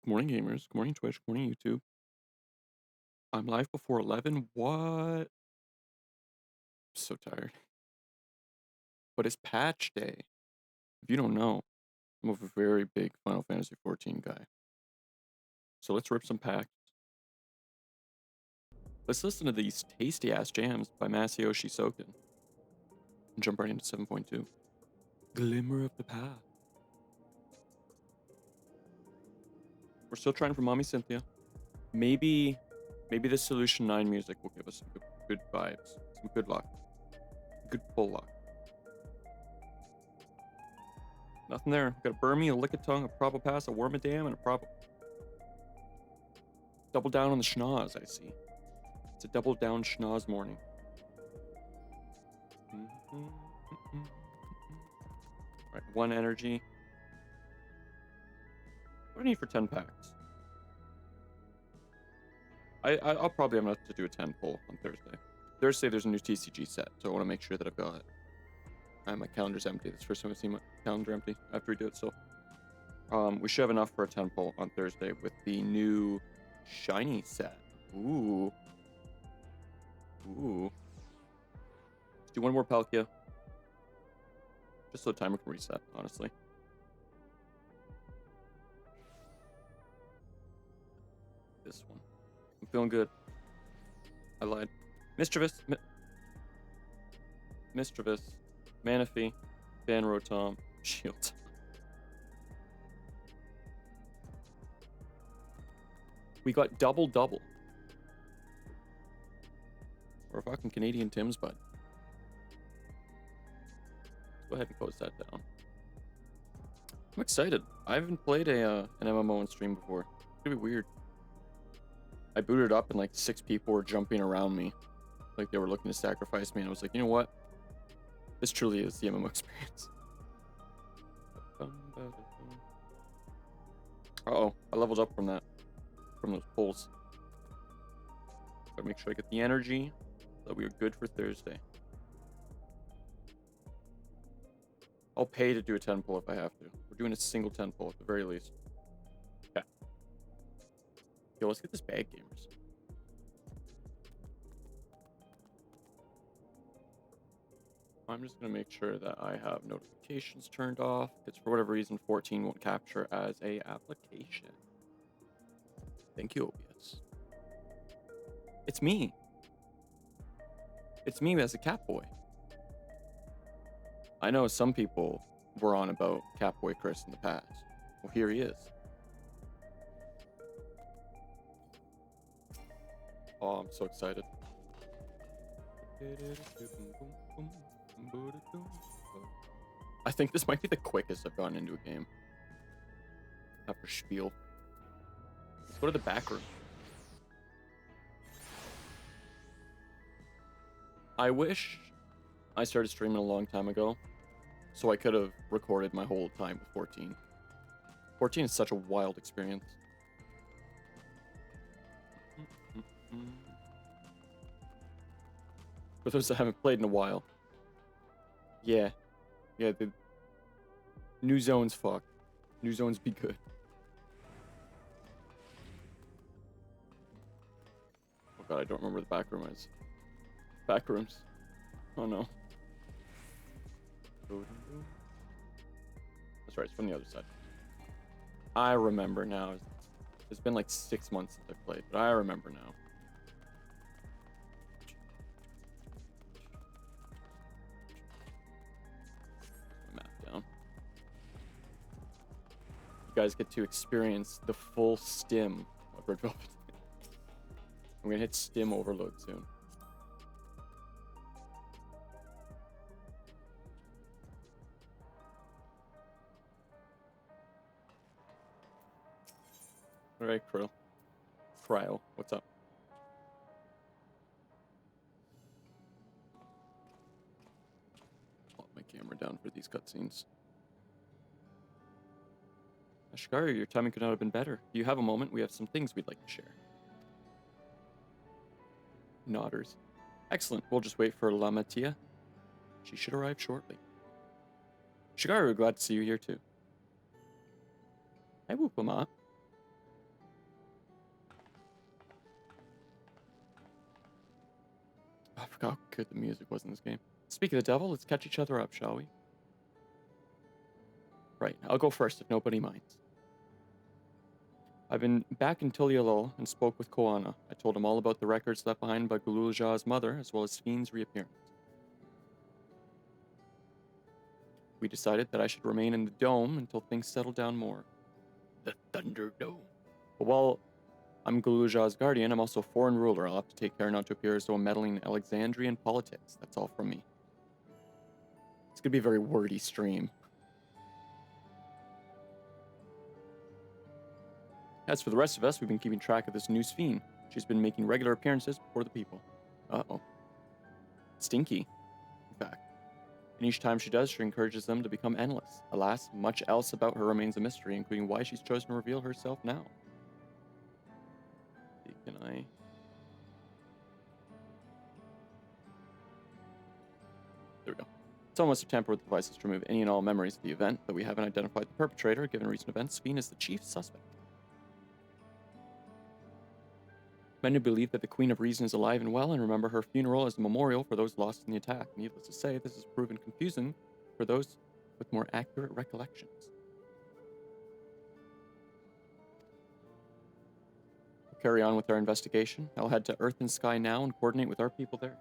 Good morning, gamers. Good morning, Twitch. Good morning, YouTube. I'm live before 11. What? I'm so tired. But it's patch day. If you don't know, I'm a very big Final Fantasy XIV guy. So let's rip some packs. Let's listen to these tasty-ass jams by Masayoshi Soken. And jump right into 7.2. Glimmer of the Path. We're still trying for Mommy Cynthia. Maybe the Solution 9 music will give us some good vibes. Some good luck. Good pull luck. Nothing there. Got a Burmy, a Lickitung, a Probopass, a Wormadam, and a Probo. Double down on the schnoz, I see. It's a double down schnoz morning. Alright, 1 energy. What do I need for 10 packs? I'll probably have enough to do a 10 pull on Thursday. Thursday there's a new TCG set, so I want to make sure that I've got it. My calendar's empty. That's the first time I've seen my calendar empty after we do it, so. We should have enough for a 10 pull on Thursday with the new shiny set. Ooh. Let's do one more Palkia. Just so the timer can reset, honestly. This one. I'm feeling good. I lied. Mischievous. Manaphy. Van Rotom. Shield. We got double. We're fucking Canadian Tim's, bud. Let's go ahead and close that down. I'm excited. I haven't played an MMO in stream before. It's gonna be weird. I booted up and like 6 people were jumping around me. Like they were looking to sacrifice me, and I was like, you know what? This truly is the MMO experience. Uh-oh, I leveled up from that. From those pulls. Gotta make sure I get the energy so that we are good for Thursday. I'll pay to do a 10 pull if I have to. We're doing a single 10 pull at the very least. Okay. Yo, let's get this bag, gamers. I'm just going to make sure that I have notifications turned off, because for whatever reason 14 won't capture as a application. Thank you, OBS. It's me. It's me as a Catboy. I know some people were on about Catboy Chris in the past. Well, here he is. Oh, I'm so excited. I think this might be the quickest I've gotten into a game. After Spiel. Let's go to the back room. I wish I started streaming a long time ago, so I could have recorded my whole time with 14. 14 is such a wild experience. For those that haven't played in a while. Yeah, the new zones fuck. New zones be good. Oh god, I don't remember the back room is. Back rooms. Oh no. That's right, it's from the other side. I remember now. It's been like 6 months since I've played, but I remember now. Map down. You guys get to experience the full stim of Red Velvet. I'm gonna hit stim overload soon. Alright, Cryo, what's up? I'll put my camera down for these cutscenes. Ashikaru, your timing could not have been better. Do you have a moment? We have some things we'd like to share. Nodders. Excellent. We'll just wait for Lamatia. She should arrive shortly. Shigaru, glad to see you here too. Hi, Wukama. forgot how good the music was in this game. Speak of the devil, let's catch each other up, shall we? Right, I'll go first if nobody minds. I've been back in Tulialol and spoke with Koana. I told him all about the records left behind by Gululja's mother, as well as Sfine's reappearance. We decided that I should remain in the dome until things settle down more. The Thunder Dome. But while I'm Gululja's guardian, I'm also a foreign ruler. I'll have to take care not to appear as though I'm meddling in Alexandrian politics. That's all from me. It's gonna be a very wordy stream. As for the rest of us, we've been keeping track of this new Sphene. She's been making regular appearances before the people. Uh-oh. Stinky, in fact. And each time she does, she encourages them to become endless. Alas, much else about her remains a mystery, including why she's chosen to reveal herself now. Can I... There we go. Someone must have tampered with devices to remove any and all memories of the event, though we haven't identified the perpetrator. Given recent events, Sphene is the chief suspect. Many believe that the Queen of Reason is alive and well and remember her funeral as a memorial for those lost in the attack. Needless to say, this has proven confusing for those with more accurate recollections. We'll carry on with our investigation. I'll head to Earth and Sky now and coordinate with our people there.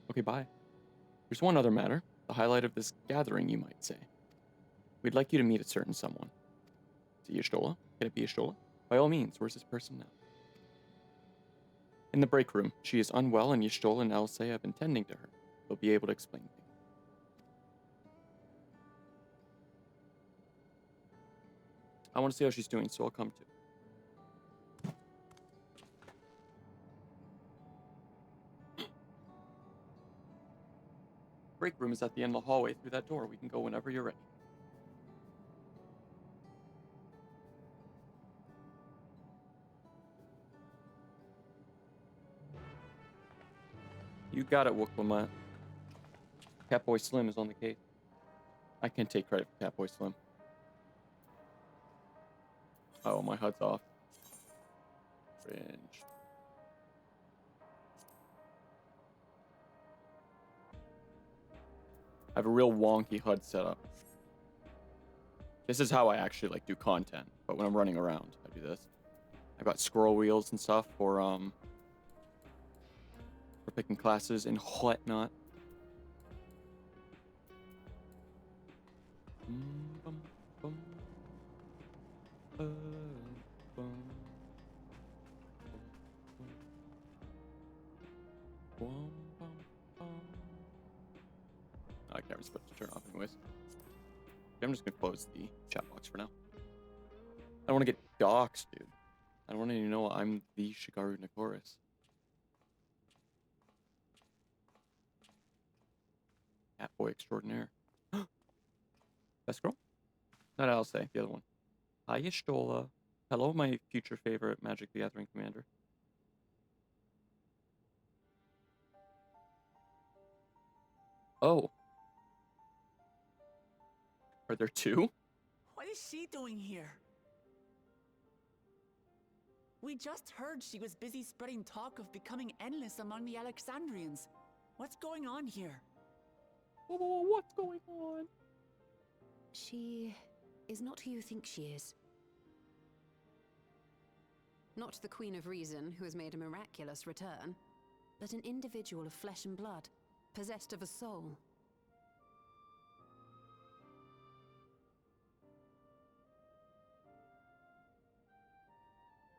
Okay, bye. There's one other matter, the highlight of this gathering, you might say. We'd like you to meet a certain someone. Is it Y'shtola? Can it be Y'shtola? By all means, where's this person now? In the break room. She is unwell, and Y'shtola and Alcé have been tending to her. They'll be able to explain things. I want to see how she's doing, so I'll come too. Break room is at the end of the hallway through that door. We can go whenever you're ready. You got it, Wooklamat. Catboy Slim is on the case. I can't take credit for Catboy Slim. Oh, my HUD's off. Cringe. I have a real wonky HUD setup. This is how I actually like do content, but when I'm running around, I do this. I've got scroll wheels and stuff for picking classes and whatnot. I can't supposed to turn off anyways. I'm just gonna close the chat box for now. I don't want to get doxxed, dude. I don't want anyone to know I'm the Shigaru Nikoris. Catboy extraordinaire. Best girl? Not Alcé, the other one. Hi, Y'shtola. Hello, my future favorite Magic the Gathering commander. Oh. Are there two? What is she doing here? We just heard she was busy spreading talk of becoming endless among the Alexandrians. What's going on here? Oh, what's going on? She is not who you think she is. Not the Queen of Reason, who has made a miraculous return, but an individual of flesh and blood, possessed of a soul.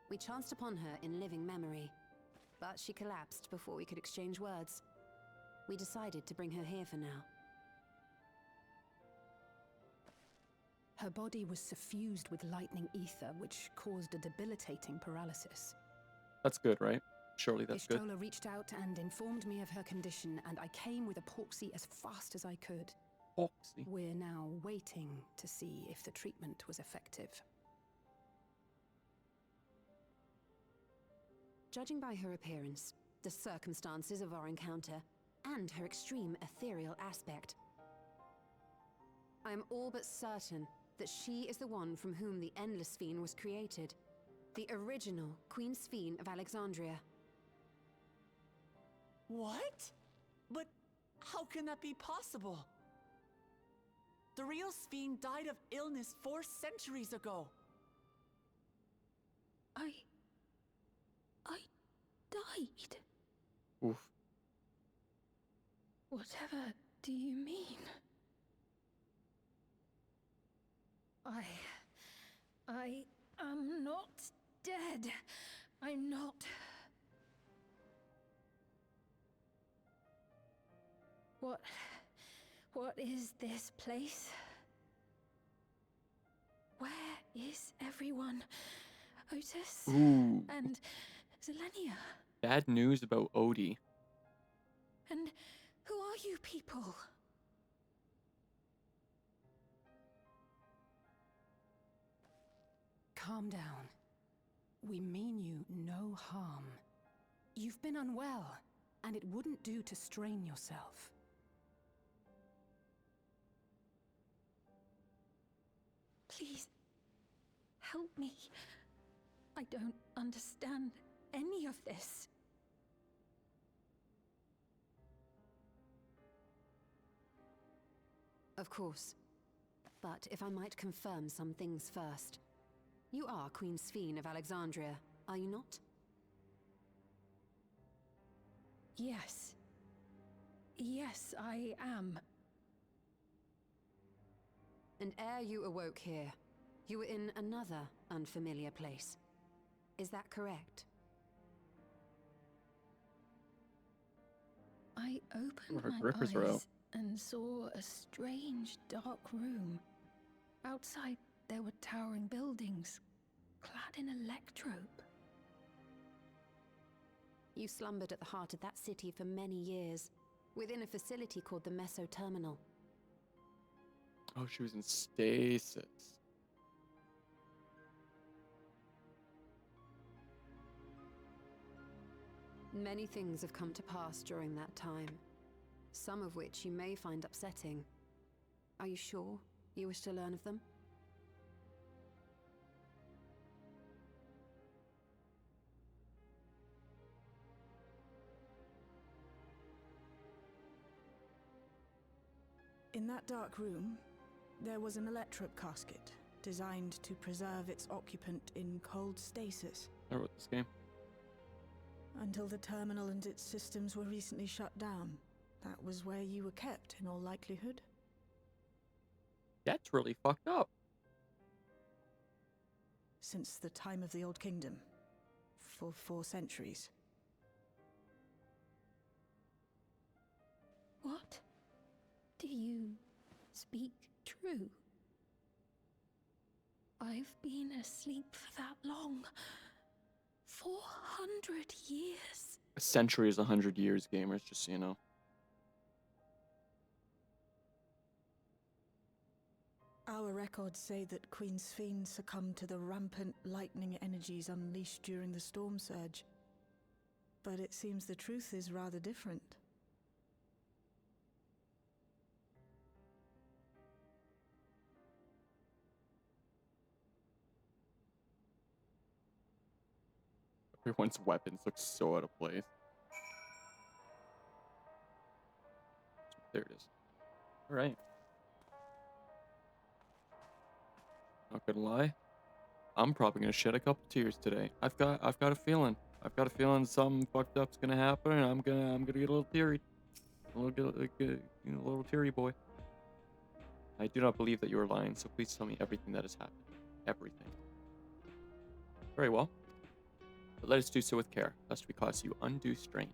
We chanced upon her in living memory, but she collapsed before we could exchange words. We decided to bring her here for now. Her body was suffused with lightning ether, which caused a debilitating paralysis. That's good, right? Surely that's good. Y'shtola reached out and informed me of her condition, and I came with a proxy as fast as I could. Proxy. We're now waiting to see if the treatment was effective. Judging by her appearance, the circumstances of our encounter, and her extreme ethereal aspect, I am all but certain that she is the one from whom the Endless Sphene was created. The original Queen Sphene of Alexandria. What? But how can that be possible? The real Sphene died of illness 4 centuries ago. I died. Oof. Whatever do you mean? I am not dead. I'm not. What is this place? Where is everyone? Otis? Ooh. And Zelenia? Bad news about Odie. And who are you people? Calm down. We mean you no harm. You've been unwell, and it wouldn't do to strain yourself. Please, help me. I don't understand any of this. Of course. But if I might confirm some things first. You are Queen Sphene of Alexandria, are you not? Yes. Yes, I am. And ere you awoke here, you were in another unfamiliar place. Is that correct? I opened Her my grippers are out. eyes and saw a strange, dark room. Outside, there were towering buildings, clad in electrope. You slumbered at the heart of that city for many years, within a facility called the Meso Terminal. Oh, she was in stasis. Many things have come to pass during that time, some of which you may find upsetting. Are you sure you wish to learn of them? In that dark room, there was an electrope casket designed to preserve its occupant in cold stasis. I wrote this game. Until the terminal and its systems were recently shut down. That was where you were kept, in all likelihood. That's really fucked up. Since the time of the Old Kingdom. For 4 centuries. What? Do you speak true? I've been asleep for that long. 400 years. A century is 100 years, gamers, just so you know. Our records say that Queen Sphene succumbed to the rampant lightning energies unleashed during the storm surge. But it seems the truth is rather different. Everyone's weapons look so out of place. There it is. All right. Not gonna lie, I'm probably gonna shed a couple tears today. I've got a feeling. I've got a feeling something fucked up's gonna happen, and I'm gonna get a little teary, a little teary boy. I do not believe that you are lying, so please tell me everything that has happened. Everything. Very well. But let us do so with care, lest we cause you undue strain.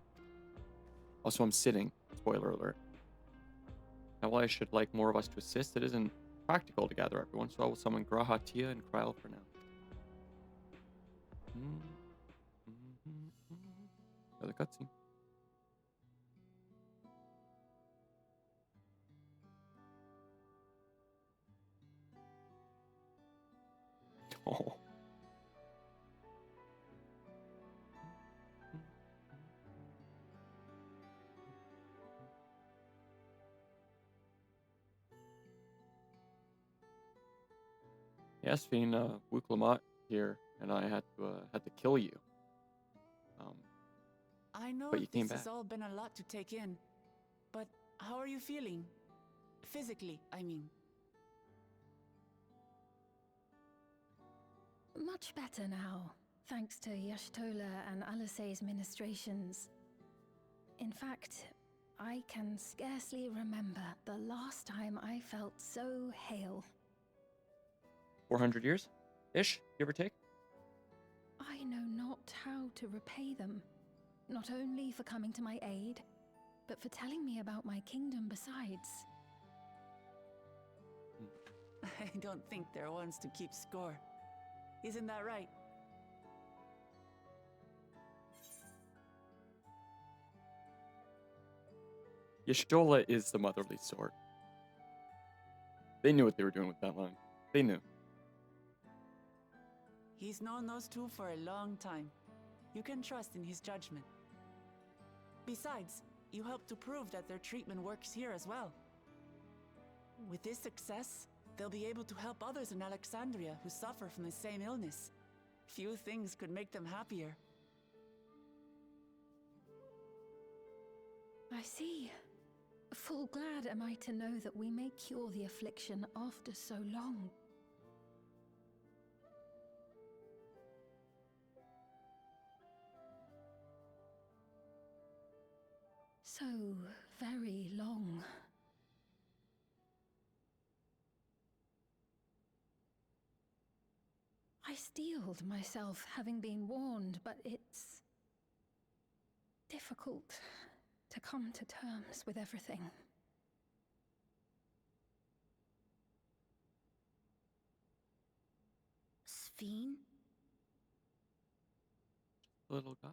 Also, I'm sitting. Spoiler alert. Now, while I should like more of us to assist, it isn't practical to gather everyone, so I will summon Graha, Tia, and Kryl for now. Another cutscene. Oh. Yes, Fiend, Wuklamat here. and I had to kill you. I know But you came this has back. all been a lot to take in, but how are you feeling? Physically, I mean. Much better now, thanks to Yashtola and Alisay's ministrations. In fact, I can scarcely remember the last time I felt so hale. 400 years? Ish, give or take? I know not how to repay them, not only for coming to my aid, but for telling me about my kingdom besides. I don't think they're ones to keep score. Isn't that right? Y'shtola is the motherly sort. They knew what they were doing with that line. They knew. He's known those two for a long time. You can trust in his judgment. Besides, you helped to prove that their treatment works here as well. With this success, they'll be able to help others in Alexandria who suffer from the same illness. Few things could make them happier. I see. Full glad am I to know that we may cure the affliction after so long. So very long. I steeled myself, having been warned, but it's difficult to come to terms with everything. Sphene? Little guy.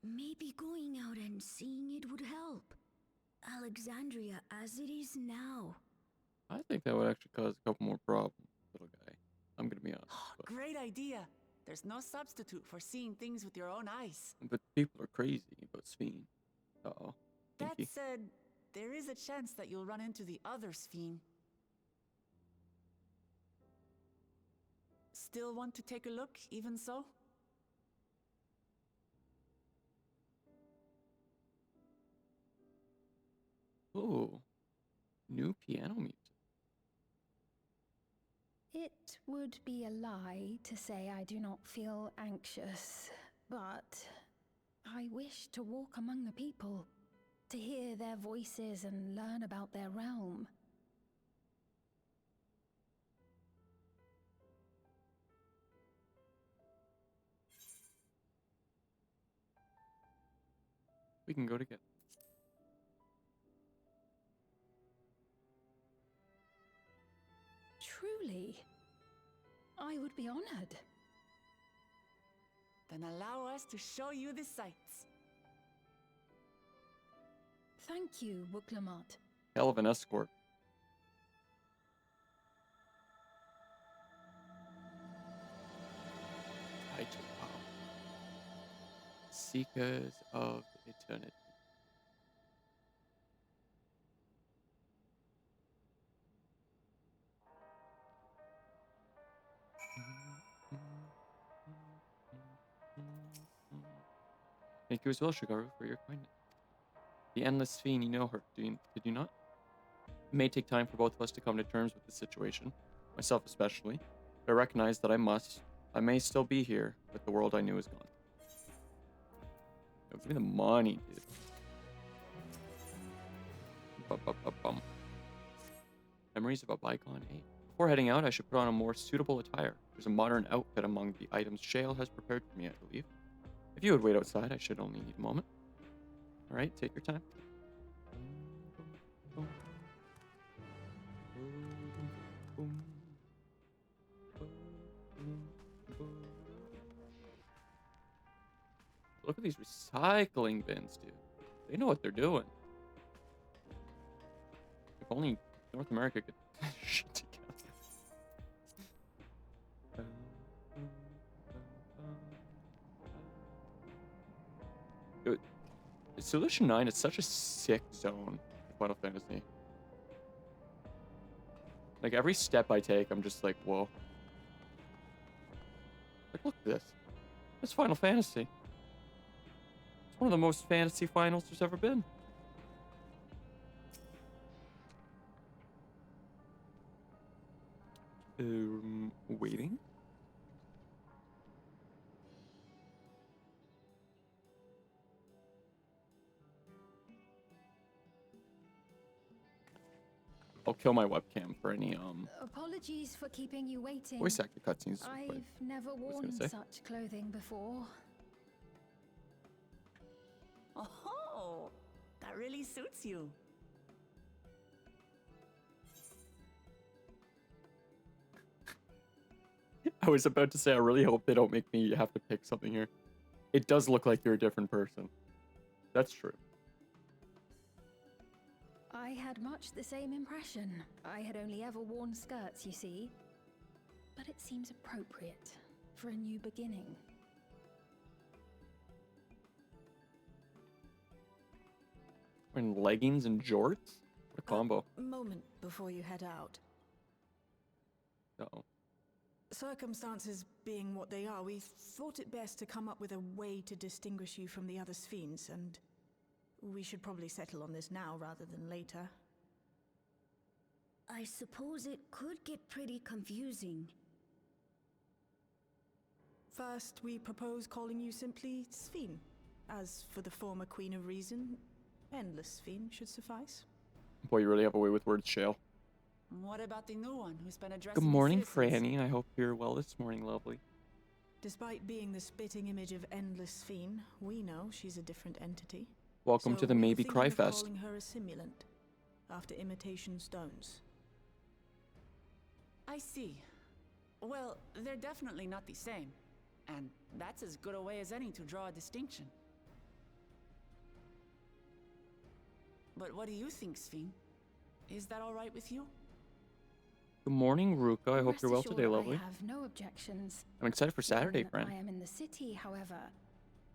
Maybe going out and seeing it would help. Alexandria as it is now. I think that would actually cause a couple more problems, little guy. I'm gonna be honest. Great idea. There's no substitute for seeing things with your own eyes. But people are crazy about Sphene. Uh-oh. That Pinky. said, there is a chance that you'll run into the other Sphene. Still want to take a look, even so? Ooh. New piano music. It would be a lie to say I do not feel anxious, but I wish to walk among the people, to hear their voices and learn about their realm. We can go together. Truly, I would be honored. Then allow us to show you the sights. Thank you, Wuklamot. Hell of an escort. Title power. Seekers of Eternity. Thank you as well, Shigaru, for your kindness. The endless Sphene, you know her, did you not? It may take time for both of us to come to terms with the situation, myself especially, but I recognize that I may still be here, but the world I knew is gone. Yo, give me the money, dude. Bum. Memories of a bygone age. Before heading out, I should put on a more suitable attire. There's a modern outfit among the items Shale has prepared for me, I believe. If you would wait outside, I should only need a moment. Alright, take your time. Look at these recycling bins, dude. They know what they're doing. If only North America could shit together. Dude, Solution 9 is such a sick zone in Final Fantasy. Like, every step I take, I'm just like, whoa. Like, look at this. It's Final Fantasy. It's one of the most fantasy finals there's ever been. Waiting? I'll kill my webcam for any, Apologies for keeping you waiting. voice actor cutscenes. I've never worn say. such clothing before. Oh, that really suits you. I was about to say, I really hope they don't make me have to pick something here. It does look like you're a different person. That's true. I had much the same impression. I had only ever worn skirts, you see. But it seems appropriate for a new beginning. Wearing leggings and jorts? What a combo. A moment before you head out. Uh-oh. Circumstances being what they are, we thought it best to come up with a way to distinguish you from the other Sphenes, and we should probably settle on this now rather than later. I suppose it could get pretty confusing. First, we propose calling you simply Sphene. As for the former Queen of Reason, Endless Sphene should suffice. Boy, you really have a way with words, Shale. What about the new one who's been addressing Good the morning, citizens? Franny. I hope you're well this morning, lovely. Despite being the spitting image of Endless Sphene, we know she's a different entity. Welcome to the we were Maybe thinking Cry of Fest. calling her a simulant, after imitation stones. I see. Well, they're definitely not the same. And that's as good a way as any to draw a distinction. But what do you think, Sphene? Is that all right with you? Good morning, Ruka. I hope Rest you're well assured, today, lovely. I have no objections. I'm excited for Saturday, When friend. I am in the city, however,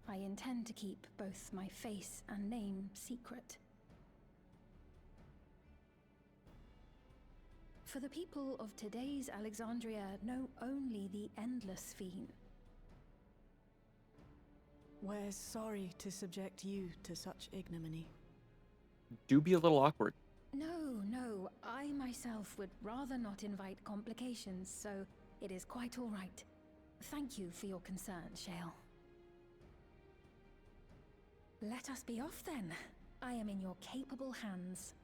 I intend to keep both my face and name secret. For the people of today's Alexandria know only the Endless Sphene. We're sorry to subject you to such ignominy. Do be a little awkward. No, I myself would rather not invite complications, so it is quite all right. Thank you for your concern, Shale. Let us be off then. I am in your capable hands.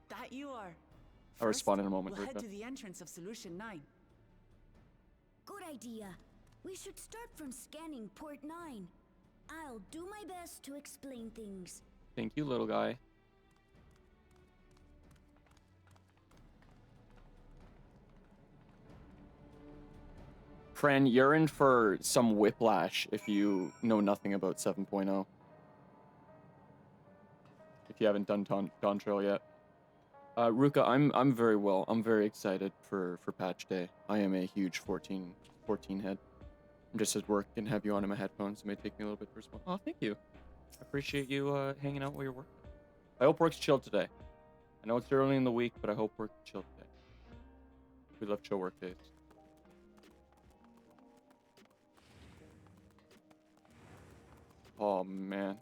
That you are. I'll respond in a moment, We'll head Ruka. to the entrance of Solution 9. Good idea. We should start from scanning Port 9. I'll do my best to explain things. Thank you, little guy. Friend, you're in for some whiplash if you know nothing about 7.0. If you haven't done Dawn Trail yet. Ruka, I'm very well. I'm very excited for patch day. I am a huge 14 head. I'm just at work and have you on in my headphones. It may take me a little bit to respond. Oh, thank you. I appreciate you hanging out while you're working. I hope work's chill today. I know it's early in the week, but I hope work's chill today. We love chill work days. Oh, man.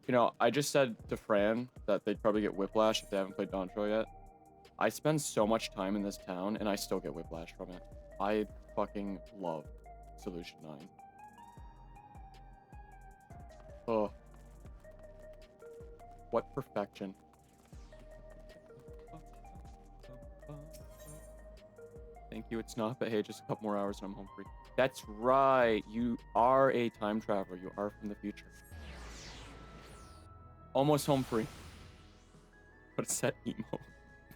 You know, I just said to Fran that they'd probably get whiplash if they haven't played Dawn Trail yet. I spend so much time in this town, and I still get whiplash from it. I fucking love Solution 9. Oh. What perfection. Thank you, it's not, but hey, just a couple more hours and I'm home free. That's right, you are a time traveler. You are from the future. Almost home free. But it's that emo.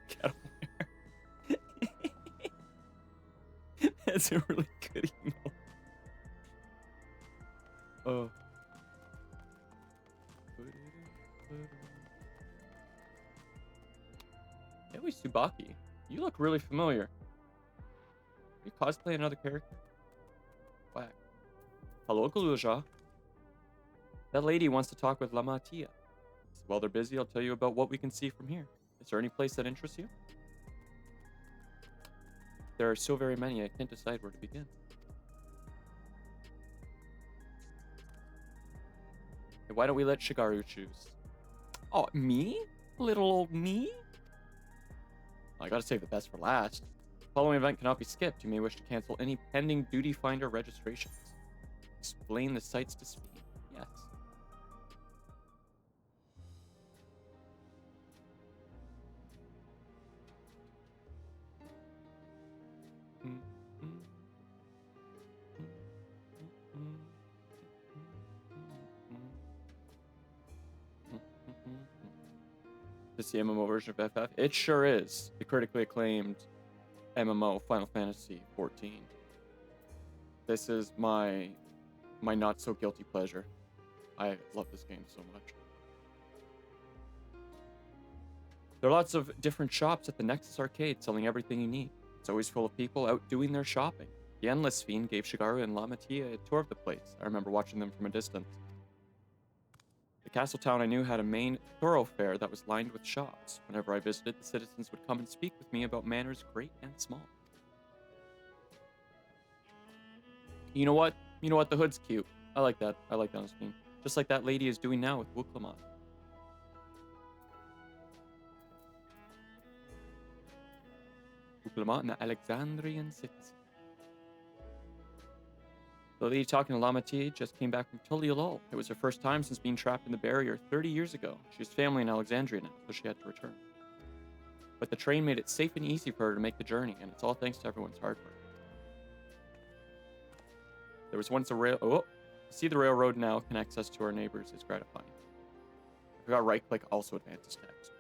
Get aware. That's a really good emo. Oh. Hey, Tsubaki. You look really familiar. You cosplay another character? Whack. Hello, Galuja. That lady wants to talk with Lamatia. While they're busy, I'll tell you about what we can see from here. Is there any place that interests you? There are so very many, I can't decide where to begin. Hey, why don't we let Shigaru choose? Oh, me? Little old me? I gotta save the best for last. The following event cannot be skipped. You may wish to cancel any pending Duty Finder registrations. Explain the sites to speed. Yes. This is the MMO version of FF. It sure is. The critically acclaimed MMO Final Fantasy XIV. This is my not so guilty pleasure. I love this game so much. There are lots of different shops at the Nexus Arcade selling everything you need. It's always full of people out doing their shopping. The Endless Fiend gave Shigaru and Lamatia a tour of the place. I remember watching them from a distance. The castle town I knew had a main thoroughfare that was lined with shops. Whenever I visited, the citizens would come and speak with me about matters great and small. You know what? You know what? The hood's cute. I like that. I like that on screen. Just like that lady is doing now with Wuklamon. Wuklamon in the Alexandrian citizen. The lady talking to Lamatie just came back from Tulialol. It was her first time since being trapped in the barrier 30 years ago. She has family in Alexandria now, so she had to return. But the train made it safe and easy for her to make the journey, and it's all thanks to everyone's hard work. There was once a rail... Oh, to see the railroad now connects us to our neighbors is gratifying. I forgot right-click also advances text.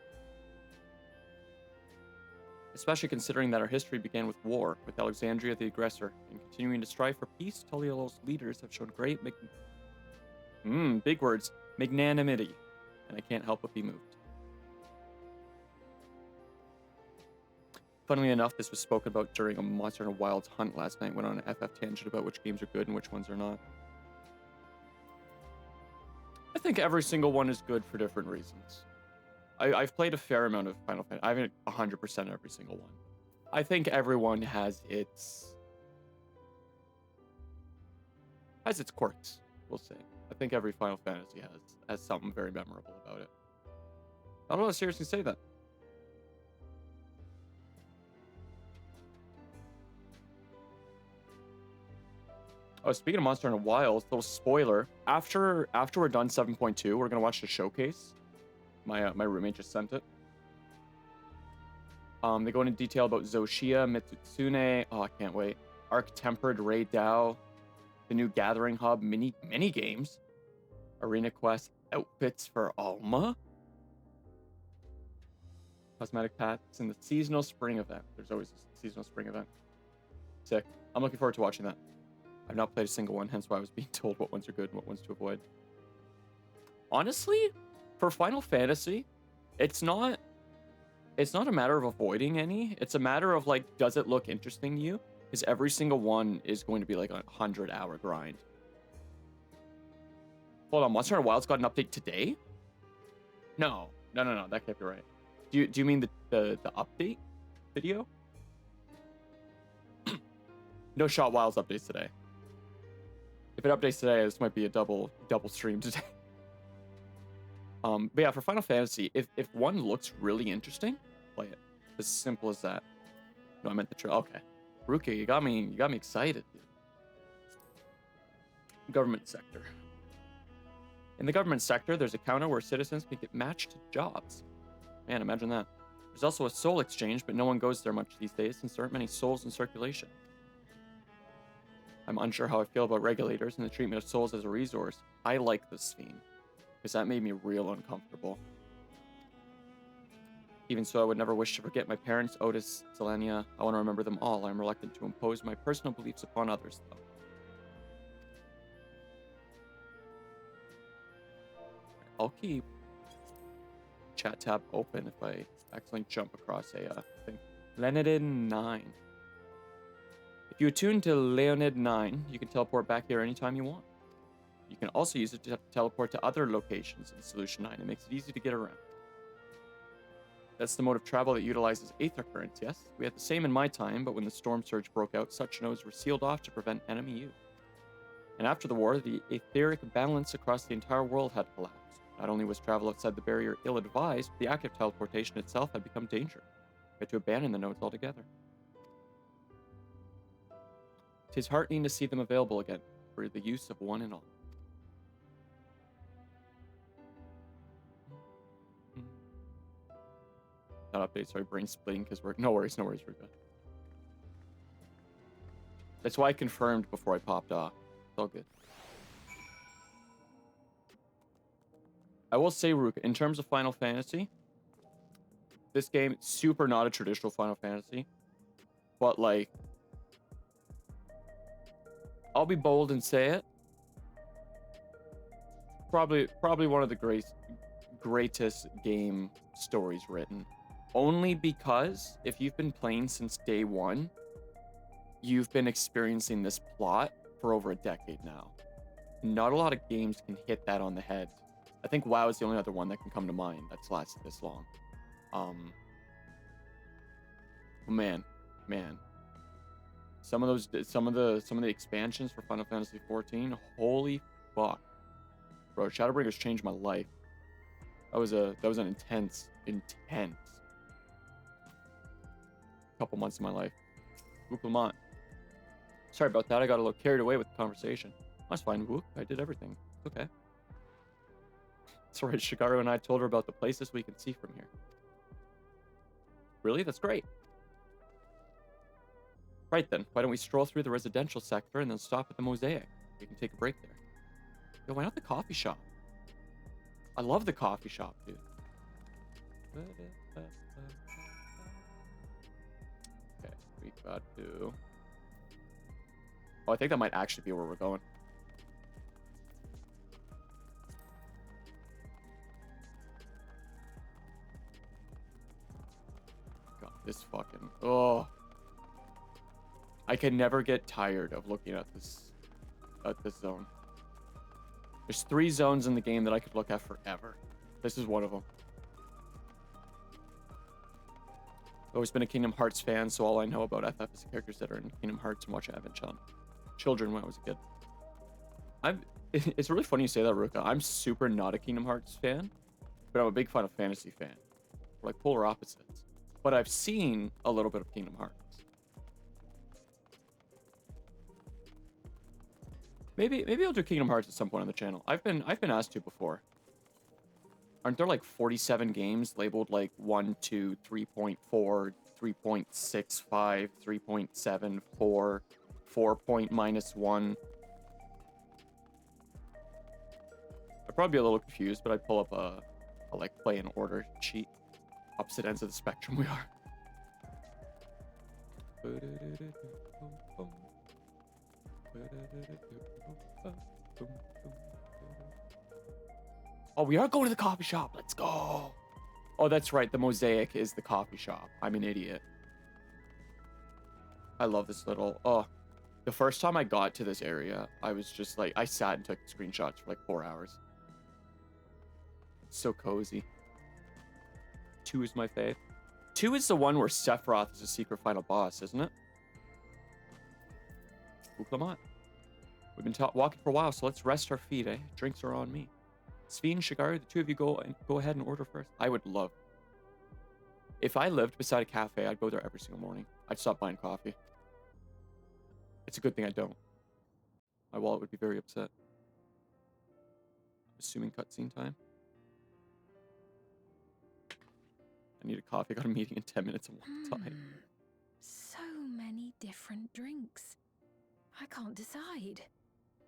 Especially considering that our history began with war, with Alexandria the aggressor, and continuing to strive for peace, Tulialol's leaders have shown great big words, magnanimity, and I can't help but be moved. Funnily enough, this was spoken about during a Monster Hunter Wilds hunt last night. Went on an FF tangent about which games are good and which ones are not. I think every single one is good for different reasons. I've played a fair amount of Final Fantasy. I haven't 100% every single one. I think everyone has its quirks, we'll say. I think every Final Fantasy has something very memorable about it. I don't want to seriously say that. Oh, speaking of Monster Hunter Wilds, little spoiler. After we're done 7.2, we're gonna watch the showcase. My roommate just sent it. They go into detail about Zoshia, Mitsutsune. Oh, I can't wait. Arc Tempered, Ray Dao, the new Gathering Hub, mini games, Arena Quest, outfits for Alma, cosmetic packs, and the seasonal spring event. There's always a seasonal spring event. Sick. I'm looking forward to watching that. I've not played a single one, hence why I was being told what ones are good and what ones to avoid. Honestly, for Final Fantasy, it's not a matter of avoiding any. It's a matter of, like, does it look interesting to you? Because every single one is going to be like a 100-hour grind. Hold on, Monster Hunter Wilds got an update today? No, that can't be right. Do you mean the update video? No shot Wilds updates today. If it updates today, this might be a double stream today. But yeah, for Final Fantasy, if one looks really interesting, play it. As simple as that. No, I meant the trailer. Okay, Ruki, you got me excited, dude. Government sector. In the government sector, there's a counter where citizens can get matched to jobs. Man, imagine that. There's also a soul exchange, but no one goes there much these days since there aren't many souls in circulation. I'm unsure how I feel about regulators and the treatment of souls as a resource. I like the Sphinx, because that made me real uncomfortable. Even so, I would never wish to forget my parents, Otis, Selenia. I want to remember them all. I'm reluctant to impose my personal beliefs upon others, though. I'll keep chat tab open if I accidentally jump across a thing. Leonid 9. If you attune to Leonid 9, you can teleport back here anytime you want. You can also use it to teleport to other locations in Solution 9. It makes it easy to get around. That's the mode of travel that utilizes aether currents, yes? We had the same in my time, but when the storm surge broke out, such nodes were sealed off to prevent enemy use. And after the war, the etheric balance across the entire world had collapsed. Not only was travel outside the barrier ill-advised, but the act of teleportation itself had become dangerous. We had to abandon the nodes altogether. 'Tis heartening to see them available again, for the use of one and all. That update, sorry, brain splitting because we're... No worries, we're good. That's why I confirmed before I popped off. It's all good. I will say, Ruka, in terms of Final Fantasy, this game, super not a traditional Final Fantasy. But, like, I'll be bold and say it. Probably one of the greatest game stories written. Only because if you've been playing since day one, you've been experiencing this plot for over a decade now. Not a lot of games can hit that on the head. I think WoW is the only other one that can come to mind that's lasted this long. Man. Some of the expansions for Final Fantasy XIV, holy fuck. Bro, Shadowbringers changed my life. That was an intense couple months of my life. Wook. Sorry about that. I got a little carried away with the conversation. That's fine, Wook. I did everything. It's okay. That's right. Shigaru and I told her about the places we can see from here. Really? That's great. Right then. Why don't we stroll through the residential sector and then stop at the Mosaic? We can take a break there. Yo, why not the coffee shop? I love the coffee shop, dude. Okay, we got to... Oh, I think that might actually be where we're going. God, this fucking... Oh. I can never get tired of looking at this zone. There's 3 zones in the game that I could look at forever. This is one of them. I've always been a Kingdom Hearts fan, so all I know about FF is the characters that are in Kingdom Hearts and watch Advent Children when I was a kid. It's really funny you say that, Ruka. I'm super not a Kingdom Hearts fan, but I'm a big Final Fantasy fan. We're like polar opposites. But I've seen a little bit of Kingdom Hearts. Maybe I'll do Kingdom Hearts at some point on the channel. I've been asked to before. Aren't there like 47 games labeled like 1, 2, 3.4, 3.65, 3.74, 4.-1? I'd probably be a little confused, but I'd pull up a like play in order cheat. Opposite ends of the spectrum we are. Oh, we are going to the coffee shop. Let's go. Oh, that's right. The Mosaic is the coffee shop. I'm an idiot. I love this little... Oh, the first time I got to this area, I was just like... I sat and took screenshots for like 4 hours. So cozy. 2 is my fave. 2 is the one where Sephiroth is a secret final boss, isn't it? Ooh, come on. We've been walking for a while, so let's rest our feet, eh? Drinks are on me. Svi and Shigaru, the 2 of you go ahead and order first. I would love. If I lived beside a cafe, I'd go there every single morning. I'd stop buying coffee. It's a good thing I don't. My wallet would be very upset. Assuming cutscene time. I need a coffee. I got a meeting in 10 minutes of time. So many different drinks. I can't decide.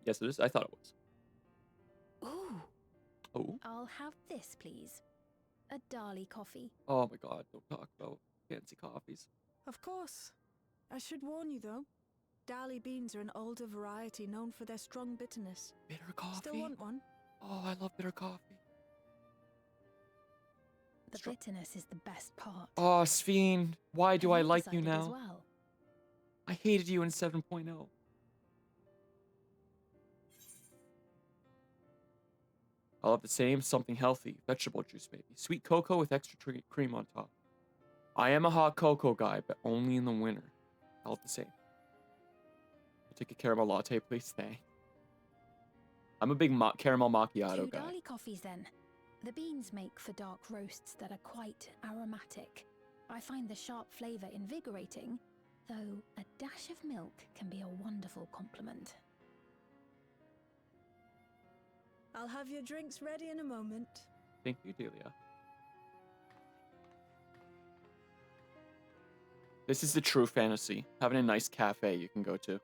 Yes, it is. I thought it was. Ooh. Oh. I'll have this, please. A Dali coffee. Oh my god, don't talk about fancy coffees. Of course. I should warn you, though. Dali beans are an older variety known for their strong bitterness. Bitter coffee? Still want one? Oh, I love bitter coffee. The bitterness is the best part. Oh, Sveen, why do I like you decided as now? well? I hated you in 7.0. I'll have the same something healthy. Vegetable juice, maybe. Sweet cocoa with extra cream on top. I am a hot cocoa guy, but only in the winter. I'll have the same. I'll take a caramel latte, please. Thanks. I'm a big caramel macchiato 2 guy. Dali coffees then. The beans make for dark roasts that are quite aromatic. I find the sharp flavour invigorating, though a dash of milk can be a wonderful complement. I'll have your drinks ready in a moment. Thank you, Delia. This is the true fantasy. Having a nice cafe you can go to.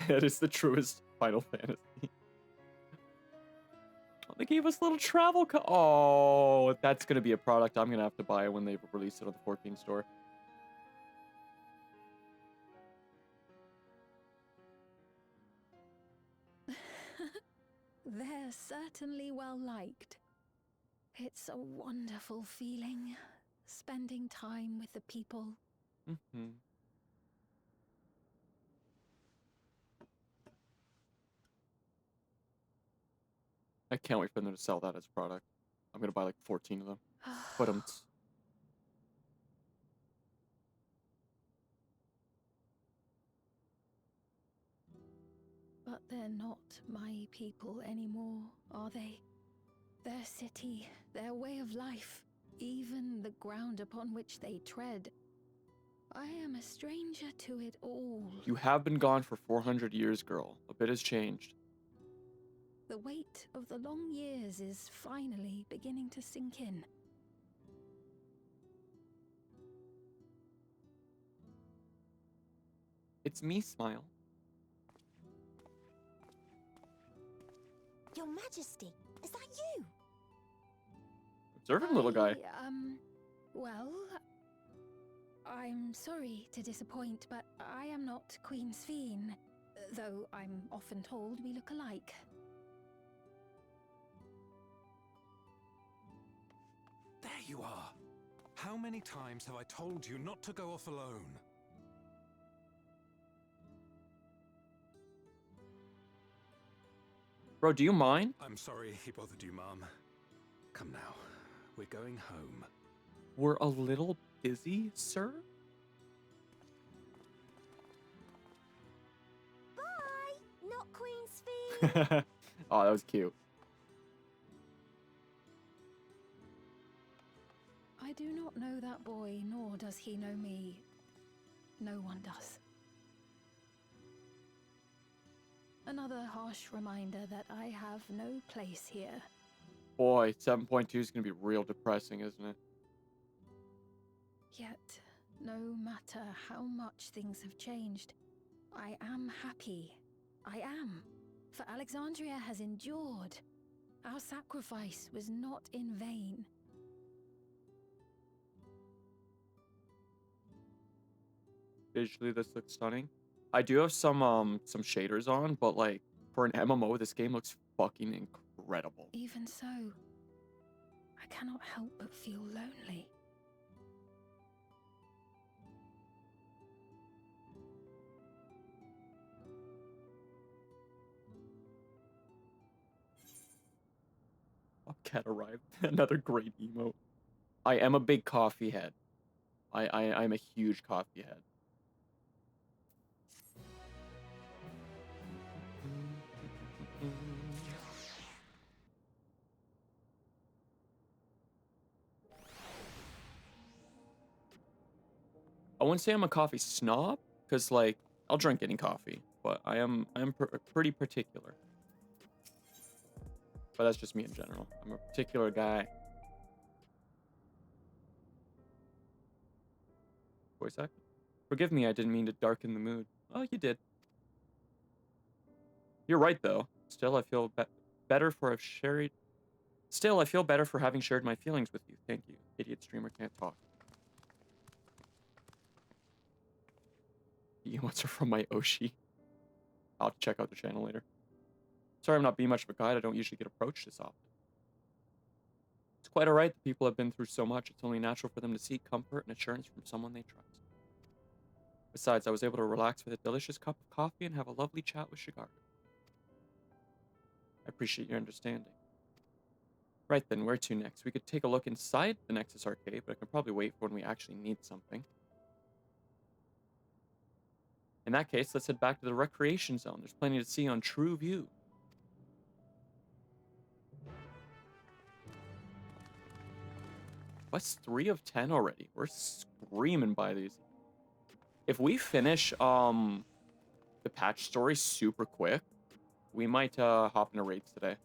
That is the truest Final Fantasy. Oh, they gave us little travel oh, that's going to be a product I'm going to have to buy when they release it on the 14 store. They're certainly well liked. It's a wonderful feeling, spending time with the people. Mm-hmm. I can't wait for them to sell that as a product. I'm going to buy like 14 of them. But But they're not my people anymore, are they? Their city, their way of life, even the ground upon which they tread. I am a stranger to it all. You have been gone for 400 years, girl. A bit has changed. The weight of the long years is finally beginning to sink in. It's me, Smile. Your Majesty, is that you? Observant little guy. Well, I'm sorry to disappoint, but I am not Queen Sphene, though I'm often told we look alike. There you are. How many times have I told you not to go off alone? Bro, do you mind? I'm sorry he bothered you, Mom. Come now. We're going home. We're a little busy, sir? Bye, not Queen Sphene. Oh, that was cute. I do not know that boy, nor does he know me. No one does. Another harsh reminder that I have no place here. Boy, 7.2 is going to be real depressing, isn't it? Yet, no matter how much things have changed, I am happy. I am. For Alexandria has endured. Our sacrifice was not in vain. Visually, this looks stunning. I do have some shaders on, but like for an MMO, this game looks fucking incredible. Even so, I cannot help but feel lonely. Cat arrived. Another great emote. I am a big coffee head. I'm a huge coffee head. I wouldn't say I'm a coffee snob, because like I'll drink any coffee, but I'm pretty particular. But that's just me in general. I'm a particular guy. Voice actor. Forgive me, I didn't mean to darken the mood. Oh, you did. You're right, though. Still, I feel better for I've shared. Still, I feel better for having shared my feelings with you. Thank you. Idiot streamer can't talk. The emotes are from my Oshi. I'll check out the channel later. Sorry I'm not being much of a guide. I don't usually get approached this often. It's quite alright that people have been through so much. It's only natural for them to seek comfort and assurance from someone they trust. Besides, I was able to relax with a delicious cup of coffee and have a lovely chat with Shigaru. I appreciate your understanding. Right then, where to next? We could take a look inside the Nexus Arcade, but I can probably wait for when we actually need something. In that case, let's head back to the recreation zone. There's plenty to see on True View. Quest 3 of 10 already. We're screaming by these. If we finish the patch story super quick, we might hop into raids today.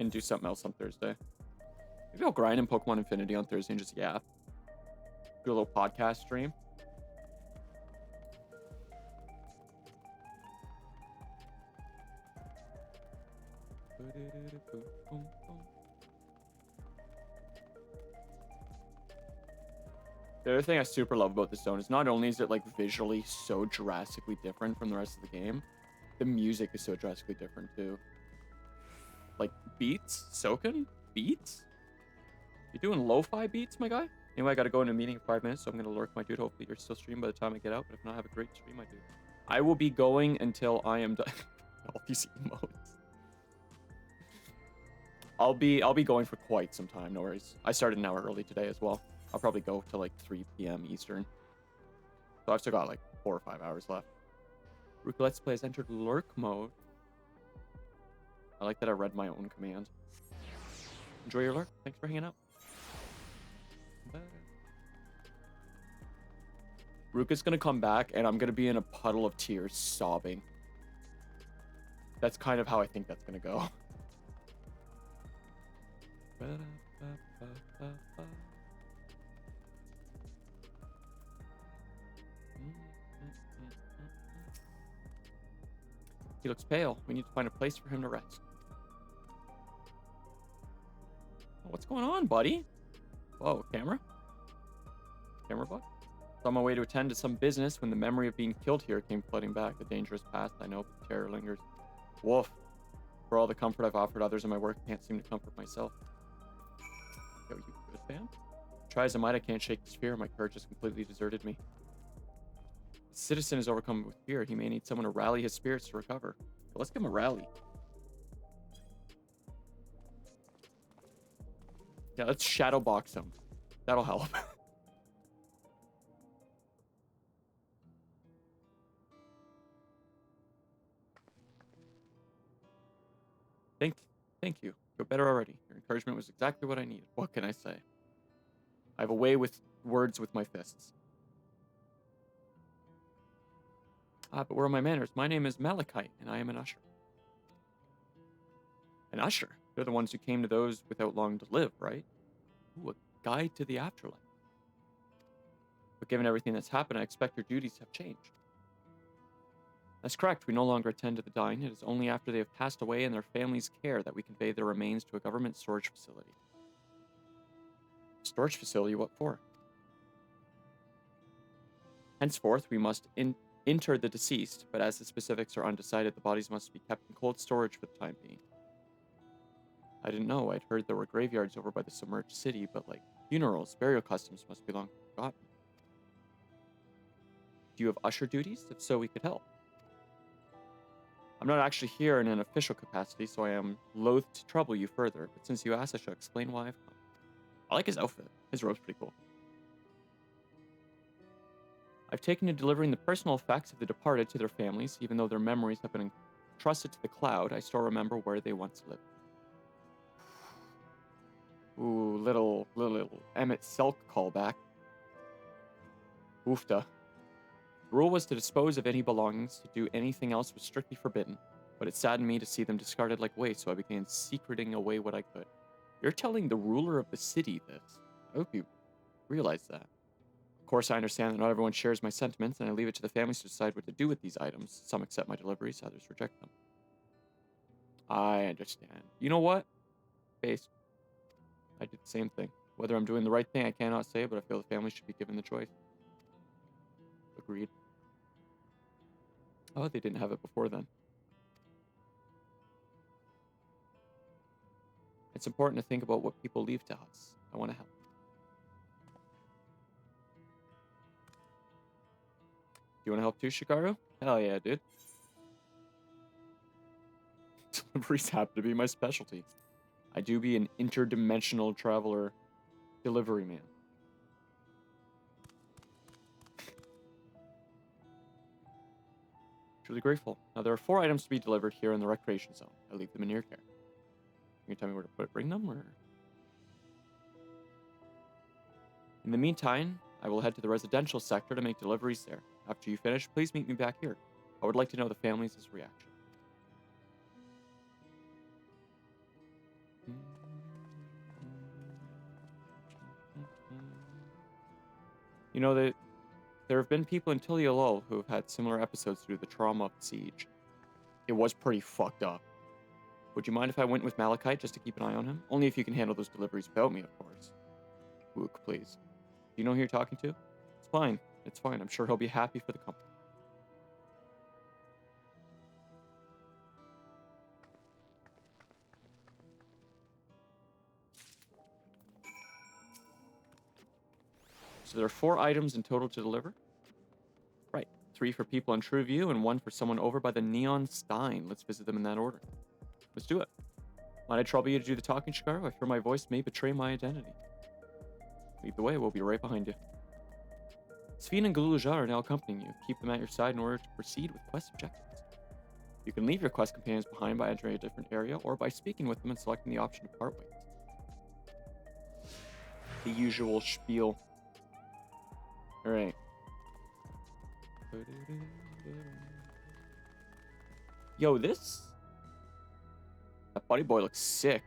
And do something else on Thursday. Maybe I'll grind in Pokemon Infinity on Thursday and just yap. Do a little podcast stream. The other thing I super love about this zone is not only is it like visually so drastically different from the rest of the game, the music is so drastically different too. Like beats, Soken? Beats? You doing lo-fi beats, my guy? Anyway, I gotta go in a meeting in 5 minutes, so I'm gonna lurk, my dude. Hopefully you're still streaming by the time I get out, but if not, have a great stream, my dude. I will be going until I am done. All these emotes. I'll be going for quite some time, no worries. I started an hour early today as well. I'll probably go till like 3 p.m. Eastern. So I've still got like 4 or 5 hours left. Ruka Let's Play has entered lurk mode. I like that I read my own command. Enjoy your lurk. Thanks for hanging out. Ruka's gonna come back and I'm gonna be in a puddle of tears sobbing. That's kind of how I think that's gonna go. He looks pale. We need to find a place for him to rest. What's going on, buddy? Whoa, camera? Camera bug? I was on my way to attend to some business when the memory of being killed here came flooding back. The dangerous past, I know, but the terror lingers. Woof. For all the comfort I've offered others in my work, I can't seem to comfort myself. Yo, you good, fam? Try as I might, I can't shake this fear. My courage has completely deserted me. The citizen is overcome with fear. He may need someone to rally his spirits to recover. Let's give him a rally. Yeah, let's shadow box him. That'll help. Thank you. Feel better already. Your encouragement was exactly what I needed. What can I say? I have a way with words with my fists. Ah, but where are my manners? My name is Malachite, and I am an usher. An usher? They're the ones who came to those without long to live, right? Ooh, a guide to the afterlife. But given everything that's happened, I expect your duties have changed. That's correct. We no longer attend to the dying. It is only after they have passed away in their family's care that we convey their remains to a government storage facility. Storage facility? What for? Henceforth, we must inter the deceased, but as the specifics are undecided, the bodies must be kept in cold storage for the time being. I didn't know. I'd heard there were graveyards over by the submerged city, but like funerals, burial customs must be long forgotten. Do you have usher duties? If so, we could help. I'm not actually here in an official capacity, so I am loath to trouble you further, but since you asked, I shall explain why I've come. I like his outfit. His robe's pretty cool. I've taken to delivering the personal effects of the departed to their families. Even though their memories have been entrusted to the cloud, I still remember where they once lived. Ooh, little Emmett Selk callback. Oofta. The rule was to dispose of any belongings. To do anything else was strictly forbidden, but it saddened me to see them discarded like waste, so I began secreting away what I could. You're telling the ruler of the city this. I hope you realize that. Of course, I understand that not everyone shares my sentiments, and I leave it to the families to decide what to do with these items. Some accept my deliveries, others reject them. I understand. You know what? Base. I did the same thing. Whether I'm doing the right thing, I cannot say, but I feel the family should be given the choice. Agreed. Oh, they didn't have it before then. It's important to think about what people leave to us. I want to help. Do you want to help too, Shikaru? Hell yeah, dude. Deliveries happen to be my specialty. I do be an interdimensional traveler delivery man. Truly grateful. Now, there are 4 items to be delivered here in the recreation zone. I leave them in your care. Can you tell me where to bring them, or...? In the meantime, I will head to the residential sector to make deliveries there. After you finish, please meet me back here. I would like to know the family's reaction. You know that there have been people in Tiliolol who have had similar episodes through the trauma of the siege. It was pretty fucked up. Would you mind if I went with Malachite just to keep an eye on him? Only if you can handle those deliveries without me, of course. Wook, please. Do you know who you're talking to? It's fine. It's fine. I'm sure he'll be happy for the company. So there are 4 items in total to deliver? Right. 3 for people on True View and 1 for someone over by the Neon Stein. Let's visit them in that order. Let's do it. Might I trouble you to do the talking, Shikaro? I fear my voice may betray my identity. Lead the way. We'll be right behind you. Sven and Galulajar are now accompanying you. Keep them at your side in order to proceed with quest objectives. You can leave your quest companions behind by entering a different area or by speaking with them and selecting the option to part ways. The usual spiel. Alright. Yo, this... That buddy boy looks sick.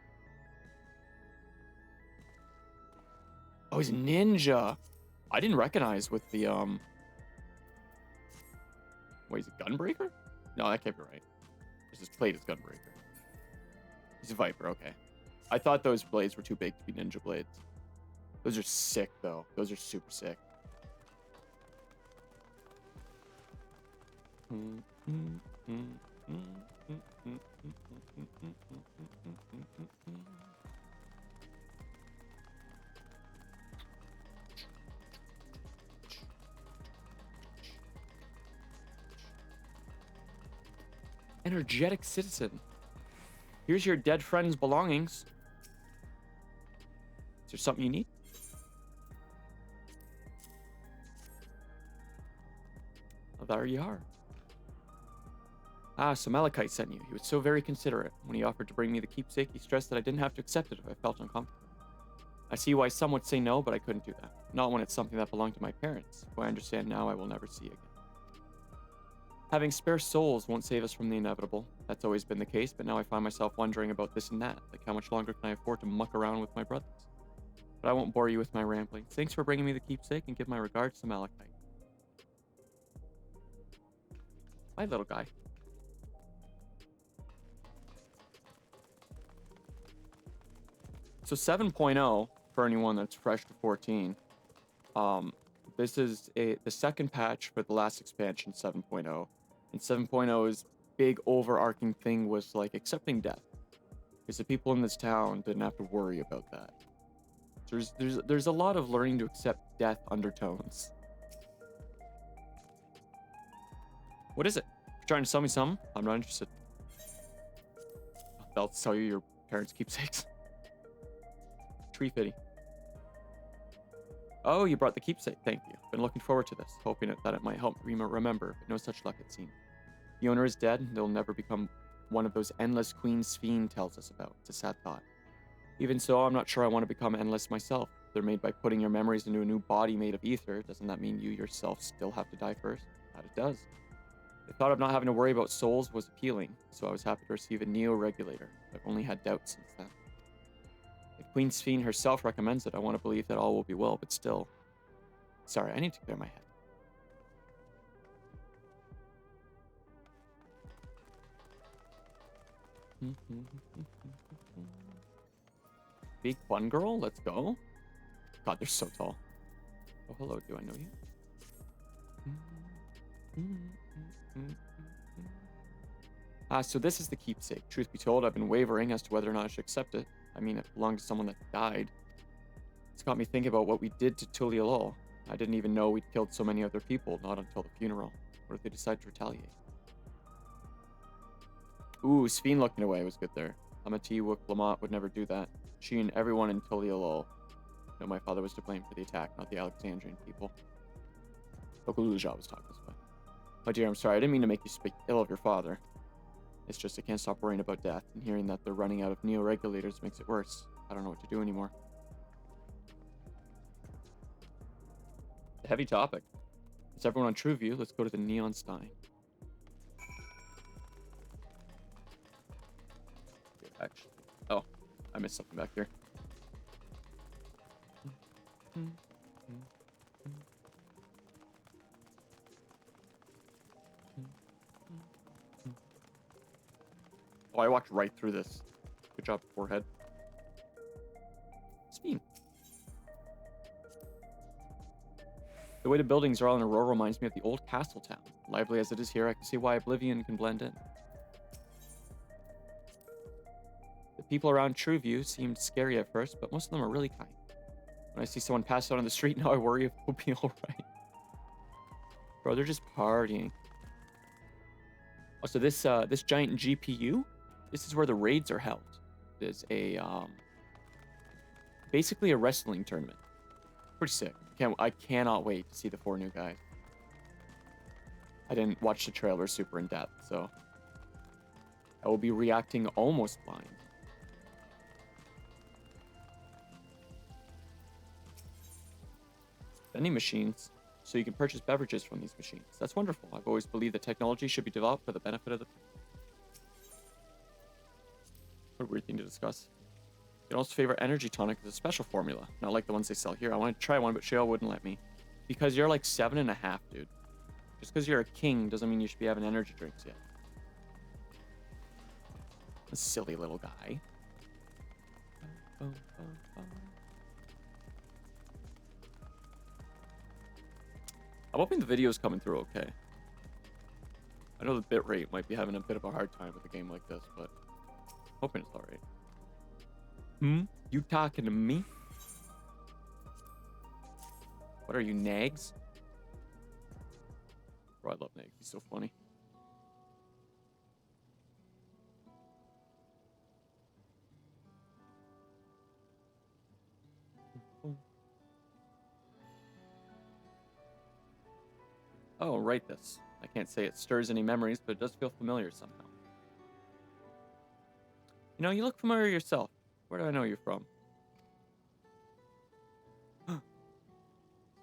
Oh, he's a ninja. I didn't recognize with the, Wait, he's a gunbreaker? No, that can't be right. This is played as gunbreaker. He's a viper, okay. I thought those blades were too big to be ninja blades. Those are sick, though. Those are super sick. Energetic citizen. Here's your dead friend's belongings. Is there something you need? Oh, there you are. Ah, so Malachite sent you. He was so very considerate. When he offered to bring me the keepsake, he stressed that I didn't have to accept it if I felt uncomfortable. I see why some would say no, but I couldn't do that. Not when it's something that belonged to my parents, who I understand now I will never see again. Having spare souls won't save us from the inevitable. That's always been the case, but now I find myself wondering about this and that. Like, how much longer can I afford to muck around with my brothers? But I won't bore you with my ramblings. Thanks for bringing me the keepsake, and give my regards to Malachite. Bye, little guy. So 7.0, for anyone that's fresh to 14, this is the second patch for the last expansion, 7.0. And 7.0's big overarching thing was like accepting death, because the people in this town didn't have to worry about that. So there's a lot of learning to accept death undertones. What is it? You're trying to sell me something? I'm not interested. They'll sell you your parents' keepsakes. Tree fitty. Oh, you brought the keepsake. Thank you. Been looking forward to this, hoping that it might help remember, but no such luck it seemed. The owner is dead, and they'll never become one of those endless Queen Sphene tells us about. It's a sad thought. Even so, I'm not sure I want to become endless myself. They're made by putting your memories into a new body made of ether. Doesn't that mean you yourself still have to die first? That it does. The thought of not having to worry about souls was appealing, so I was happy to receive a neo-regulator. I've only had doubts since then. If Queen Sphene herself recommends it, I want to believe that all will be well, but still. Sorry, I need to clear my head. Big fun girl, let's go. God, they're so tall. Oh, hello, do I know you? So this is the keepsake. Truth be told, I've been wavering as to whether or not I should accept it. I mean, it belonged to someone that died. It's got me thinking about what we did to Tuliolol. I didn't even know we'd killed so many other people, not until the funeral. What if they decide to retaliate? Ooh, Sveen looking away was good there. Amati Wook Lamont would never do that. She and everyone in Tulialol. No, my father was to blame for the attack, not the Alexandrian people. Okuluja was talking this way. My dear, I'm sorry. I didn't mean to make you speak ill of your father. It's just I can't stop worrying about death, and hearing that they're running out of neo-regulators makes it worse. I don't know what to do anymore. It's a heavy topic. Is everyone on Trueview? Let's go to the Neon Stein. Actually, oh, I missed something back here. Oh, I walked right through this. Good job, forehead. Speen. The way the buildings are all in a row reminds me of the old castle town. Lively as it is here, I can see why Oblivion can blend in. The people around Trueview seemed scary at first, but most of them are really kind. When I see someone pass out on the street, now I worry if they'll be alright. Bro, they're just partying. Oh, so this giant GPU, this is where the raids are held. There's a basically a wrestling tournament. Pretty sick. I cannot wait to see the 4 new guys. I didn't watch the trailer super in depth, so I will be reacting almost blind. Vending machines, so you can purchase beverages from these machines. That's wonderful. I've always believed that technology should be developed for the benefit of the people. What a weird thing to discuss. Your favorite energy tonic is a special formula, not like the ones they sell here. I wanted to try one, but Shale wouldn't let me. Because you're like 7.5, dude. Just because you're a king doesn't mean you should be having energy drinks yet. A silly little guy. I'm hoping the video's coming through okay. I know the bitrate might be having a bit of a hard time with a game like this, but hoping it's alright. You talking to me? What are you, Nags? Bro, I love Nags. He's so funny. Oh, write this. I can't say it stirs any memories, but it does feel familiar somehow. You know, you look familiar yourself. Where do I know you from?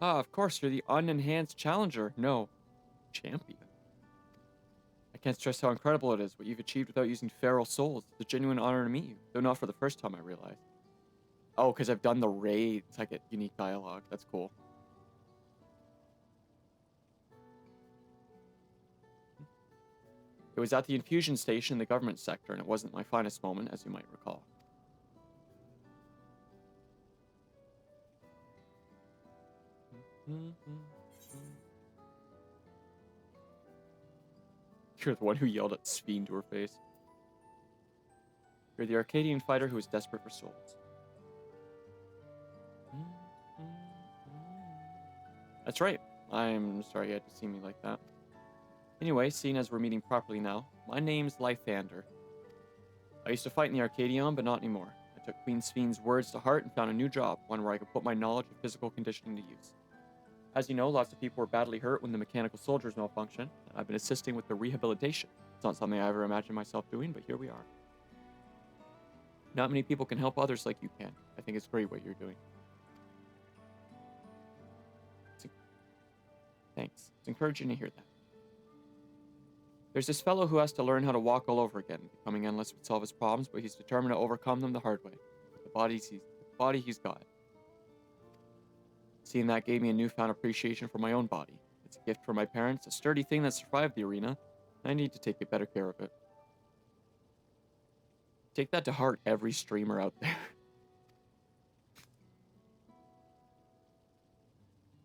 Ah, of course, you're the unenhanced challenger. No, champion. I can't stress how incredible it is what you've achieved without using feral souls. It's a genuine honor to meet you, though not for the first time, I realize. Oh, because I've done the raids. I get unique dialogue. That's cool. It was at the infusion station in the government sector, and it wasn't my finest moment, as you might recall. You're the one who yelled at Sveen to her face. You're the Arcadian fighter who is desperate for souls. That's right. I'm sorry you had to see me like that. Anyway, seeing as we're meeting properly now, my name's Lythander. I used to fight in the Arcadion, but not anymore. I took Queen Sveen's words to heart and found a new job, one where I could put my knowledge of physical conditioning to use. As you know, lots of people were badly hurt when the mechanical soldiers malfunctioned, and I've been assisting with the rehabilitation. It's not something I ever imagined myself doing, but here we are. Not many people can help others like you can. I think it's great what you're doing. Thanks. It's encouraging to hear that. There's this fellow who has to learn how to walk all over again. Becoming endless would solve his problems, but he's determined to overcome them the hard way. The body he's got. Seeing that gave me a newfound appreciation for my own body. It's a gift from my parents, a sturdy thing that survived the arena, and I need to take better care of it. Take that to heart, every streamer out there.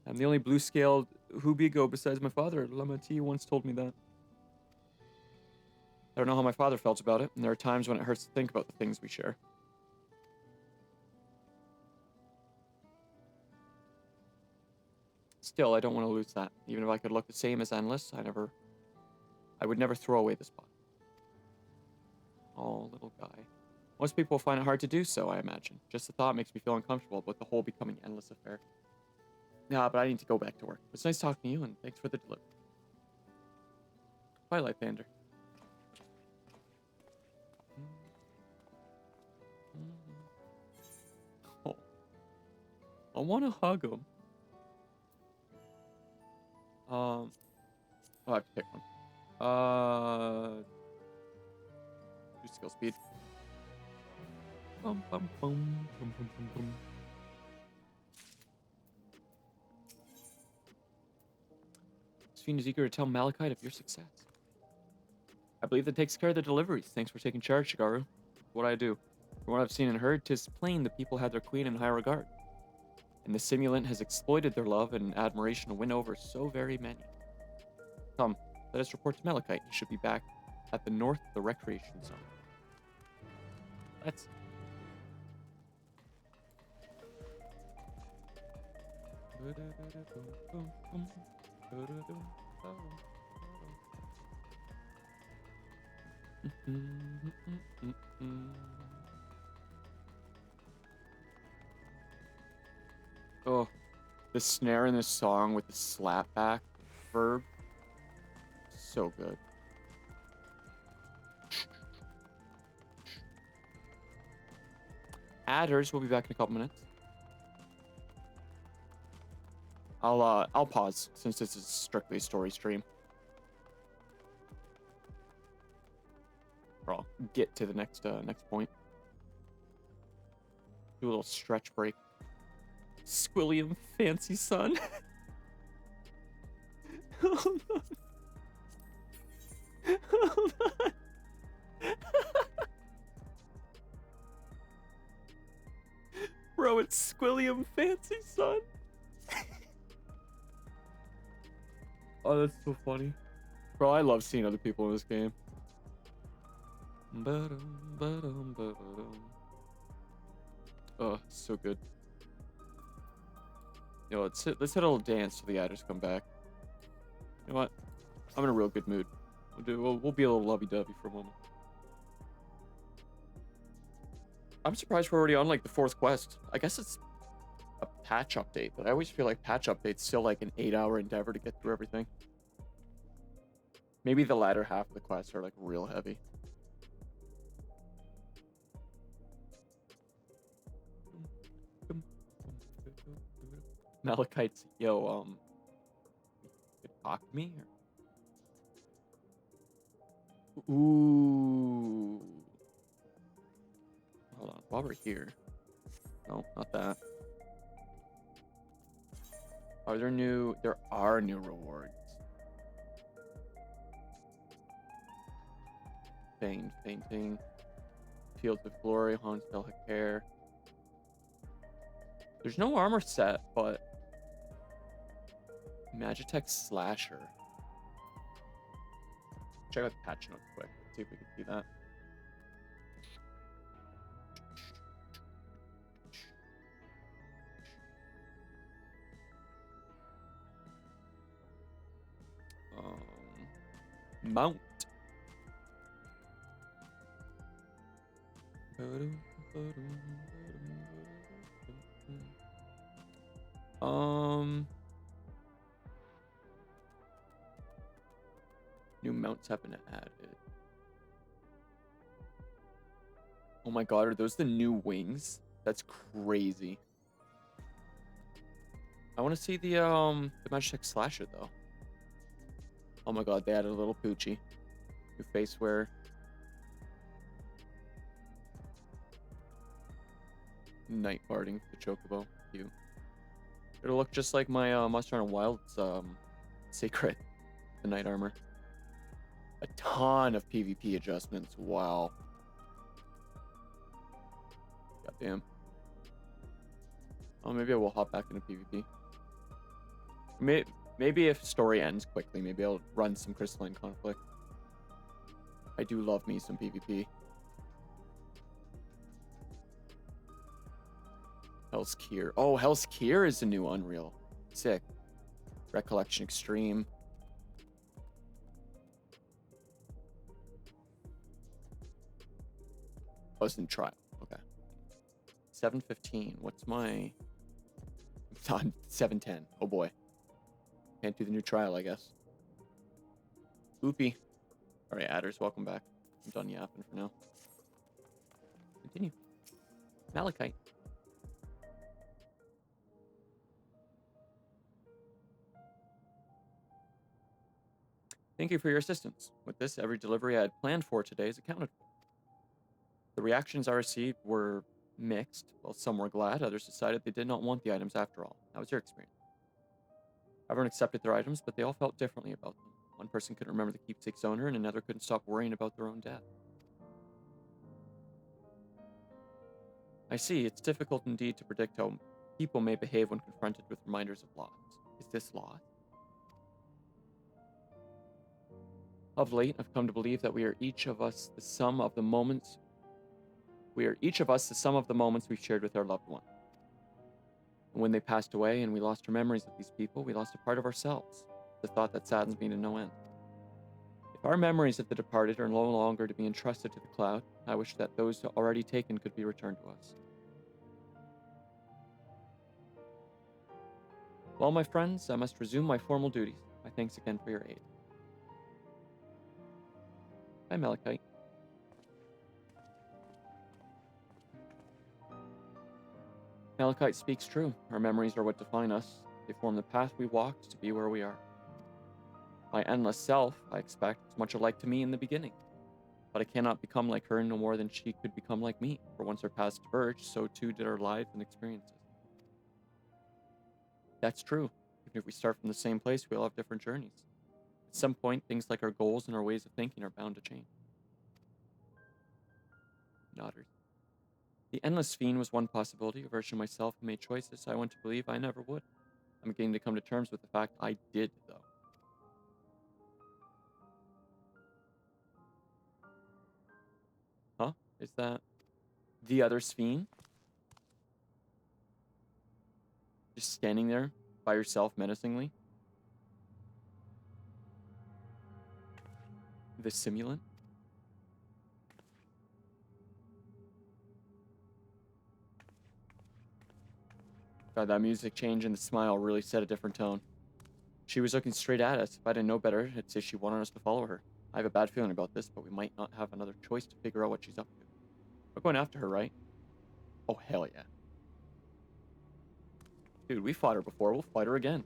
I'm the only blue-scaled Hubigo besides my father. Lamati once told me that. I don't know how my father felt about it, and there are times when it hurts to think about the things we share. Still, I don't want to lose that. Even if I could look the same as Endless, I would never throw away this body. Oh, little guy. Most people find it hard to do so, I imagine. Just the thought makes me feel uncomfortable about the whole becoming endless affair. Nah, but I need to go back to work. It's nice talking to you, and thanks for the delivery. Bye, Lythander. Oh, I want to hug him. Oh, I have to pick one. Do skill speed. Bum, bum, bum, bum, bum, bum, bum. Fiend is eager to tell Malachite of your success. I believe that takes care of the deliveries. Thanks for taking charge, Shigaru. What I do. From what I've seen and heard, 'tis plain the people had their queen in high regard. And the simulant has exploited their love and admiration to win over so very many. Come, let us report to Malachite. He should be back at the north of the recreation zone. Let's. Oh, the snare in this song with the slapback verb. So good. Adders, we'll be back in a couple minutes. I'll pause since this is strictly a story stream. Or I'll get to the next point. Do a little stretch break. Squilliam fancy son. Hold on. Hold on. Bro, it's Squilliam fancy son. Oh, that's so funny. Bro, I love seeing other people in this game. Oh, so good. You know, let's hit a little dance till the adders come back. You know what? I'm in a real good mood. We'll be a little lovey-dovey for a moment. I'm surprised we're already on like the 4th quest. I guess it's a patch update, but I always feel like patch update's still like an 8-hour endeavor to get through everything. Maybe the latter half of the quests are like real heavy. Malachite's, yo, could talk to me? Or... Ooh. Hold on, while we're here. No, not that. Are there new... There are new rewards. Fainting. Fields of Glory, Hauntsdale Hair. There's no armor set, but... Magitech Slasher. Check out the patch notes quick. See if we can see that. Mount. New mounts have been added. Oh my god, are those the new wings? That's crazy. I want to see the Magitech Slasher though. Oh my god, they added a little Poochie. New face wear. Night barding the Chocobo. Cute. It'll look just like my Monster Hunter Wilds Sacred, the Night Armor. A ton of PvP adjustments. Wow. Goddamn. Oh, maybe I will hop back into PvP. Maybe if story ends quickly, maybe I'll run some Crystalline Conflict. I do love me some PvP. Hell's Kier. Oh, Hell's Kier is a new Unreal. Sick. Recollection Extreme. Oh, it's in trial. Okay. 7:15. What's my... It's on 7:10. Oh boy. Can't do the new trial, I guess. Oopie. Alright, adders, welcome back. I'm done yapping for now. Continue. Malachite. Thank you for your assistance. With this, every delivery I had planned for today is accounted for. The reactions I received were mixed. While some were glad, others decided they did not want the items after all. How was your experience? Everyone accepted their items, but they all felt differently about them. One person couldn't remember the keepsake's owner, and another couldn't stop worrying about their own death. I see, it's difficult indeed to predict how people may behave when confronted with reminders of loss. Is this loss? Of late, I've come to believe that we are each of us the sum of the moments we've shared with our loved one. And when they passed away and we lost our memories of these people, we lost a part of ourselves. The thought that saddens me to no end. If our memories of the departed are no longer to be entrusted to the cloud, I wish that those already taken could be returned to us. Well, my friends, I must resume my formal duties. My thanks again for your aid. Bye, Malachite. Malachite speaks true. Our memories are what define us. They form the path we walked to be where we are. My endless self, I expect, is much alike to me in the beginning. But I cannot become like her no more than she could become like me. For once our paths diverged, so too did our lives and experiences. That's true. Even if we start from the same place, we all have different journeys. At some point, things like our goals and our ways of thinking are bound to change. Nodders. The Endless Fiend was one possibility, a version of myself who made choices I want to believe I never would. I'm beginning to come to terms with the fact I did, though. Huh? Is that the other Fiend? Just standing there by yourself menacingly? The simulant? God, that music change and the smile really set a different tone. She was looking straight at us. If I didn't know better, I'd say she wanted us to follow her. I have a bad feeling about this, but we might not have another choice to figure out what she's up to. We're going after her, right? Oh, hell yeah. Dude, we fought her before. We'll fight her again.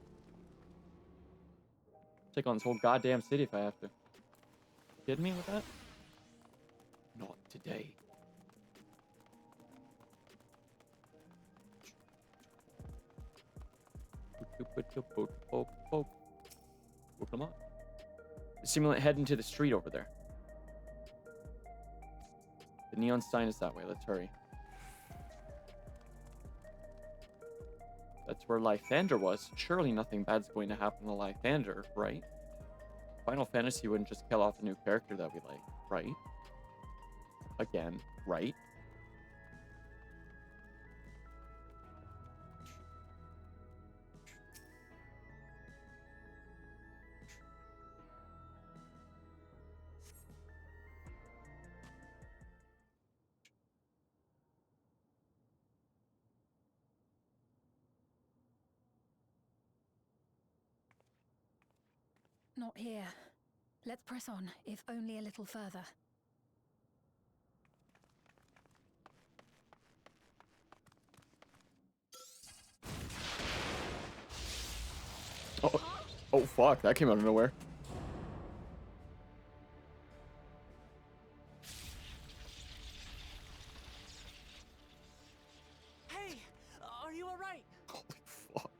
Take on this whole goddamn city if I have to. You kidding me with that? Not today. Oh, come on. The simulant heading to the street over there. The neon sign is that way. Let's hurry. That's where Lythander was. Surely nothing bad's going to happen to Lythander, right? Final Fantasy wouldn't just kill off a new character that we like, right? Again, right? Not here. Let's press on, if only a little further. Oh fuck, that came out of nowhere. Hey, are you alright? Holy fuck.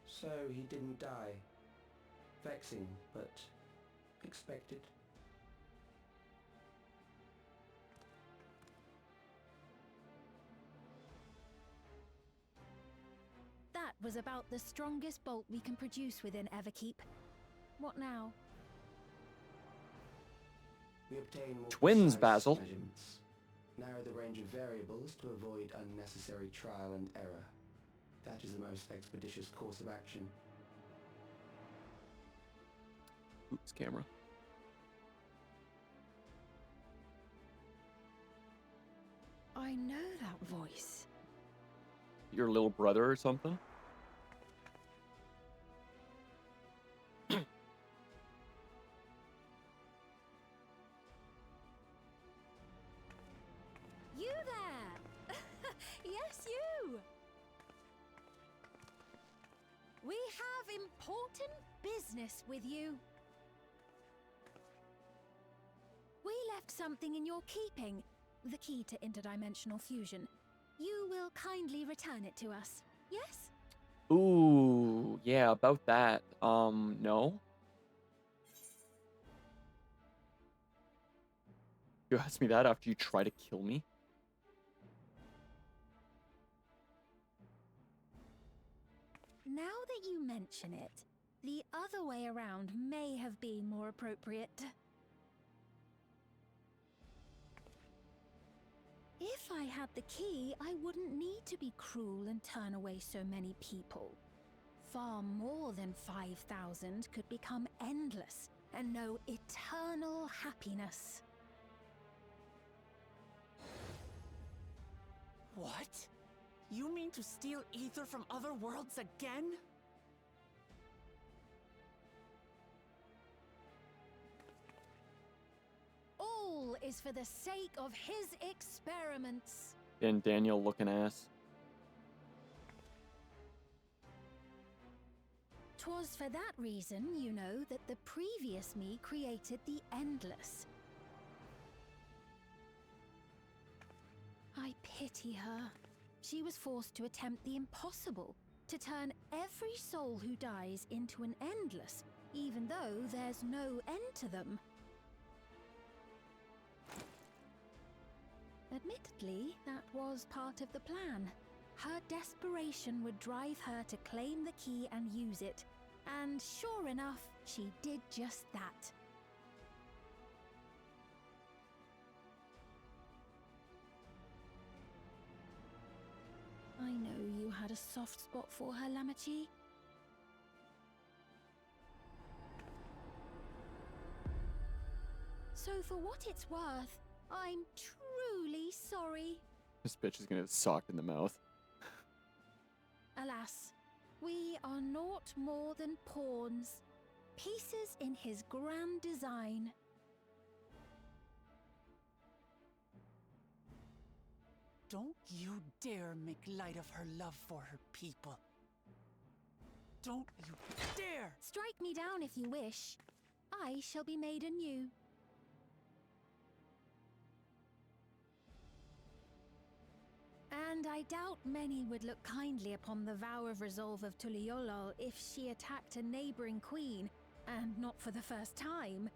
So he didn't die. Vexing, but expected. That was about the strongest bolt we can produce within Everkeep. What now? We obtain more Twins, precise Basil. measurements, narrow the range range of variables to avoid unnecessary trial and error. That is the most expeditious course of action. Oops, camera. I know that voice. Your little brother or something? You there! Yes, you! We have important business with you. We left something in your keeping, the key to interdimensional fusion. You will kindly return it to us, yes? Ooh, yeah, about that. No. You asked me that after you try to kill me? Now that you mention it, the other way around may have been more appropriate. If I had the key, I wouldn't need to be cruel and turn away so many people. Far more than 5,000 could become endless and know eternal happiness. What? You mean to steal ether from other worlds again? All is for the sake of his experiments. And Daniel looking ass. 'Twas for that reason, you know, that the previous me created the Endless. I pity her. She was forced to attempt the impossible, to turn every soul who dies into an Endless, even though there's no end to them. Admittedly, that was part of the plan. Her desperation would drive her to claim the key and use it, and sure enough, she did just that. I know you had a soft spot for her, Lamachi. So for what it's worth, I'm truly sorry. This bitch is gonna get socked in the mouth. Alas, we are naught more than pawns, pieces in his grand design. Don't you dare make light of her love for her people. Don't you dare! Strike me down if you wish. I shall be made anew. And I doubt many would look kindly upon the vow of resolve of Tuliolol if she attacked a neighboring queen, and not for the first time.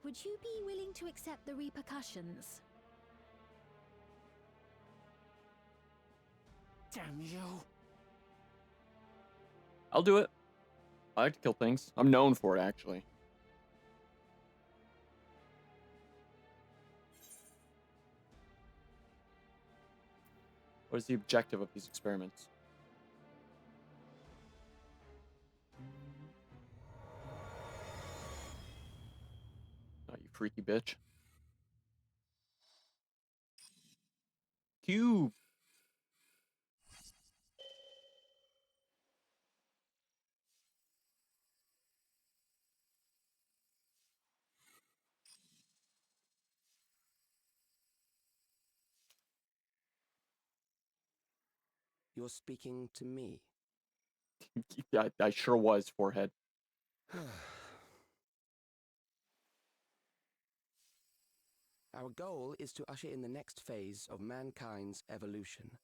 Would you be willing to accept the repercussions? Damn you! I'll do it. I like to kill things. I'm known for it, actually. What is the objective of these experiments? Oh, you freaky bitch. Cube! You're speaking to me. I sure was, forehead. Our goal is to usher in the next phase of mankind's evolution.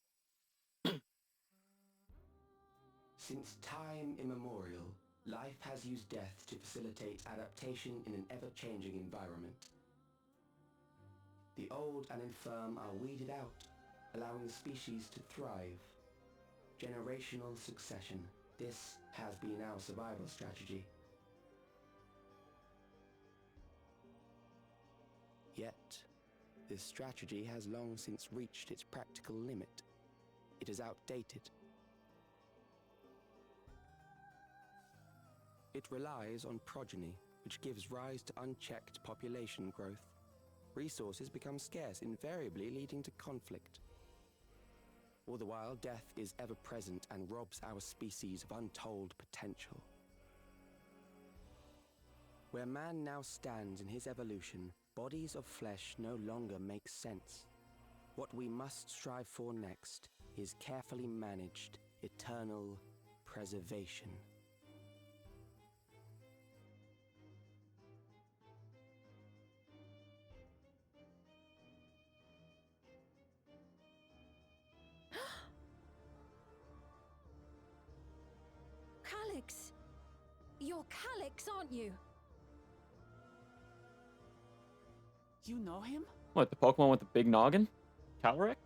Since time immemorial, life has used death to facilitate adaptation in an ever-changing environment. The old and infirm are weeded out, allowing the species to thrive. Generational succession. This has been our survival strategy. Yet, This strategy has long since reached its practical limit. It is outdated. It relies on progeny, which gives rise to unchecked population growth. Resources become scarce, invariably leading to conflict. All the while, death is ever present and robs our species of untold potential. Where man now stands in his evolution, bodies of flesh no longer make sense. What we must strive for next is carefully managed, eternal preservation. Calyx! You're Calyx, aren't you? You know him? What, the Pokemon with the big noggin? Calyrex?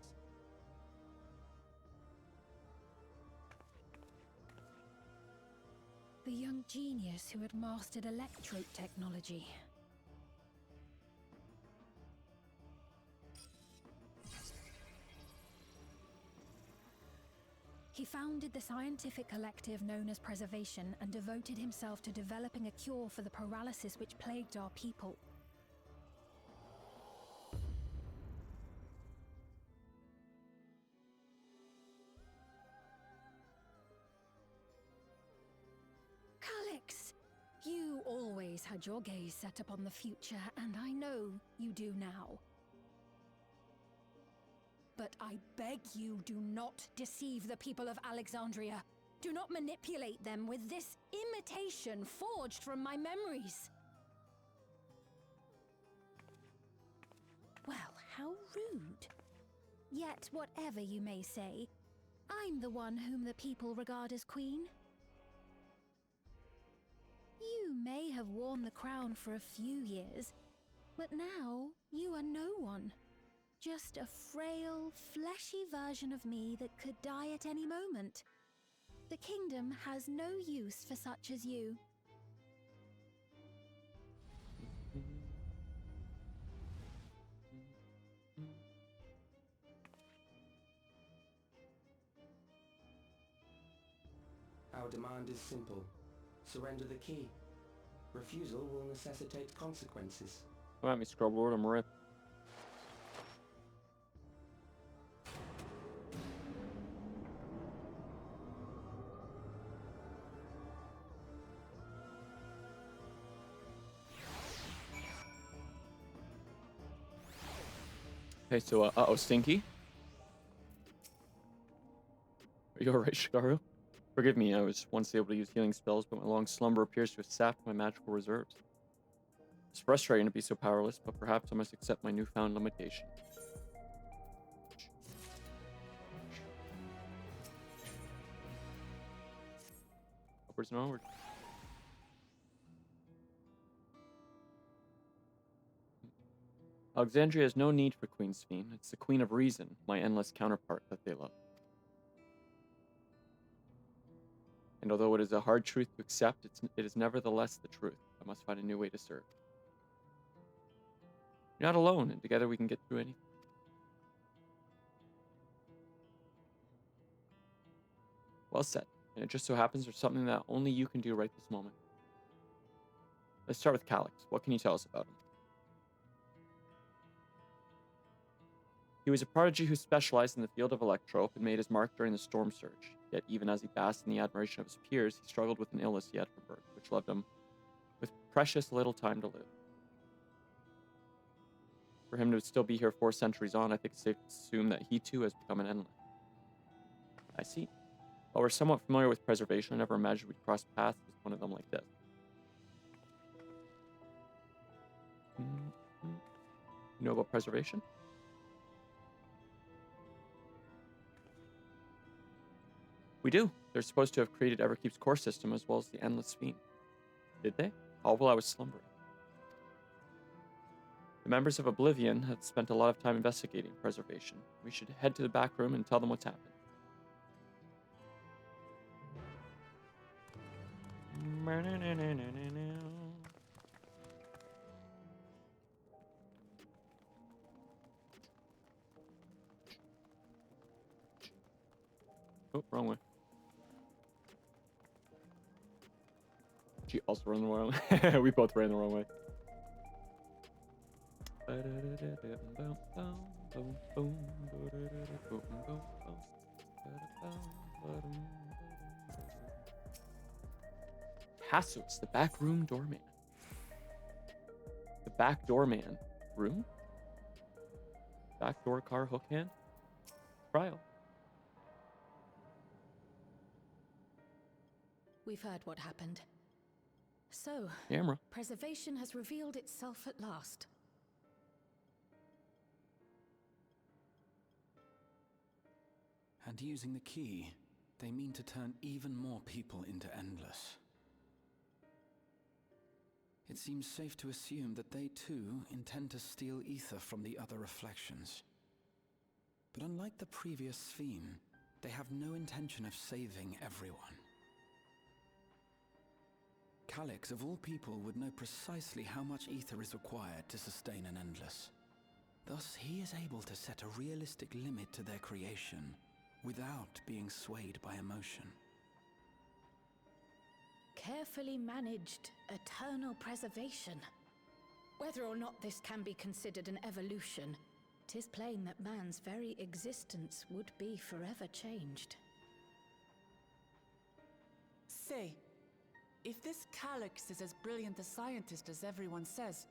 The young genius who had mastered electrope technology. He founded the scientific collective known as Preservation and devoted himself to developing a cure for the paralysis which plagued our people. Calyx, you always had your gaze set upon the future, and I know you do now. But I beg you, do not deceive the people of Alexandria. Do not manipulate them with this imitation forged from my memories. Well, how rude. Yet, whatever you may say, I'm the one whom the people regard as queen. You may have worn the crown for a few years, but now you are no one. Just a frail, fleshy version of me that could die at any moment. The kingdom has no use for such as you. Our demand is simple. Surrender the key. Refusal will necessitate consequences. Come at me, Scrubboard, I'm ripped. Okay, so, uh-oh, Stinky. Are you alright, Shikaru? Forgive me, I was once able to use healing spells, but my long slumber appears to have sapped my magical reserves. It's frustrating to be so powerless, but perhaps I must accept my newfound limitation. Upwards and onwards. Alexandria has no need for Queen Sphene. It's the Queen of Reason, my endless counterpart, that they love. And although it is a hard truth to accept, it is nevertheless the truth. I must find a new way to serve. You're not alone, and together we can get through anything. Well said. And it just so happens there's something that only you can do right this moment. Let's start with Calyx. What can you tell us about him? He was a prodigy who specialized in the field of electrope and made his mark during the Storm Surge. Yet even as he basked in the admiration of his peers, he struggled with an illness he had from birth, which left him with precious little time to live. For him to still be here 4 centuries on, I think it's safe to assume that he too has become an endless. I see. While we're somewhat familiar with preservation, I never imagined we'd cross paths with one of them like this. You know about preservation? We do. They're supposed to have created Everkeep's core system as well as the Endless Sphene. Did they? All while I was slumbering. The members of Oblivion have spent a lot of time investigating preservation. We should head to the back room and tell them what's happened. Oh, wrong way. She also ran the wrong way. We both ran the wrong way. Tassos, the back room doorman. The back doorman. Room? Back door car hook hand? Trial. We've heard what happened. So, Camera. preservation has revealed itself at last. And using the key, they mean to turn even more people into Endless. It seems safe to assume that they too intend to steal ether from the other reflections. But unlike the previous Sphere, they have no intention of saving everyone. Calyx, of all people, would know precisely how much ether is required to sustain an Endless. Thus, he is able to set a realistic limit to their creation, without being swayed by emotion. Carefully managed eternal preservation. Whether or not this can be considered an evolution, 'tis plain that man's very existence would be forever changed. Say, if this Calyx is as brilliant a scientist as everyone says,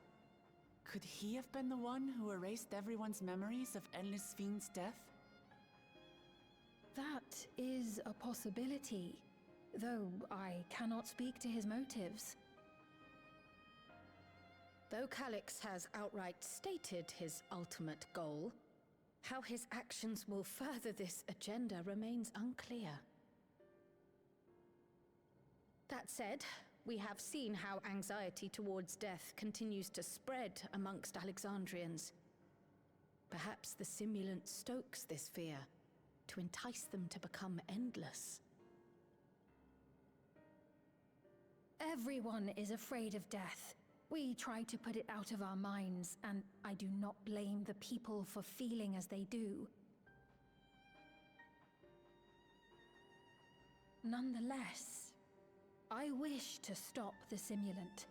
could he have been the one who erased everyone's memories of Endless Fiend's death? That is a possibility, though I cannot speak to his motives. Though Calyx has outright stated his ultimate goal, how his actions will further this agenda remains unclear. That said, we have seen how anxiety towards death continues to spread amongst Alexandrians. Perhaps the simulant stokes this fear, to entice them to become endless. Everyone is afraid of death. We try to put it out of our minds, and I do not blame the people for feeling as they do. Nonetheless, I wish to stop the simulant.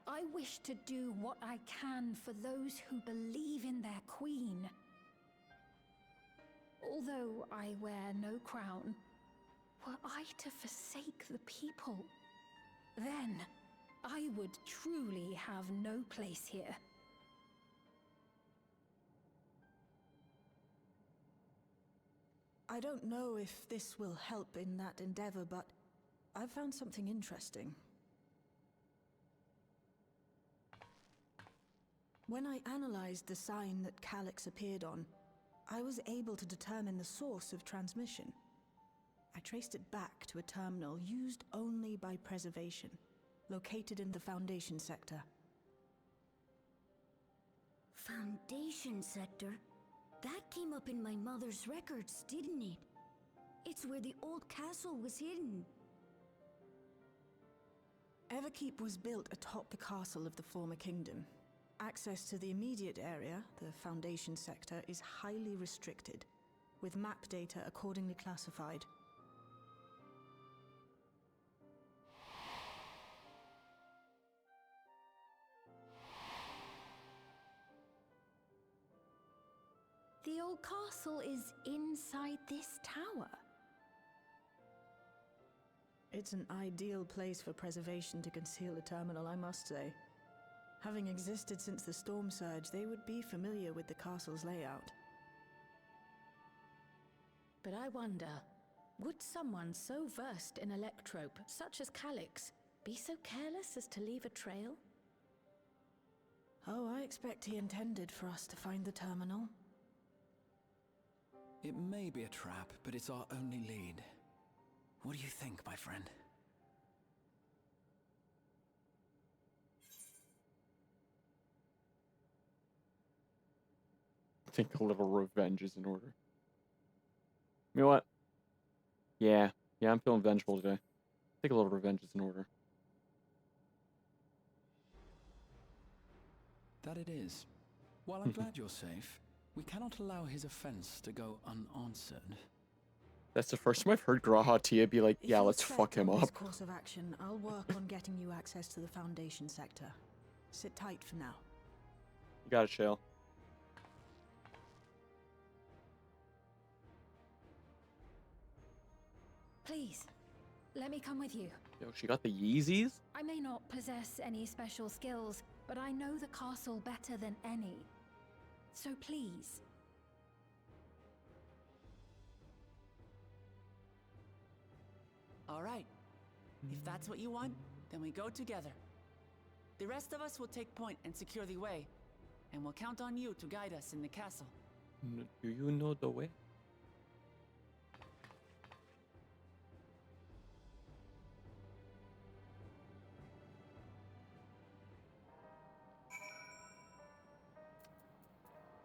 I wish to do what I can for those who believe in their queen. Although I wear no crown, were I to forsake the people, then I would truly have no place here. I don't know if this will help in that endeavor, but I've found something interesting. When I analyzed the sign that Calyx appeared on, I was able to determine the source of transmission. I traced it back to a terminal used only by preservation, located in the Foundation sector. Foundation sector? That came up in my mother's records, didn't it? It's where the old castle was hidden. Everkeep was built atop the castle of the former kingdom. Access to the immediate area, the Foundation sector, is highly restricted, with map data accordingly classified. The old castle is inside this tower. It's an ideal place for preservation to conceal a terminal, I must say. Having existed since the Storm Surge, they would be familiar with the castle's layout. But I wonder, would someone so versed in electrope, such as Calyx, be so careless as to leave a trail? Oh, I expect he intended for us to find the terminal. It may be a trap, but it's our only lead. What do you think, my friend? I think a little revenge is in order. You know what? Yeah, I'm feeling vengeful today. I think a little revenge is in order. That it is. While I'm glad you're safe, we cannot allow his offense to go unanswered. That's the first time I've heard Graha Tia be like, If yeah, you're let's set fuck him on this up. course of action, I'll work on getting you access to the Foundation sector. Sit tight for now. You got it, Shale. Please, let me come with you. Yo, she got the Yeezys? I may not possess any special skills, but I know the castle better than any. So please. All right. If that's what you want, then we go together. The rest of us will take point and secure the way, and we'll count on you to guide us in the castle. Do you know the way?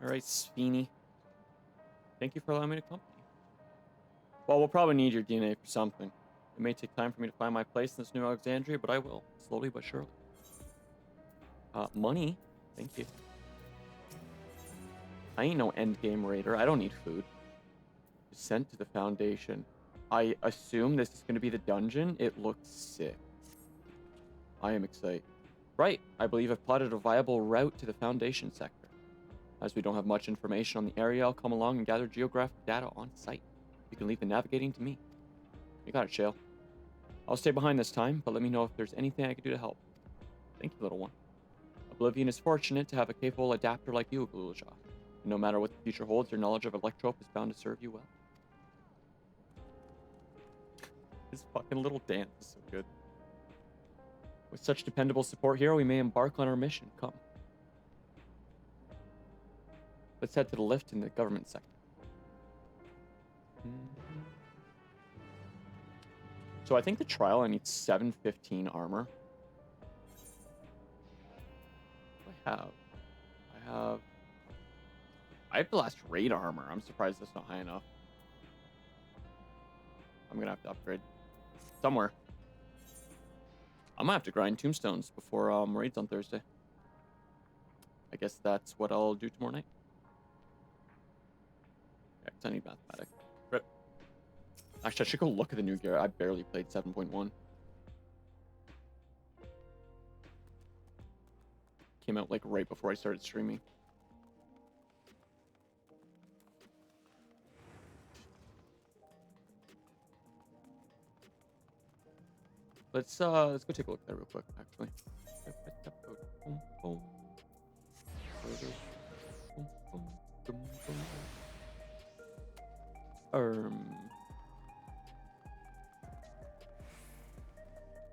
Alright, Sweeney. Thank you for allowing me to accompany you. Well, we'll probably need your DNA for something. It may take time for me to find my place in this new Alexandria, but I will. Slowly but surely. Money. Thank you. I ain't no endgame raider. I don't need food. Descent to the Foundation. I assume this is going to be the dungeon. It looks sick. I am excited. Right. I believe I've plotted a viable route to the Foundation sector. As we don't have much information on the area, I'll come along and gather geographic data on site. You can leave the navigating to me. You got it, Shale. I'll stay behind this time, but let me know if there's anything I can do to help. Thank you, little one. Oblivion is fortunate to have a capable adapter like you, Gluljah. And no matter what the future holds, your knowledge of Electrope is bound to serve you well. His fucking little dance is so good. With such dependable support here, we may embark on our mission. Come. Let's head to the lift in the government sector. So I think the trial, I need 715 armor. What do I have the last raid armor. I'm surprised that's not high enough. I'm gonna have to upgrade somewhere. I might have to grind tombstones before raids on Thursday. I guess that's what I'll do tomorrow night. Yeah, 'cause I need mathematics. Rip. Actually, I should go look at the new gear. I barely played 7.1. Came out like right before I started streaming. Let's go take a look at that real quick, actually.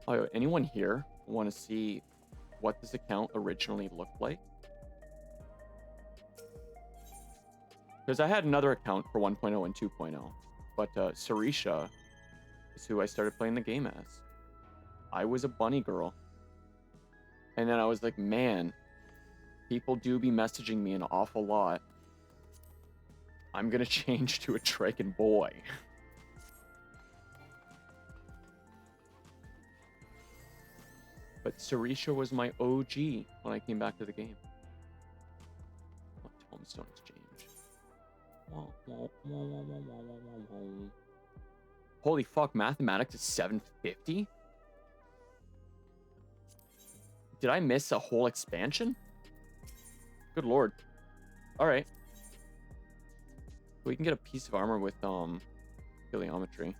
Oh, anyone here want to see what this account originally looked like? Because I had another account for 1.0 and 2.0, but Sarisha is who I started playing the game as. I was a bunny girl. And then I was like, man, people do be messaging me an awful lot. I'm gonna change to a dragon boy. But Sarisha was my OG when I came back to the game. What tombstone exchange? Holy fuck, mathematics is 750? Did I miss a whole expansion? Good lord. Alright. We can get a piece of armor with heliometry.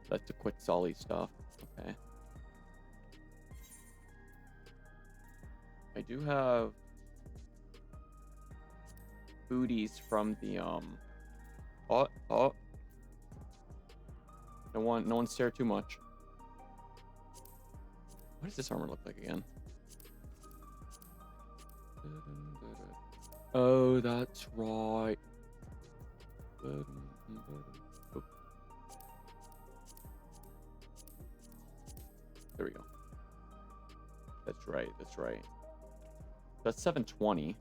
That's the quick solly stuff. Okay. I do have booties from the oh. No one stare too much. What does this armor look like again? Oh, that's right. Oh. There we go. That's right, that's right. That's 720.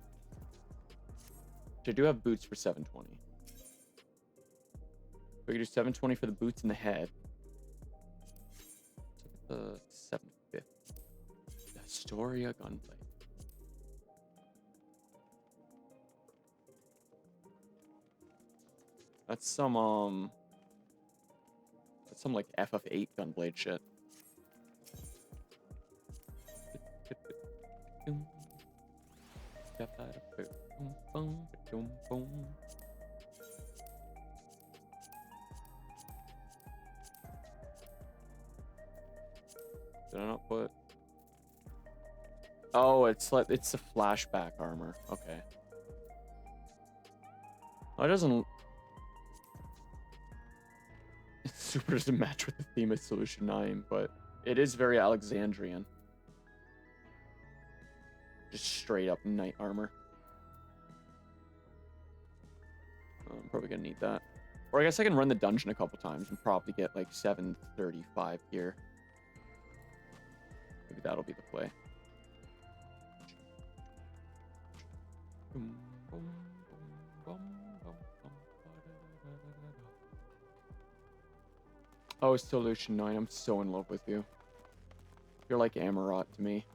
I do have boots for 720. We could do 720 for the boots and the head. The 750. The Astoria gunplate. That's some like FF8 gunblade shit. Did I not put? Oh, it's like it's the flashback armor. Okay. Oh, it doesn't. It super doesn't match with the theme of Solution 9, but it is very Alexandrian. Just straight up knight armor. I'm probably gonna need that. Or I guess I can run the dungeon a couple times and probably get like 735 gear. Maybe that'll be the play. Oh, Solution 9, I'm so in love with you. You're like Amarot to me.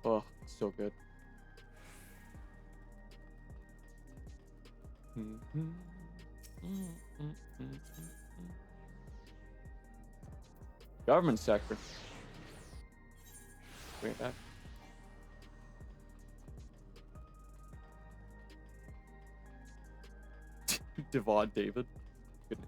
Oh, so good. Government sector. Bring it back. Devad David. Good name.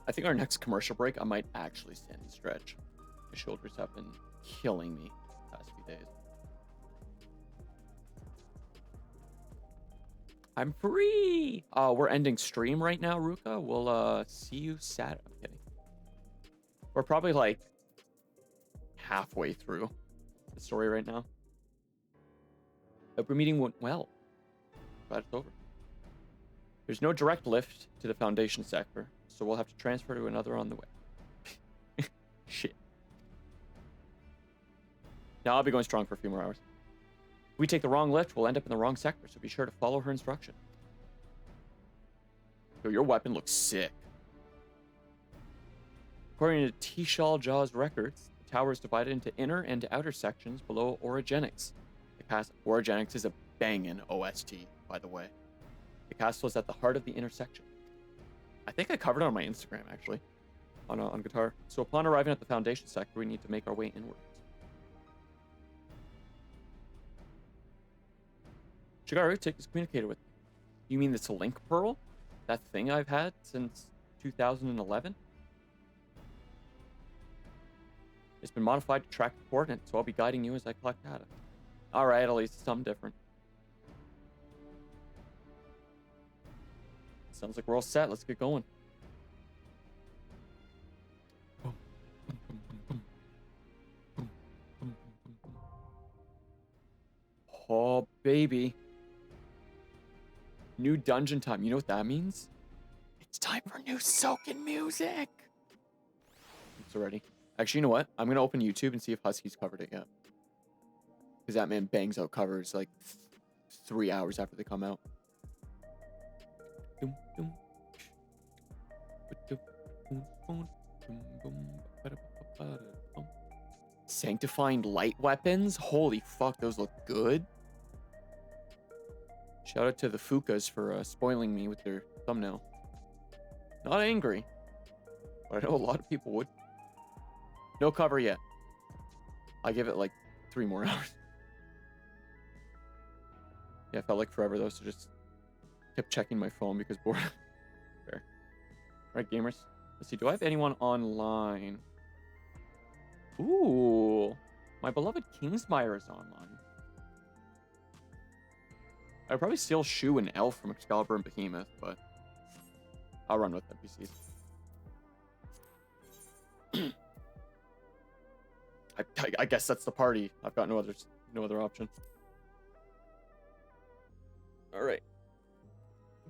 I think our next commercial break, I might actually stand and stretch. My shoulders have been killing me the past few days. I'm free! We're ending stream right now, Ruka. We'll see you Saturday. I'm kidding. We're probably like halfway through the story right now. Hope your meeting went well. Glad it's over. There's no direct lift to the Foundation sector, so we'll have to transfer to another on the way. Shit. Now I'll be going strong for a few more hours. If we take the wrong lift, we'll end up in the wrong sector, so be sure to follow her instruction. Yo, your weapon looks sick. According to T-Shaw Jaw's records, the tower is divided into inner and outer sections below Orogenics. Orogenics is a bangin' OST, by the way. The castle is at the heart of the intersection. I think I covered it on my Instagram, actually, on guitar. So upon arriving at the Foundation sector, we need to make our way inwards. Shigaru is communicated with me. You mean this link pearl? That thing I've had since 2011? It's been modified to track the coordinates, so I'll be guiding you as I collect data. Alright, at least it's something different. Sounds like we're all set. Let's get going. Oh, baby. New dungeon time. You know what that means? It's time for new soaking music. It's already. Actually, you know what? I'm going to open YouTube and see if Husky's covered it yet. Because that man bangs out covers like 3 hours after they come out. Sanctifying light weapons? Holy fuck, those look good. Shout out to the Fukas for spoiling me with their thumbnail. Not angry, but I know a lot of people would. No cover yet. I give it like 3 more hours. Yeah, it felt like forever though, so just kept checking my phone because bored. Fair. Alright, gamers. Let's see, do I have anyone online? Ooh, my beloved Kingsmire is online. I'd probably steal Shu and Elf from Excalibur and Behemoth, but I'll run with NPCs. I guess that's the party. I've got no other option. All right.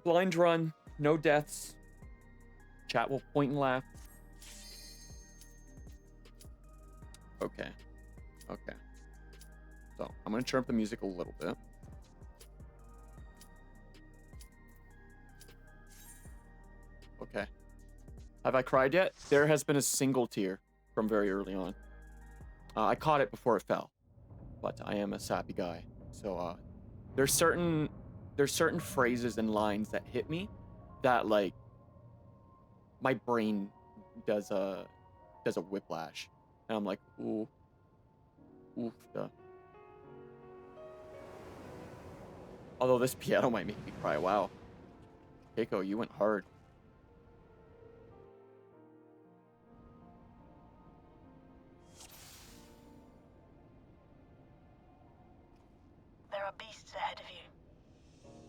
Blind run, no deaths. Chat will point and laugh. Okay. Okay. So I'm gonna turn up the music a little bit. Okay. Have I cried yet? There has been a single tear from very early on. I caught it before it fell, but I am a sappy guy. So there's certain phrases and lines that hit me that like my brain does a whiplash, and I'm like, ooh, oof. Although this piano might make me cry. Wow, Keiko, you went hard. There are beasts ahead of you.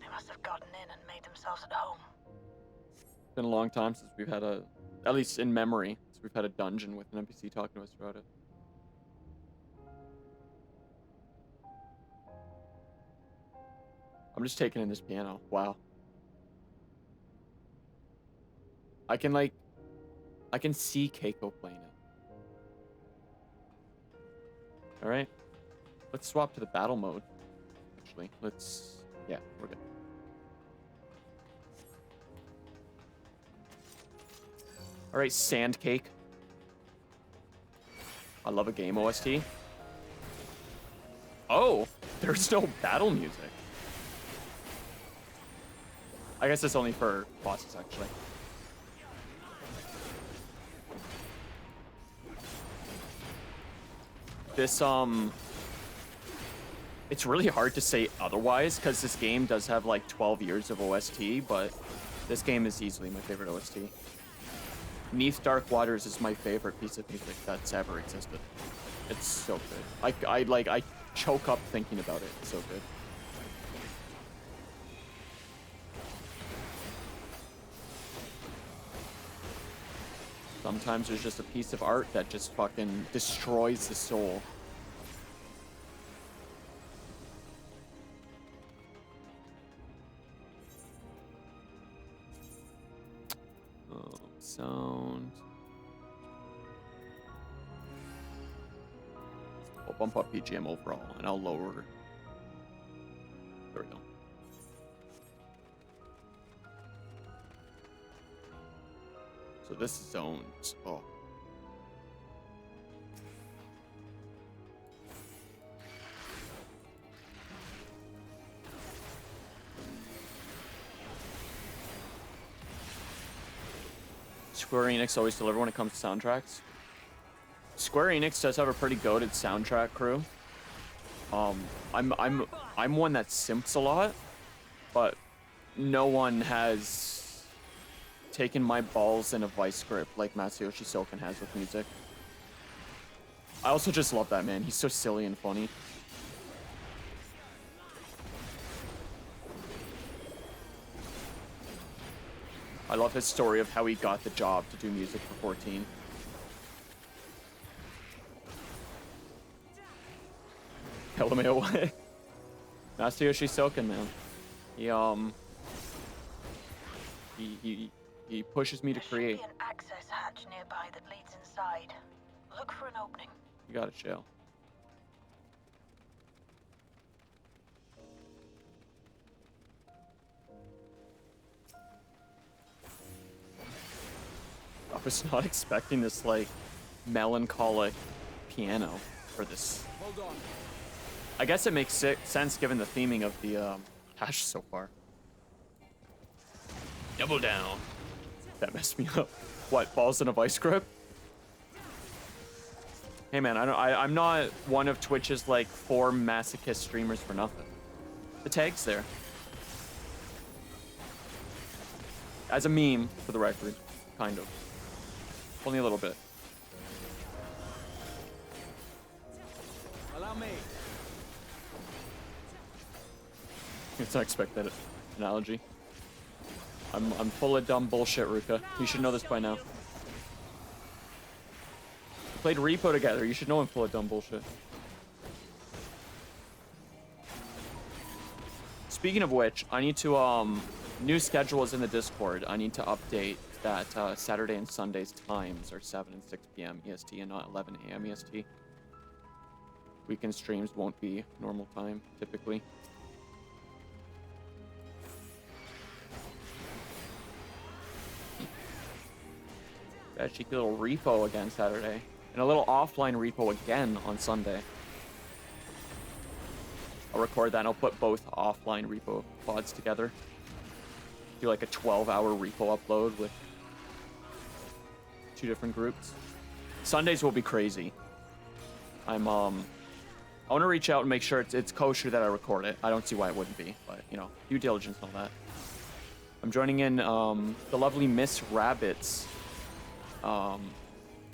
They must have gotten in and made themselves at home. It's been a long time since we've had at least in memory, since we've had a dungeon with an NPC talking to us about it. I'm just taking in this piano. Wow. I can see Keiko playing it. All right. Let's swap to the battle mode. Actually, yeah, we're good. All right, Sand Cake. I love a game OST. Oh, there's no battle music. I guess it's only for bosses, actually. This, it's really hard to say otherwise, because this game does have like 12 years of OST, but this game is easily my favorite OST. Neath Dark Waters is my favorite piece of music that's ever existed. It's so good. I choke up thinking about it. It's so good. Sometimes there's just a piece of art that just fucking destroys the soul. Oh, sound. I'll bump up BGM overall, and I'll lower. There we go. So this zones. Oh. Square Enix always deliver when it comes to soundtracks. Square Enix does have a pretty goated soundtrack crew. I'm one that simps a lot, but no one has taken my balls in a vice grip like Masayoshi Soken has with music. I also just love that man. He's so silly and funny. I love his story of how he got the job to do music for 14. Hell me away. Masayoshi Soken, man. He pushes me to create. There should be an access hatch nearby that leads inside. Look for an opening. You got it, Shale. I was not expecting this, like, melancholic piano for this. Hold on. I guess it makes sense given the theming of the patch so far. Double down. That messed me up. What, balls in a vice grip? Hey man, I'm not one of Twitch's like 4 masochist streamers for nothing. The tag's there. As a meme, for the record, kind of. Only a little bit. Allow me. It's not expected analogy. I'm full of dumb bullshit, Ruka. You should know this by now. We played Repo together. You should know I'm full of dumb bullshit. Speaking of which, I need to, new schedule is in the Discord. I need to update that Saturday and Sunday's times are 7 and 6 p.m. EST and not 11 a.m. EST. Weekend streams won't be normal time, typically. Got a cheeky little repo again Saturday. And a little offline repo again on Sunday. I'll record that and I'll put both offline repo pods together. Do like a 12-hour repo upload with 2 different groups. Sundays will be crazy. I want to reach out and make sure it's kosher that I record it. I don't see why it wouldn't be, but you know, due diligence and all that. I'm joining in the lovely Miss Rabbit's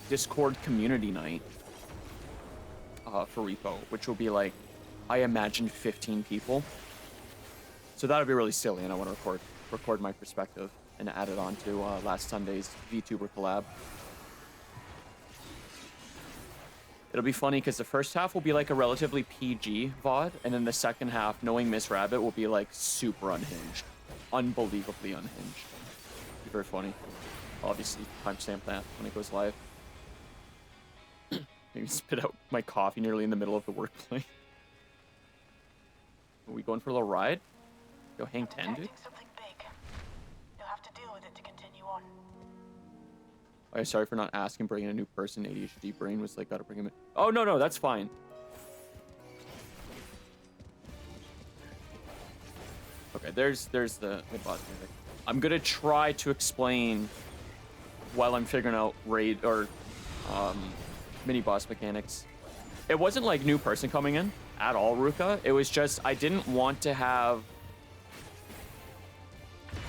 Discord community night for repo, which will be like, I imagine 15 people. So that'll be really silly, and I want to record my perspective and add it on to last Sunday's VTuber collab. It'll be funny because the first half will be like a relatively PG VOD, and then the second half, knowing Miss Rabbit, will be like super unhinged. Unbelievably unhinged. Be very funny. I'll obviously timestamp that when it goes live. Maybe spit out my coffee nearly in the middle of the workplace. Are we going for a little ride? Go hang 10, dude? Something big. You'll have to deal with it to continue on. Oh, sorry for not asking, bringing a new person. ADHD brain was like, gotta bring him in. Oh, no, that's fine. Okay, there's the boss music. I'm gonna try to explain while I'm figuring out raid or mini boss mechanics. It wasn't like new person coming in at all, Ruka. It was just I didn't want to have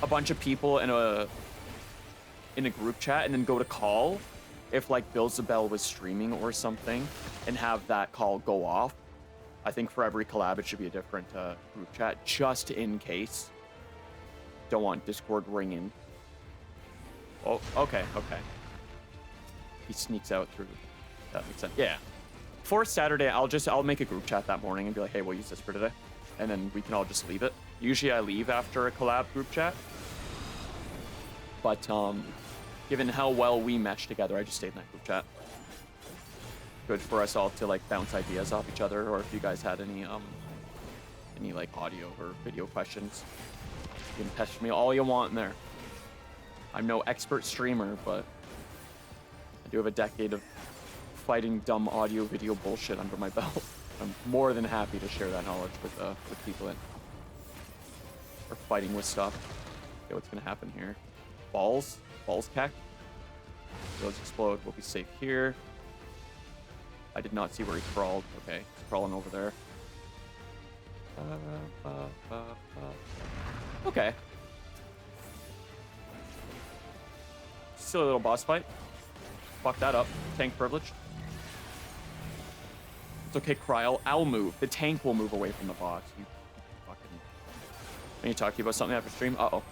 a bunch of people in a group chat and then go to call if like Billzabel was streaming or something and have that call go off. I think for every collab it should be a different group chat just in case. Don't want Discord ringing. Oh, okay. He sneaks out through. That makes sense. Yeah. For Saturday, I'll make a group chat that morning and be like, hey, we'll use this for today. And then we can all just leave it. Usually I leave after a collab group chat. But given how well we mesh together, I just stayed in that group chat. Good for us all to like bounce ideas off each other, or if you guys had any like audio or video questions, you can pester me all you want in there. I'm no expert streamer, but I do have a decade of fighting dumb audio video bullshit under my belt. I'm more than happy to share that knowledge with people that are fighting with stuff. Okay, what's gonna happen here? Balls cack. Those explode. We'll be safe here. I did not see where he crawled. Okay, he's crawling over there. Okay. Still a little boss fight. Fuck that up. Tank privilege. It's okay, Kryl. I'll move. The tank will move away from the boss. You fucking... I need to talk to you about something after stream. Uh-oh.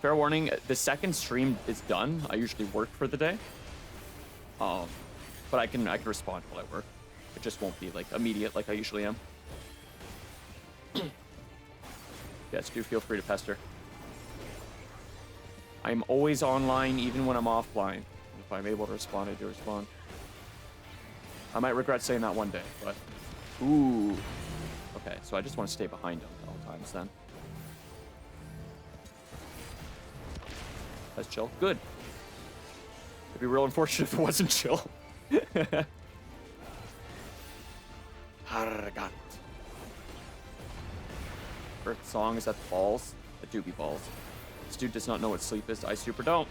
Fair warning, the second stream is done. I usually work for the day. But I can respond while I work. It just won't be like immediate like I usually am. Yes, do feel free to pester. I'm always online even when I'm offline. If I'm able to respond, I do respond. I might regret saying that one day, but... Ooh. Okay, so I just want to stay behind him at all times then. That's chill. Good. It'd be real unfortunate if it wasn't chill. Hargat. Earth song, is that the balls? The do be balls. This dude does not know what sleep is. I super don't.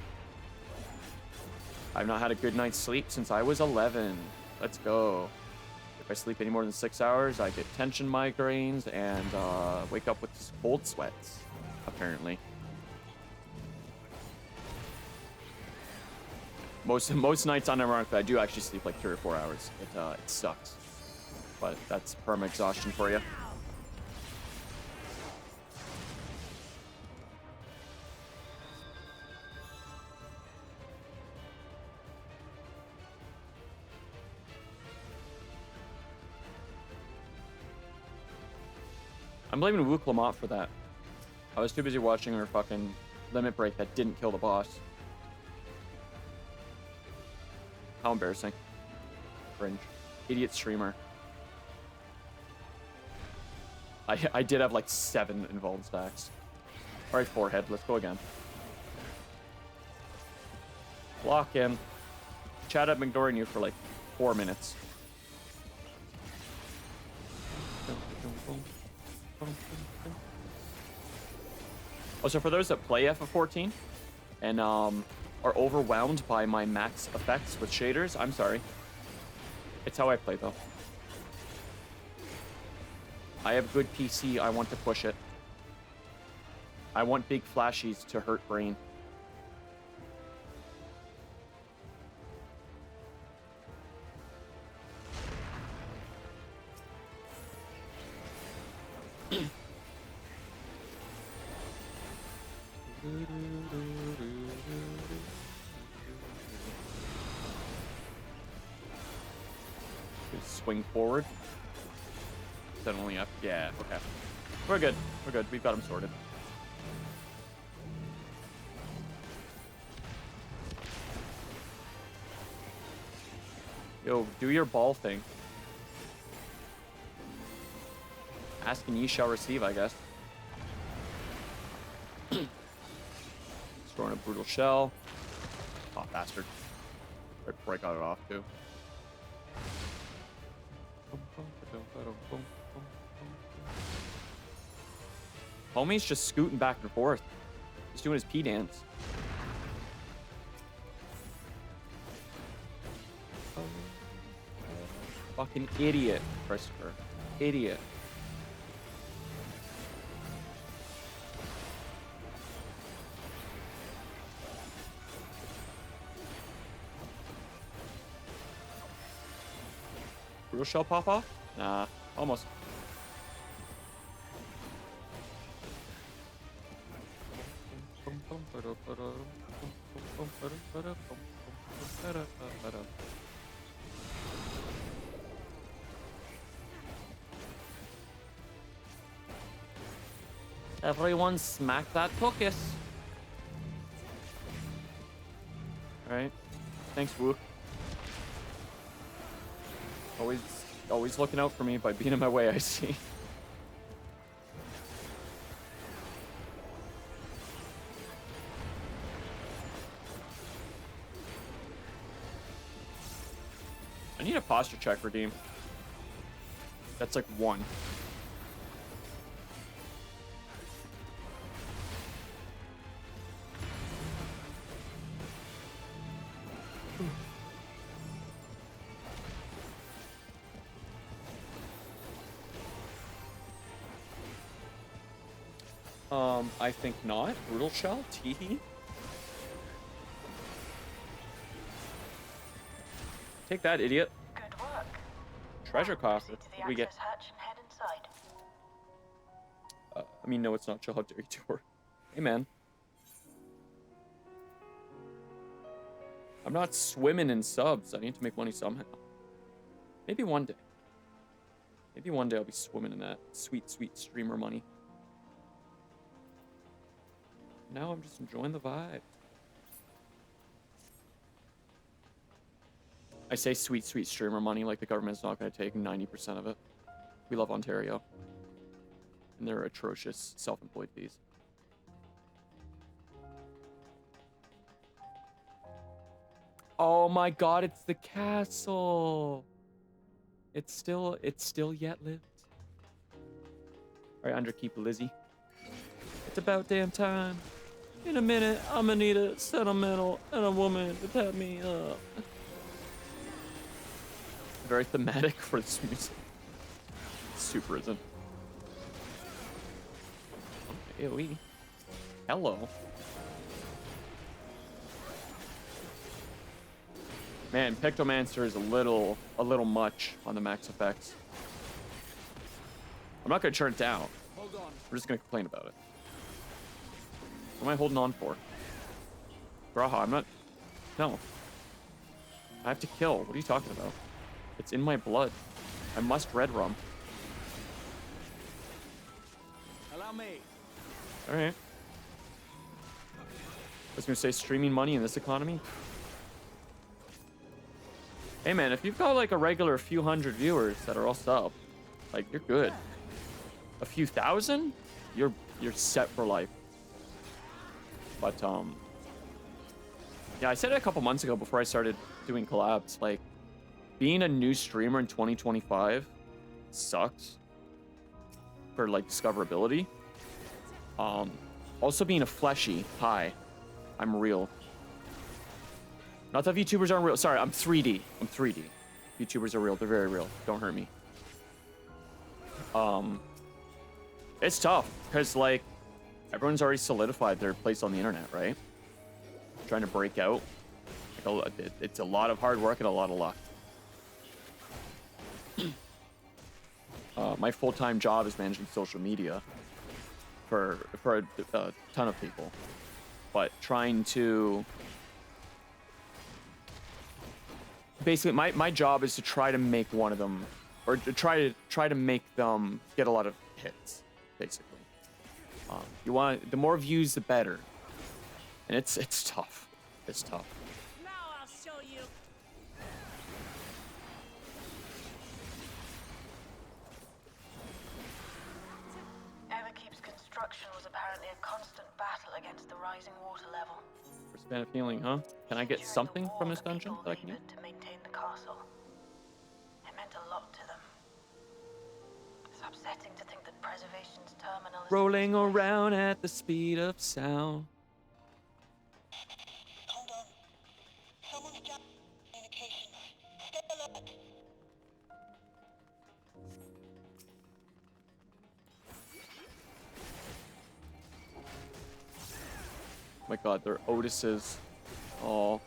I've not had a good night's sleep since I was 11. Let's go. If I sleep any more than 6 hours, I get tension migraines and wake up with cold sweats, apparently. Most nights unironically, I do actually sleep like 3 or 4 hours. It sucks. But that's perma exhaustion for you. I'm blaming Wu Clement for that. I was too busy watching her fucking limit break that didn't kill the boss. How embarrassing. Cringe. Idiot streamer. I did have like 7 involved stacks. Alright, forehead. Let's go again. Lock in. Chad, I'm ignoring you for like 4 minutes. Oh, so for those that play FF14 and are overwhelmed by my max effects with shaders, I'm sorry. It's how I play, though. I have good PC. I want to push it. I want big flashies to hurt brain. Swing forward. Is that only up? Yeah, okay. We're good. We're good. We've got him sorted. Yo, do your ball thing. Ask and ye shall receive, I guess. Storing a brutal shell. Oh, bastard. Right before I got it off, too. Homie's just scooting back and forth. He's doing his pee dance. Fucking idiot, Christopher. Idiot. Brutal shell pop off? Nah, almost. Everyone smack that focus. Alright. Thanks, Wook. Always looking out for me by being in my way, I see. I need a posture check redeem. That's like 1. I think not. Brutal shell? Teehee? Take that, idiot. Good work. Treasure coffer. Proceed to the What do we get? access hatch and head inside. I mean, no, it's not chill. How dare you do her? Hey, man. I'm not swimming in subs. I need to make money somehow. Maybe one day. Maybe one day I'll be swimming in that sweet, sweet streamer money. Now I'm just enjoying the vibe. I say sweet, sweet streamer money like the government's not going to take 90% of it. We love Ontario. And their atrocious self-employed fees. Oh my god, it's the castle. It's still yet lived. Alright, underkeep Lizzie. It's about damn time. In a minute, I'm gonna need a sentimental and a woman to pat me up. Very thematic for this music. Super isn't. AoE. Hello. Man, Pictomancer is a little much on the max effects. I'm not gonna turn it down. Hold on. We're just gonna complain about it. What am I holding on for? Braha, I'm not... No. I have to kill. What are you talking about? It's in my blood. I must red rum. Allow me. Alright. I was gonna say streaming money in this economy. Hey man, if you've got like a regular few hundred viewers that are all sub, like you're good. A few thousand, you're set for life. But Yeah, I said it a couple months ago before I started doing collabs. Like, being a new streamer in 2025 sucks for like discoverability. Also being a fleshy. Hi, I'm real. Not that VTubers aren't real. Sorry, I'm 3D. I'm 3D. VTubers are real. They're very real. Don't hurt me. It's tough because like everyone's already solidified their place on the internet, right? Trying to break out. Like it's a lot of hard work and a lot of luck. My full-time job is managing social media for a ton of people, but trying to basically my job is to try to make one of them, or to try to make them get a lot of hits, basically. You want the more views, the better, and it's tough. It's tough. Now I'll show you. Everkeep's construction was apparently a constant battle against the rising water level. First bad feeling, huh? Can I get During something the war, from this the dungeon people that I can use? labored to maintain the castle. It meant a lot to them. It's upsetting to think that preservation's terminal is Rolling in this place. around at the speed of sound. Hold on. Someone's down communication. Stay alert. Oh my god, they're Otis's. Oh.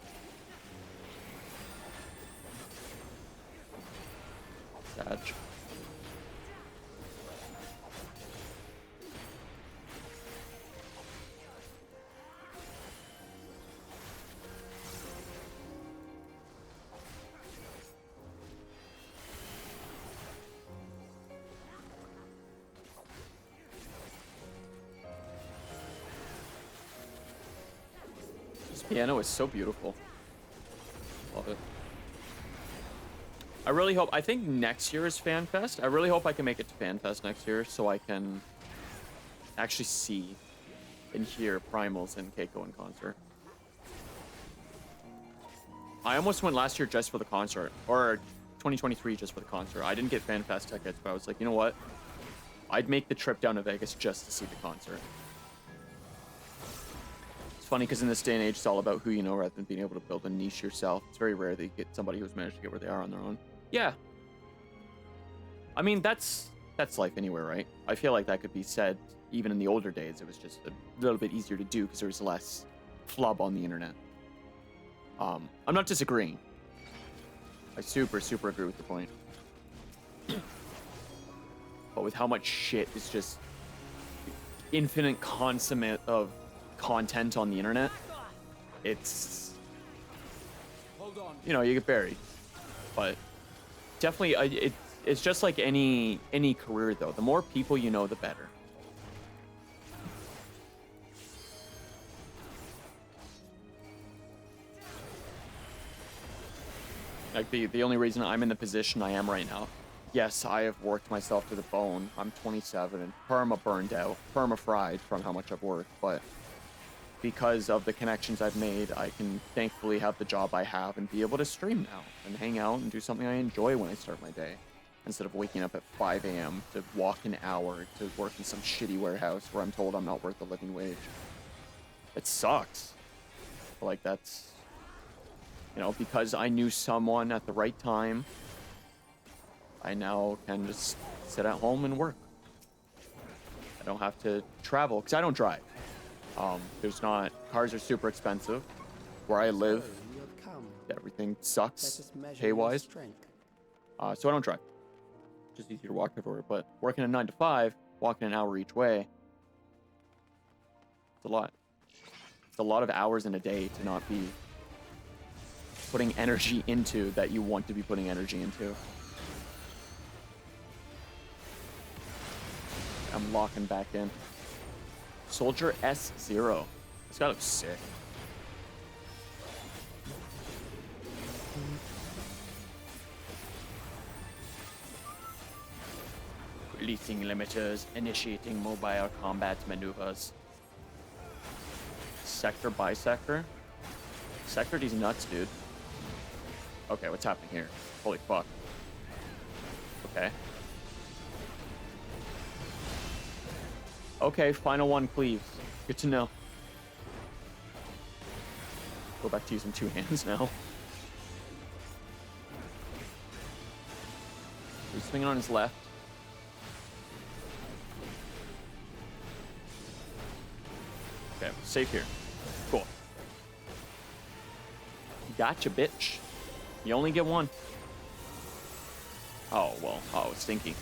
Sad. This piano is so beautiful. Love it. I really hope, I think next year is FanFest. I really hope I can make it to FanFest next year so I can actually see and hear Primals and Keiko in concert. I almost went last year just for the concert, or 2023 just for the concert. I didn't get FanFest tickets, but I was like, you know what? I'd make the trip down to Vegas just to see the concert. It's funny because in this day and age, it's all about who you know rather than being able to build a niche yourself. It's very rare that you get somebody who's managed to get where they are on their own. Yeah. I mean, that's life anywhere, right? I feel like that could be said even in the older days. It was just a little bit easier to do because there was less flub on the internet. I'm not disagreeing. I super agree with the point. But with how much shit is just infinite consummate of content on the internet, it's, you know, you get buried. But definitely, it's just like any career though. The more people you know, the better. Like the only reason I'm in the position I am right now, yes, I have worked myself to the bone. I'm 27 and perma burned out, perma fried from how much I've worked, but because of the connections I've made, I can thankfully have the job I have and be able to stream now and hang out and do something I enjoy when I start my day, instead of waking up at 5 a.m. to walk an hour to work in some shitty warehouse where I'm told I'm not worth a living wage. It sucks. But like that's, you know, because I knew someone at the right time, I now can just sit at home and work. I don't have to travel because I don't drive. Cars are super expensive. Where I live, everything sucks pay-wise. So I don't drive. Just easier to walk everywhere. But working a 9 to 5, walking an hour each way, it's a lot. It's a lot of hours in a day to not be putting energy into that you want to be putting energy into. I'm locking back in. Soldier S0. This guy looks sick. Releasing limiters, initiating mobile combat maneuvers. Sector by sector. Sector D's nuts, dude. Okay, what's happening here? Holy fuck. Okay. Okay, final one cleaves. Good to know. Go back to using 2 hands now. He's swinging on his left. Okay, safe here. Cool. Gotcha, bitch. You only get one. Oh, well. Oh, stinky.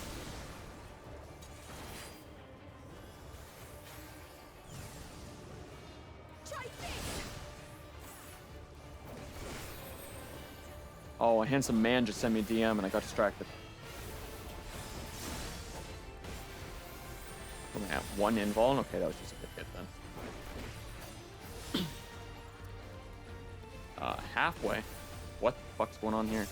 Oh, a handsome man just sent me a DM and I got distracted. I'm at 1 invuln. Okay, that was just a good hit then. Halfway. What the fuck's going on here?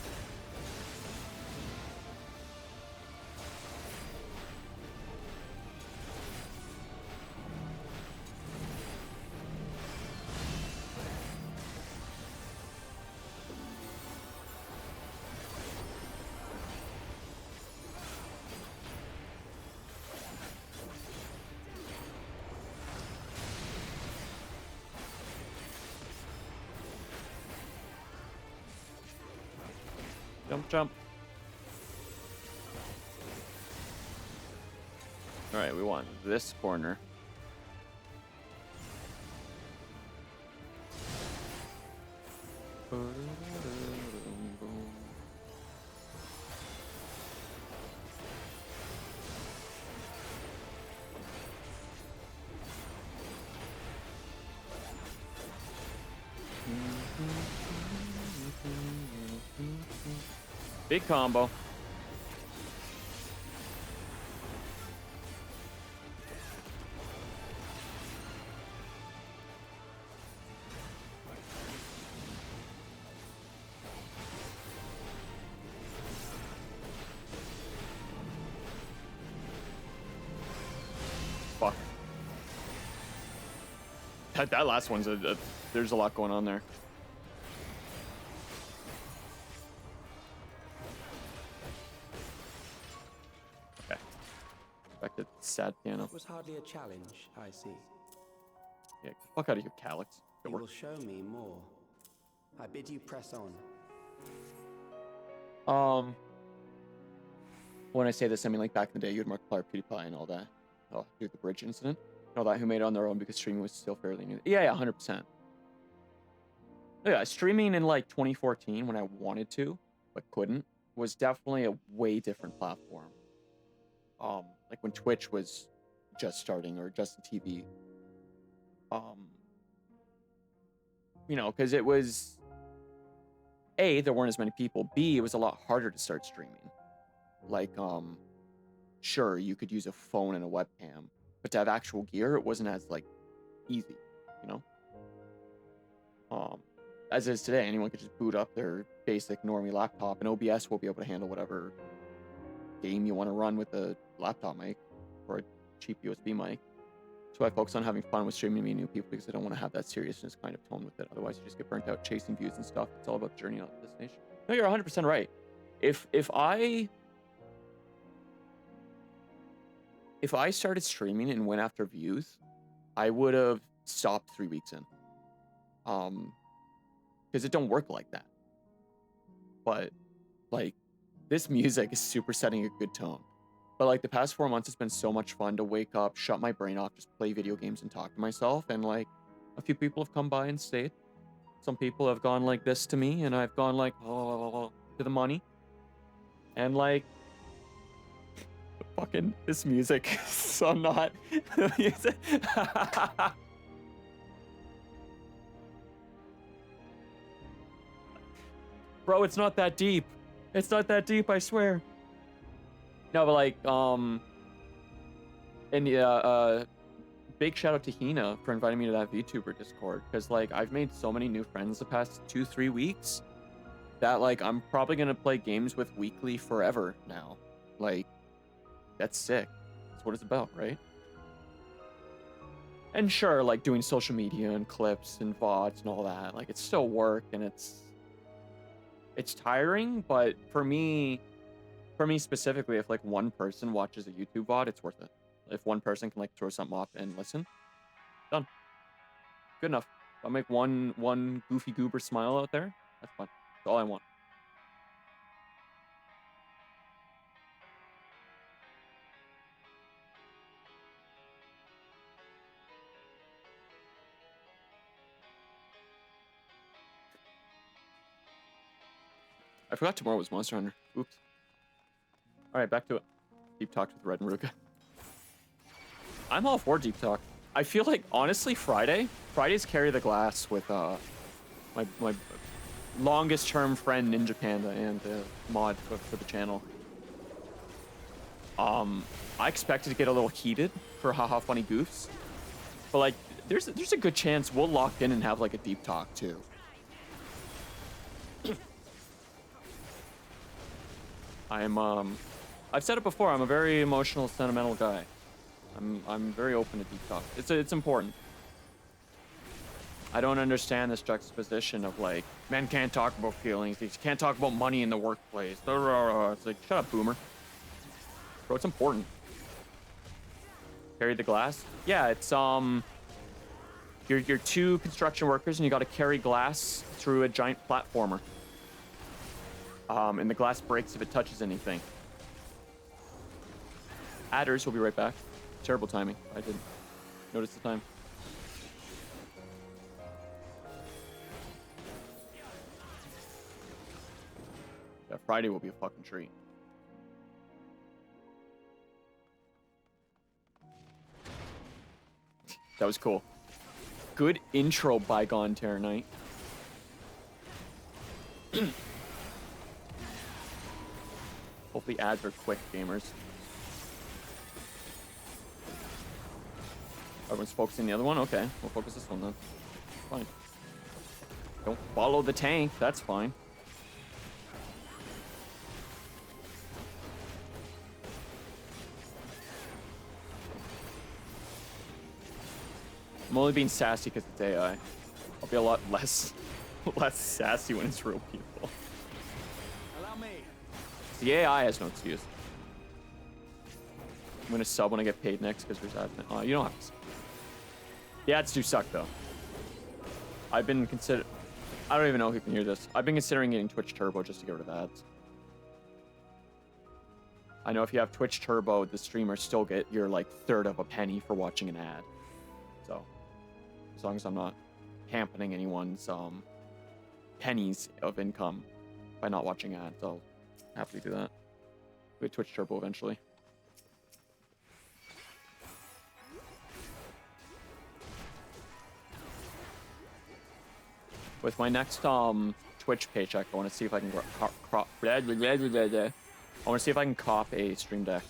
Jump, jump. All right, we want this corner. Big combo. Fuck. That last one's there's a lot going on there. Okay. Back to sad piano. It was hardly a challenge, I see. Yeah, get the fuck out of here, Calyx. You will show me more. I bid you press on. When I say this, I mean like back in the day, you had Markiplier, PewDiePie, and all that. Oh, dude, the bridge incident, and all that, who made it on their own because streaming was still fairly new. Yeah, 100%. Yeah, streaming in like 2014 when I wanted to but couldn't was definitely a way different platform. Like when Twitch was just starting or just TV. You know, because it was A, there weren't as many people. B, it was a lot harder to start streaming. Like, sure, you could use a phone and a webcam, but to have actual gear, it wasn't as, like, easy, you know? As is today, anyone could just boot up their basic normie laptop, and OBS will be able to handle whatever game you want to run with a laptop mic or a cheap USB mic. So I focus on having fun with streaming, meeting new people, because I don't want to have that seriousness kind of tone with it. Otherwise, you just get burnt out chasing views and stuff. It's all about the journey, not the destination. No, you're 100% right. If I started streaming and went after views, I would have stopped 3 weeks in. Because it don't work like that. But like, this music is super setting a good tone. But like the past 4 months, it's been so much fun to wake up, shut my brain off, just play video games and talk to myself. And like, a few people have come by and stayed. Some people have gone like this to me, and I've gone like, oh, to the money. And like, fucking this music. So I'm not. Bro, it's not that deep. It's not that deep, I swear. No, but like, and yeah, big shout out to Hina for inviting me to that VTuber Discord, because like I've made so many new friends the past 2-3 weeks that like I'm probably gonna play games with weekly forever now. Like, that's sick. That's what it's about, right? And sure, like doing social media and clips and VODs and all that, like it's still work and it's tiring, but for me specifically, if like one person watches a YouTube VOD, it's worth it. If one person can like throw something off and listen, done. Good enough. I'll make one goofy goober smile out there. That's fine. That's all I want. I forgot tomorrow was Monster Hunter. Oops. All right, back to it. Deep talk with Red and Ruka. I'm all for deep talk. I feel like honestly, Fridays carry the glass with my longest term friend Ninja Panda and mod for the channel. I expected to get a little heated for haha funny goofs, but like there's a good chance we'll lock in and have like a deep talk too. I've said it before, I'm a very emotional, sentimental guy. I'm very open to deep talk. It's important. I don't understand this juxtaposition of like, men can't talk about feelings, they can't talk about money in the workplace. It's like, shut up, boomer. Bro, it's important. Carry the glass? Yeah, it's you're two construction workers and you gotta carry glass through a giant platformer. And the glass breaks if it touches anything. Adders, we'll be right back. Terrible timing. I didn't notice the time. Yeah, Friday will be a fucking treat. That was cool. Good intro, Bygone Terror Knight. Hopefully ads are quick, gamers. Everyone's focusing the other one? Okay, we'll focus this one then. Fine. Don't follow the tank, that's fine. I'm only being sassy because it's AI. I'll be a lot less sassy when it's real people. Allow me. The AI has no excuse. I'm gonna sub when I get paid next because there's admin. Oh, you don't have to. The ads do suck though. I've been I don't even know who can hear this. I've been considering getting Twitch Turbo just to get rid of ads. I know if you have Twitch Turbo, the streamers still get your like third of a penny for watching an ad. So, as long as I'm not hampering anyone's pennies of income by not watching ads, I'll happily do that. With Twitch Turbo eventually. With my next Twitch paycheck, I want to see if I can I want to see if I can cop a stream deck.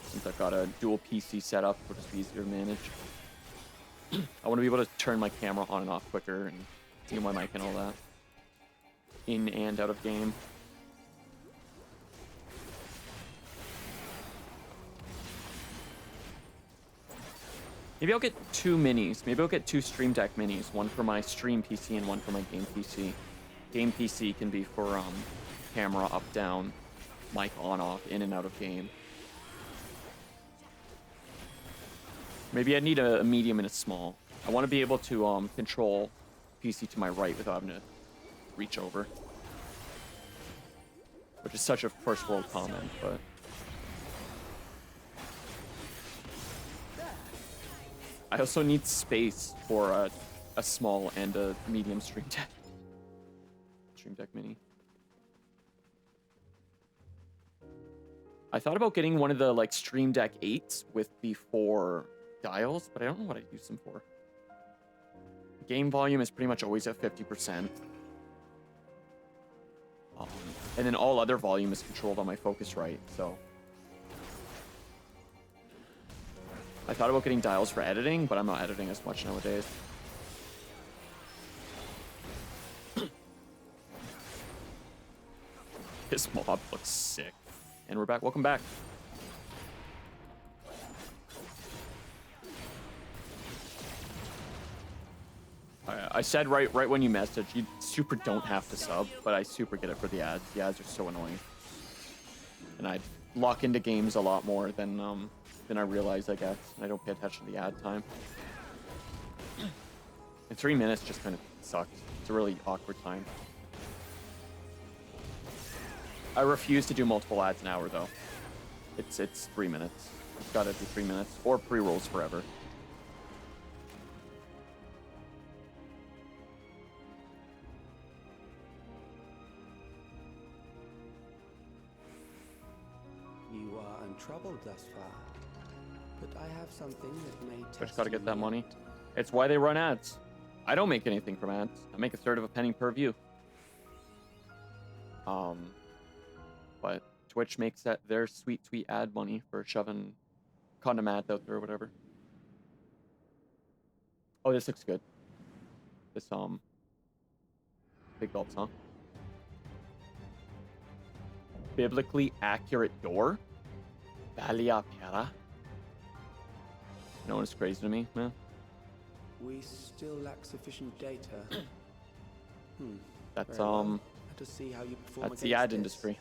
Since I've got a dual PC setup, which is easier to manage. I want to be able to turn my camera on and off quicker and see my mic and all that. In and out of game. Maybe I'll get two minis. Maybe I'll get two Stream Deck minis. One for my stream PC and one for my game PC. Game PC can be for camera up, down, mic on, off, in and out of game. Maybe I need a medium and a small. I want to be able to control PC to my right without having to reach over. Which is such a first world comment, but... I also need space for a small and a medium Stream Deck. Stream Deck Mini. I thought about getting one of the like Stream Deck 8s with the 4 dials, but I don't know what I'd use them for. Game volume is pretty much always at 50%. And then all other volume is controlled on my Focusrite, so... I thought about getting dials for editing, but I'm not editing as much nowadays. This mob looks sick. And we're back. Welcome back. I said right when you messaged, you super don't have to sub, but I super get it for the ads. The ads are so annoying. And I lock into games a lot more than I realize, I guess. I don't pay attention to the ad time. And 3 minutes just kind of sucks. It's a really awkward time. I refuse to do multiple ads an hour, though. It's 3 minutes. It's gotta be 3 minutes. Or pre-rolls forever. You are untroubled thus far, but I have something that may test Just gotta get you that yet. money. It's why they run ads. I don't make anything from ads. I make a third of a penny per view. But Twitch makes that their sweet ad money for shoving condom ads out there or whatever. Oh, this looks good. This big gulps, huh? Biblically accurate door. Valia Pera. No one is crazy to me, man. We still lack sufficient data. That's Very well. Let us see how you perform that's the against ad this. industry.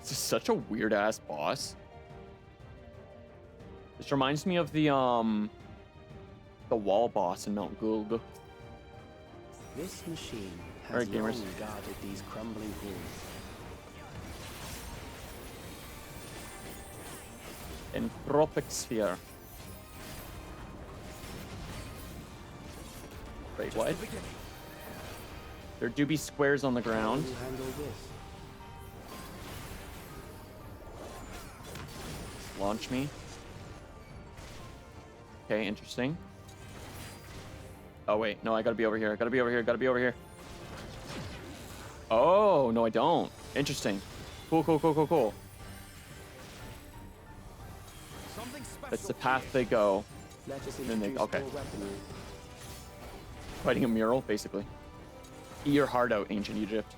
This is such a weird ass boss. This reminds me of the wall boss in Mount Gould. This machine has Alright, long gamers. guarded these crumbling halls. Entropic sphere. Wait, what? There do be squares on the ground. How will you handle this? Launch me. Okay, interesting. Oh wait, no, I gotta be over here. I gotta be over here. Gotta be over here. Oh no, I don't. Interesting. Cool, cool, cool, cool, cool. That's the path they go. Let us Then they- introduce okay. more weaponry. Fighting a mural, basically. Eat your heart out, ancient Egypt.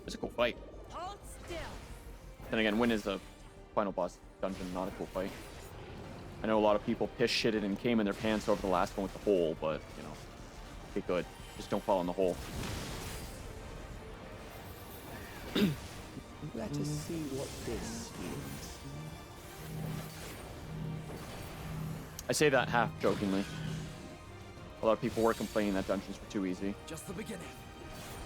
It's a cool fight. Hold still. Then again, when is the final boss dungeon not a cool fight? I know a lot of people piss shitted and came in their pants over the last one with the hole, but, you know, get good. Just don't fall in the hole. Let us see what this means. I say that half jokingly. A lot of people were complaining that dungeons were too easy. Just the beginning.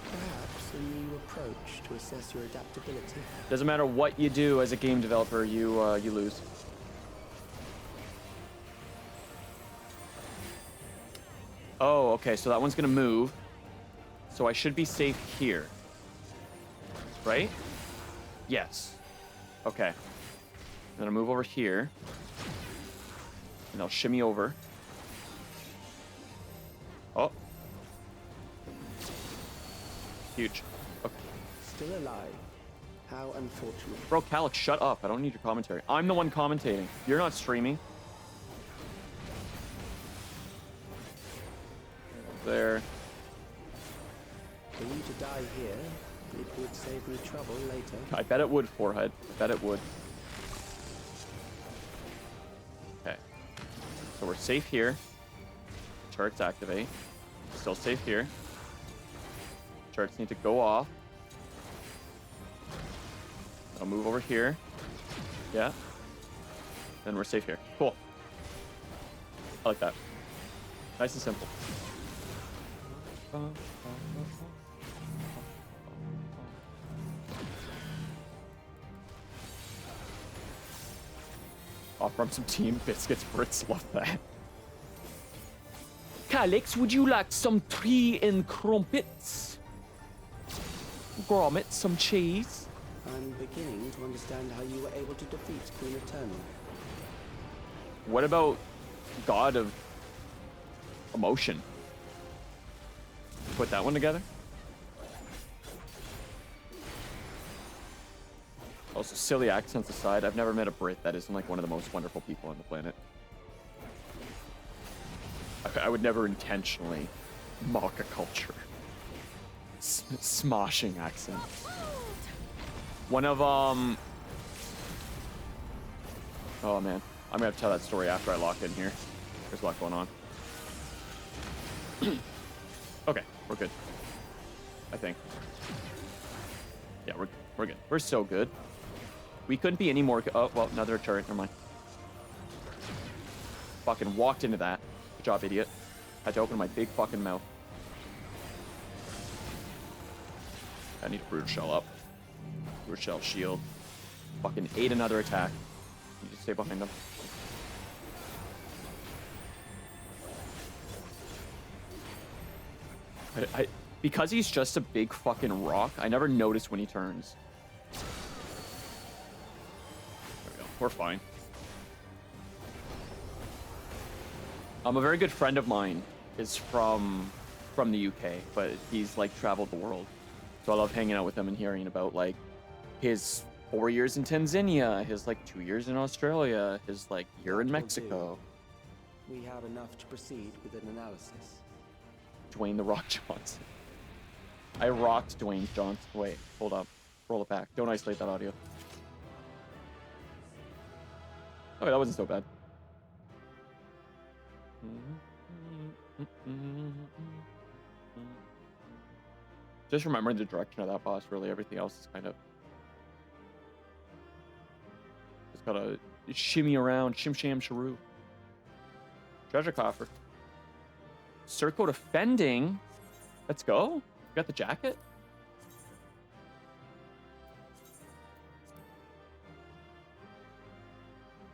Perhaps a new approach to assess your adaptability. Doesn't matter what you do as a game developer, you lose. Oh, okay, so that one's gonna move. So I should be safe here. Right? Yes. Okay. I'm gonna move over here. And I'll shimmy over. Oh. Huge. Okay. Still alive. How unfortunate. Bro, Calyx, shut up. I don't need your commentary. I'm the one commentating. You're not streaming. There. For you to die here, it would save me trouble later. I bet it would, Forehead. I bet it would. Okay. So we're safe here. Turrets activate. Still safe here. Turrets need to go off. I'll move over here. Yeah. Then we're safe here. Cool. I like that. Nice and simple. Off from some team biscuits, Brits love that. Calyx, would you like some tea and crumpets? Grommet, some cheese? I'm beginning to understand how you were able to defeat Queen Eternal. What about God of Emotion? Put that one together? Also, silly accents aside, I've never met a Brit that isn't like one of the most wonderful people on the planet. I would never intentionally mock a culture. Smoshing accents. One of oh man, I'm gonna have to tell that story after I lock in here. There's a lot going on. Okay, we're good. I think. Yeah, we're good. We're so good. We couldn't be any more. Oh well, another turret. Never mind. Fucking walked into that. Good job, idiot. Had to open my big fucking mouth. I need a brood shell up. Brood shell shield. Fucking ate another attack. You just stay behind them. Because he's just a big fucking rock, I never notice when he turns. There we go. We're fine. A very good friend of mine is from the UK, but he's like traveled the world. So I love hanging out with him and hearing about like his 4 years in Tanzania, his like 2 years in Australia, his like year in Mexico. We have enough to proceed with an analysis. Dwayne the Rock Johnson. I rocked Dwayne Johnson. Wait, hold up. Roll it back. Don't isolate that audio. Okay, that wasn't so bad. Just remembering the direction of that boss, really. Everything else is kind of... Just gotta shimmy around. Shim sham sharoo. Treasure coffer. Circo defending. Let's go. You got the jacket?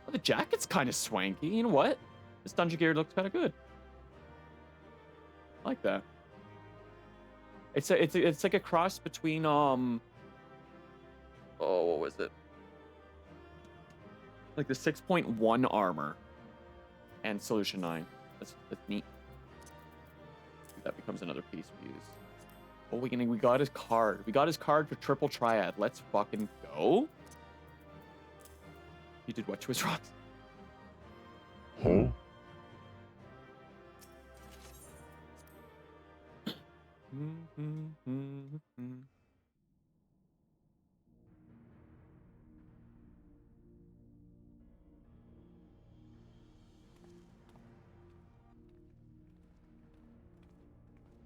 Oh, the jacket's kind of swanky. You know what? This dungeon gear looks kind of good. I like that. It's like a cross between oh, what was it? Like the 6.1 armor and Solution 9. That's neat. That becomes another piece we use. Oh, we got his card. We got his card for triple triad. Let's fucking go. You did what to his rocks? Huh?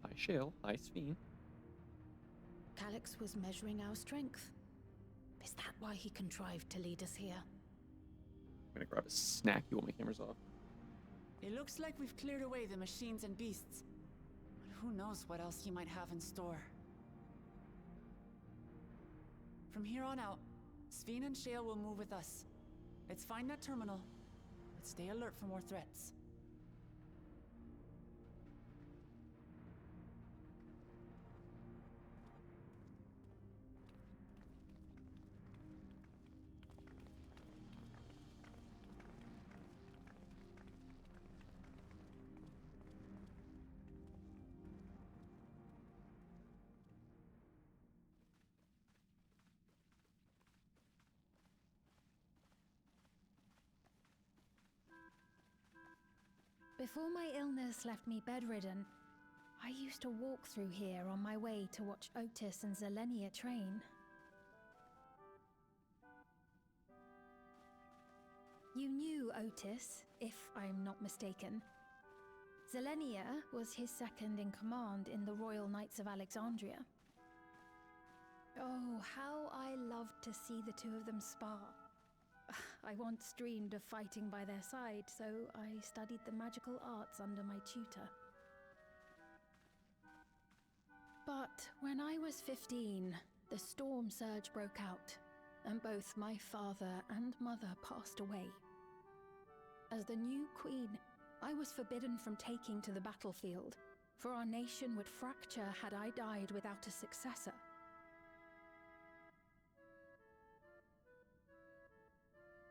Hi, Shale. Hi, Sphene. Calyx was measuring our strength. Is that why he contrived to lead us here? I'm gonna grab a snack. You want my cameras off? It looks like we've cleared away the machines and beasts. But who knows what else he might have in store. From here on out, Sphene and Shale will move with us. Let's find that terminal, but stay alert for more threats. Before my illness left me bedridden, I used to walk through here on my way to watch Otis and Zelenia train. You knew Otis, if I'm not mistaken. Zelenia was his second in command in the Royal Knights of Alexandria. Oh, how I loved to see the two of them spar. I once dreamed of fighting by their side, so I studied the magical arts under my tutor. But when I was 15, the storm surge broke out, and both my father and mother passed away. As the new queen, I was forbidden from taking to the battlefield, for our nation would fracture had I died without a successor.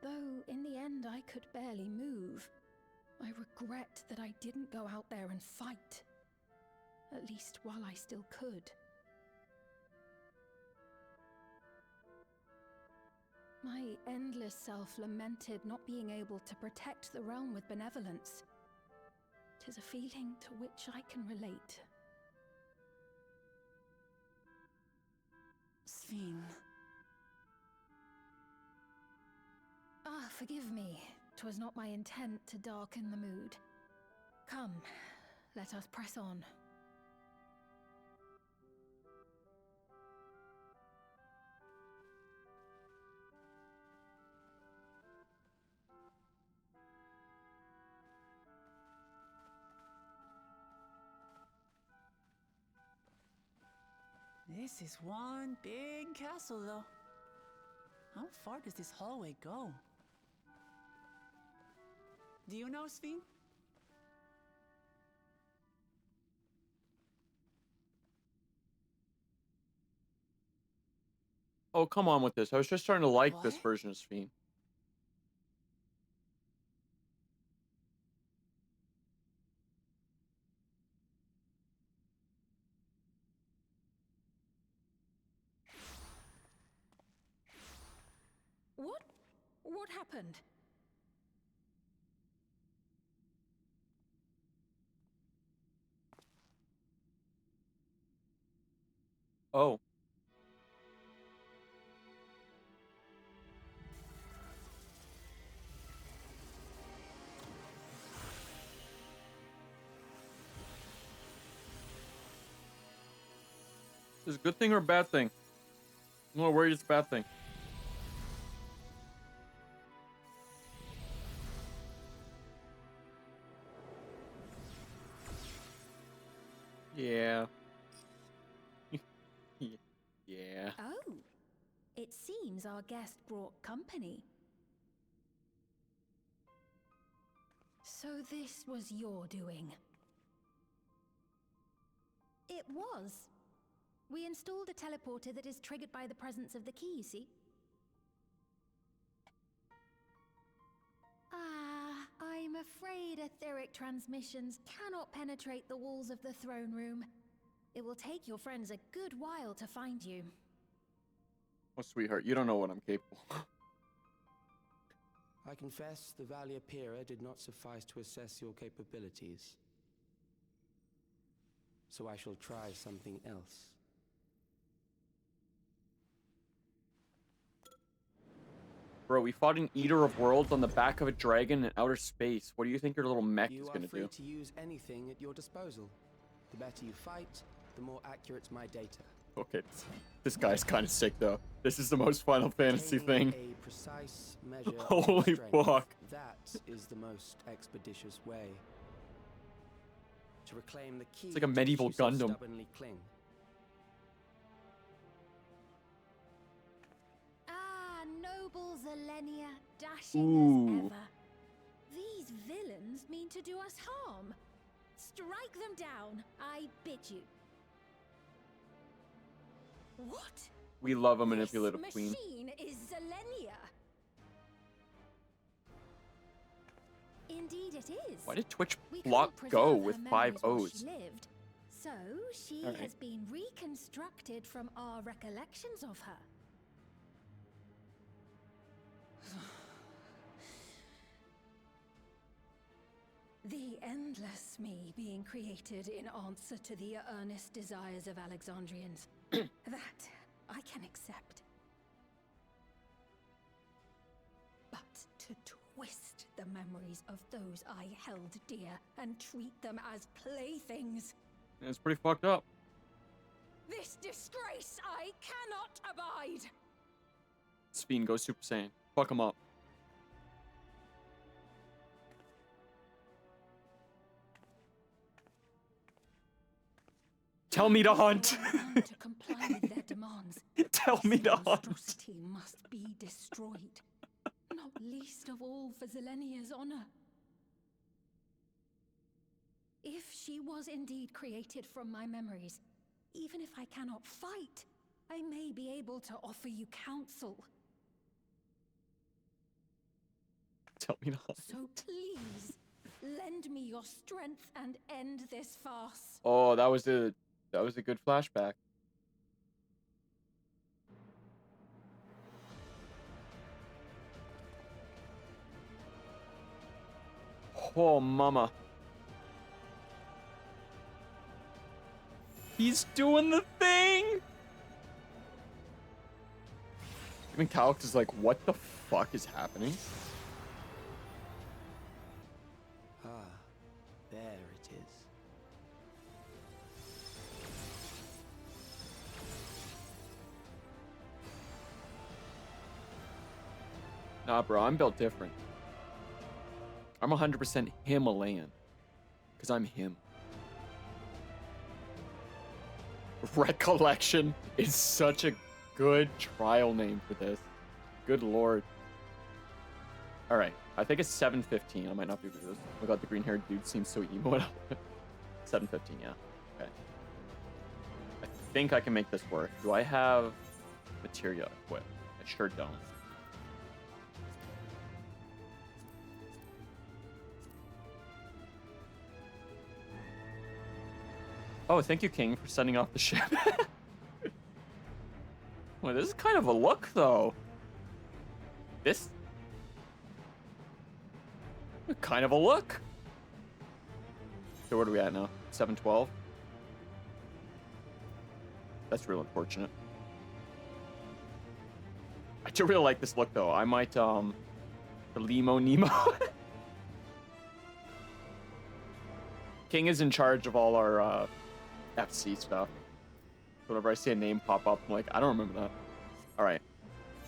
Though, in the end, I could barely move. I regret that I didn't go out there and fight. At least while I still could. My endless self lamented not being able to protect the realm with benevolence. 'Tis a feeling to which I can relate. Sphene. forgive me. 'Twas not my intent to darken the mood. Come, let us press on. This is one big castle, though. How far does this hallway go? Do you know, Sven? Oh, come on with this. I was just trying to like this What? version of Sven. What? What happened? Oh. Is it a good thing or a bad thing? I'm not worried it's a bad thing. Yeah. Yeah. Oh, it seems our guest brought company. So this was your doing? It was. We installed a teleporter that is triggered by the presence of the key, you see? I'm afraid etheric transmissions cannot penetrate the walls of the throne room. It will take your friends a good while to find you. Oh, sweetheart, you don't know what I'm capable of. I confess the Valia Pira did not suffice to assess your capabilities. So I shall try something else. Bro, we fought an Eater of Worlds on the back of a dragon in outer space. What do you think your little mech is gonna do? You are free to use anything at your disposal. The better you fight, the more accurate my data. Okay, this guy's kind of sick though. This is the most Final Fantasy thing. A precise measure Holy of strength, fuck. That is the most expeditious way to reclaim the key. It's like a to medieval which you so Gundam. stubbornly cling. Ah, noble Zelenia, dashing as ever. These villains mean to do us harm. Strike them down, I bid you. What? We love a manipulative This queen. machine is Zelenia. Indeed it is. Why did Twitch We block couldn't go preserve with her 5 memories while O's? she lived, so she All right. has been reconstructed from our recollections of her. The endless me being created in answer to the earnest desires of Alexandrians. That I can accept. But to twist the memories of those I held dear and treat them as playthings. It's pretty fucked up. This disgrace I cannot abide! Sven goes Super Saiyan. Fuck him up. Tell me to hunt. To comply with their demands. Tell me to This hunt. monstrosity must be destroyed. Not least of all for Zelenia's honor. If she was indeed created from my memories, even if I cannot fight, I may be able to offer you counsel. Tell me to hunt. So please, lend me your strength and end this farce. Oh, that was a good flashback. Oh, mama. He's doing the thing! Even Calix is like, what the fuck is happening? Nah, bro, I'm built different. I'm 100% Himalayan. Because I'm him. Recollection is such a good trial name for this. Good lord. Alright, I think it's 7:15. I might not be able to do this. Oh my god, the green-haired dude seems so emo. 7:15, yeah. Okay. I think I can make this work. Do I have materia equipped? I sure don't. Oh, thank you, King, for sending off the ship. Well, this is kind of a look, though. This... kind of a look. So what are we at now? 7:12? That's real unfortunate. I do really like this look, though. I might, the Limo Nemo. King is in charge of all our, FC stuff. Whenever I see a name pop up, I'm like, I don't remember that. Alright.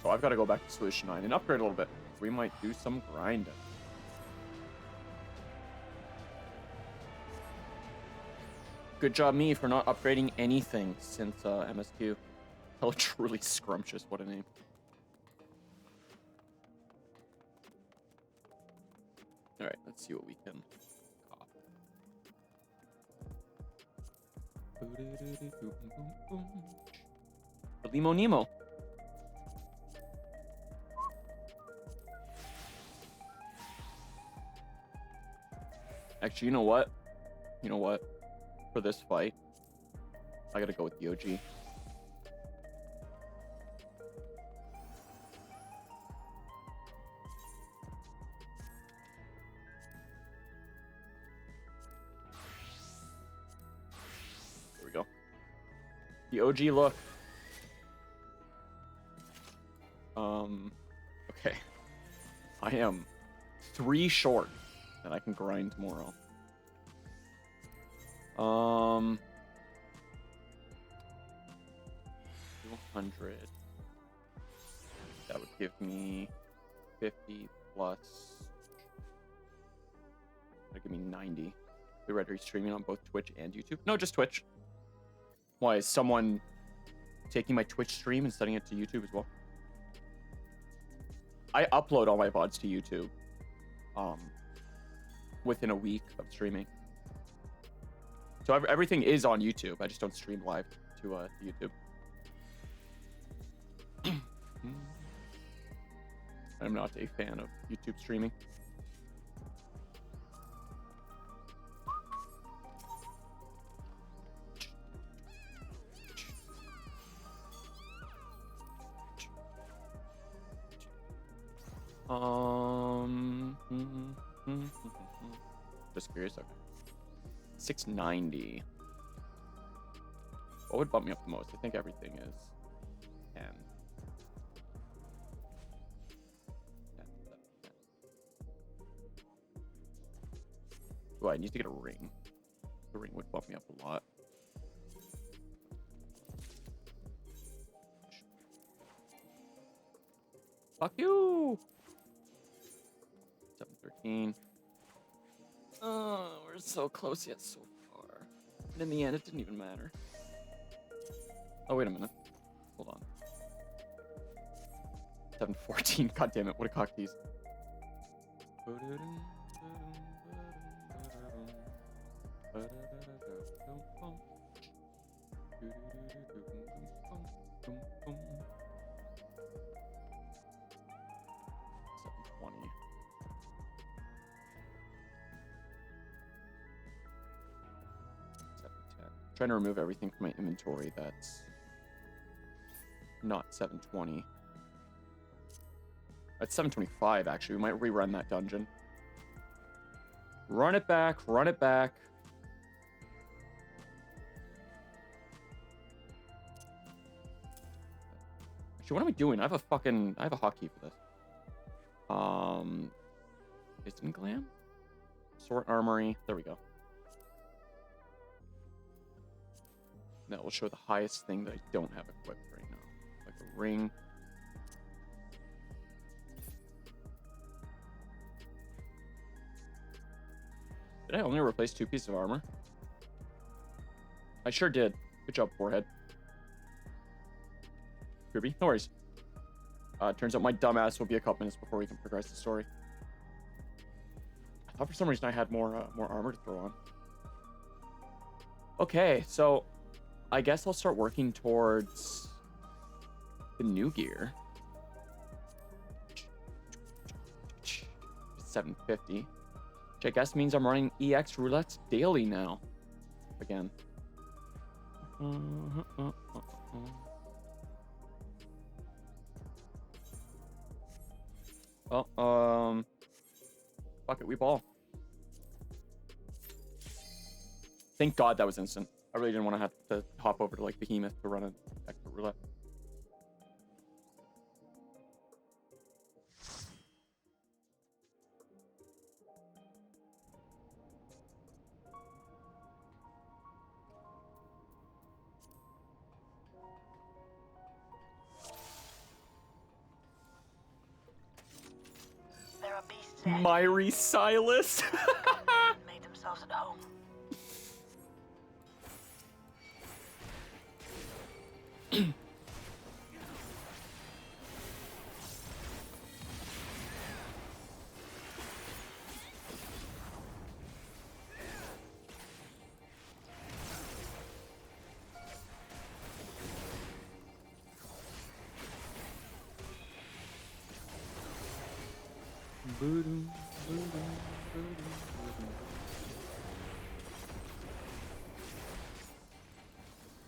So I've got to go back to Solution 9 and upgrade a little bit. We might do some grinding. Good job, me, for not upgrading anything since MSQ. Oh, truly scrumptious. What a name. Alright, let's see what we can cop. Limo Nemo. Actually, you know what? You know what? For this fight, I gotta go with the OG. There we go. The OG look. Okay. I am 3 short, and I can grind tomorrow. 200. That would give me 50 plus. That'd give me 90. Be ready streaming on both Twitch and YouTube. No, just Twitch. Why is someone taking my Twitch stream and sending it to YouTube as well? I upload all my VODs to YouTube. Within a week of streaming. So everything is on YouTube. I just don't stream live to YouTube. I'm not a fan of YouTube streaming. Just curious. Okay. 690. What would bump me up the most? I think everything is 10. 10. Oh, I need to get a ring. The ring would bump me up a lot. Fuck you! 713. Oh, we're so close yet so far. And in the end, it didn't even matter. Oh, wait a minute. Hold on. 714. God damn it, what a cock tease. Trying to remove everything from my inventory that's not 720. That's 725, actually. We might rerun that dungeon. Run it back, run it back. Actually, what am I doing? I have a hotkey for this. Isn't Glam? Sword Armory. There we go. That will show the highest thing that I don't have equipped right now. Like a ring. Did I only replace 2 pieces of armor? I sure did. Good job, forehead. Kirby, no worries. Turns out my dumbass will be a couple minutes before we can progress the story. I thought for some reason I had more armor to throw on. Okay, so I guess I'll start working towards the new gear. 750. Which I guess means I'm running EX roulettes daily now. Again. Well, fuck it, we ball. Thank God that was instant. I really didn't want to have to hop over to like Behemoth to run an extra roulette. There are beasts ahead. Myri Silas. Made themselves at home.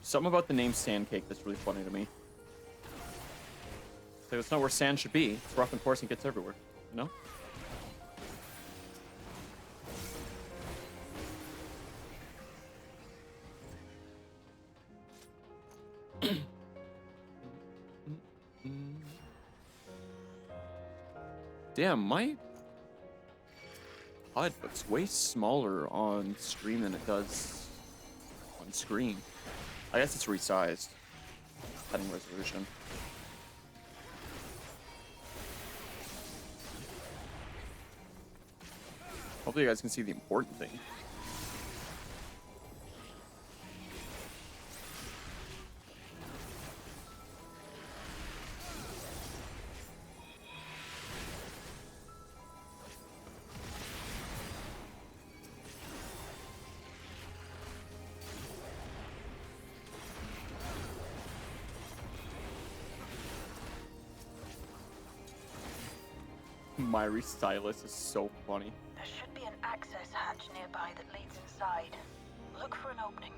Something about the name Sandcake that's really funny to me. Like, it's not where sand should be. It's rough and coarse and gets everywhere. You know? Damn, my HUD looks way smaller on stream than it does on screen. I guess it's resized. Setting resolution. Hopefully you guys can see the important thing. Myri Stylus is so funny. There should be an access hatch nearby that leads inside. Look for an opening.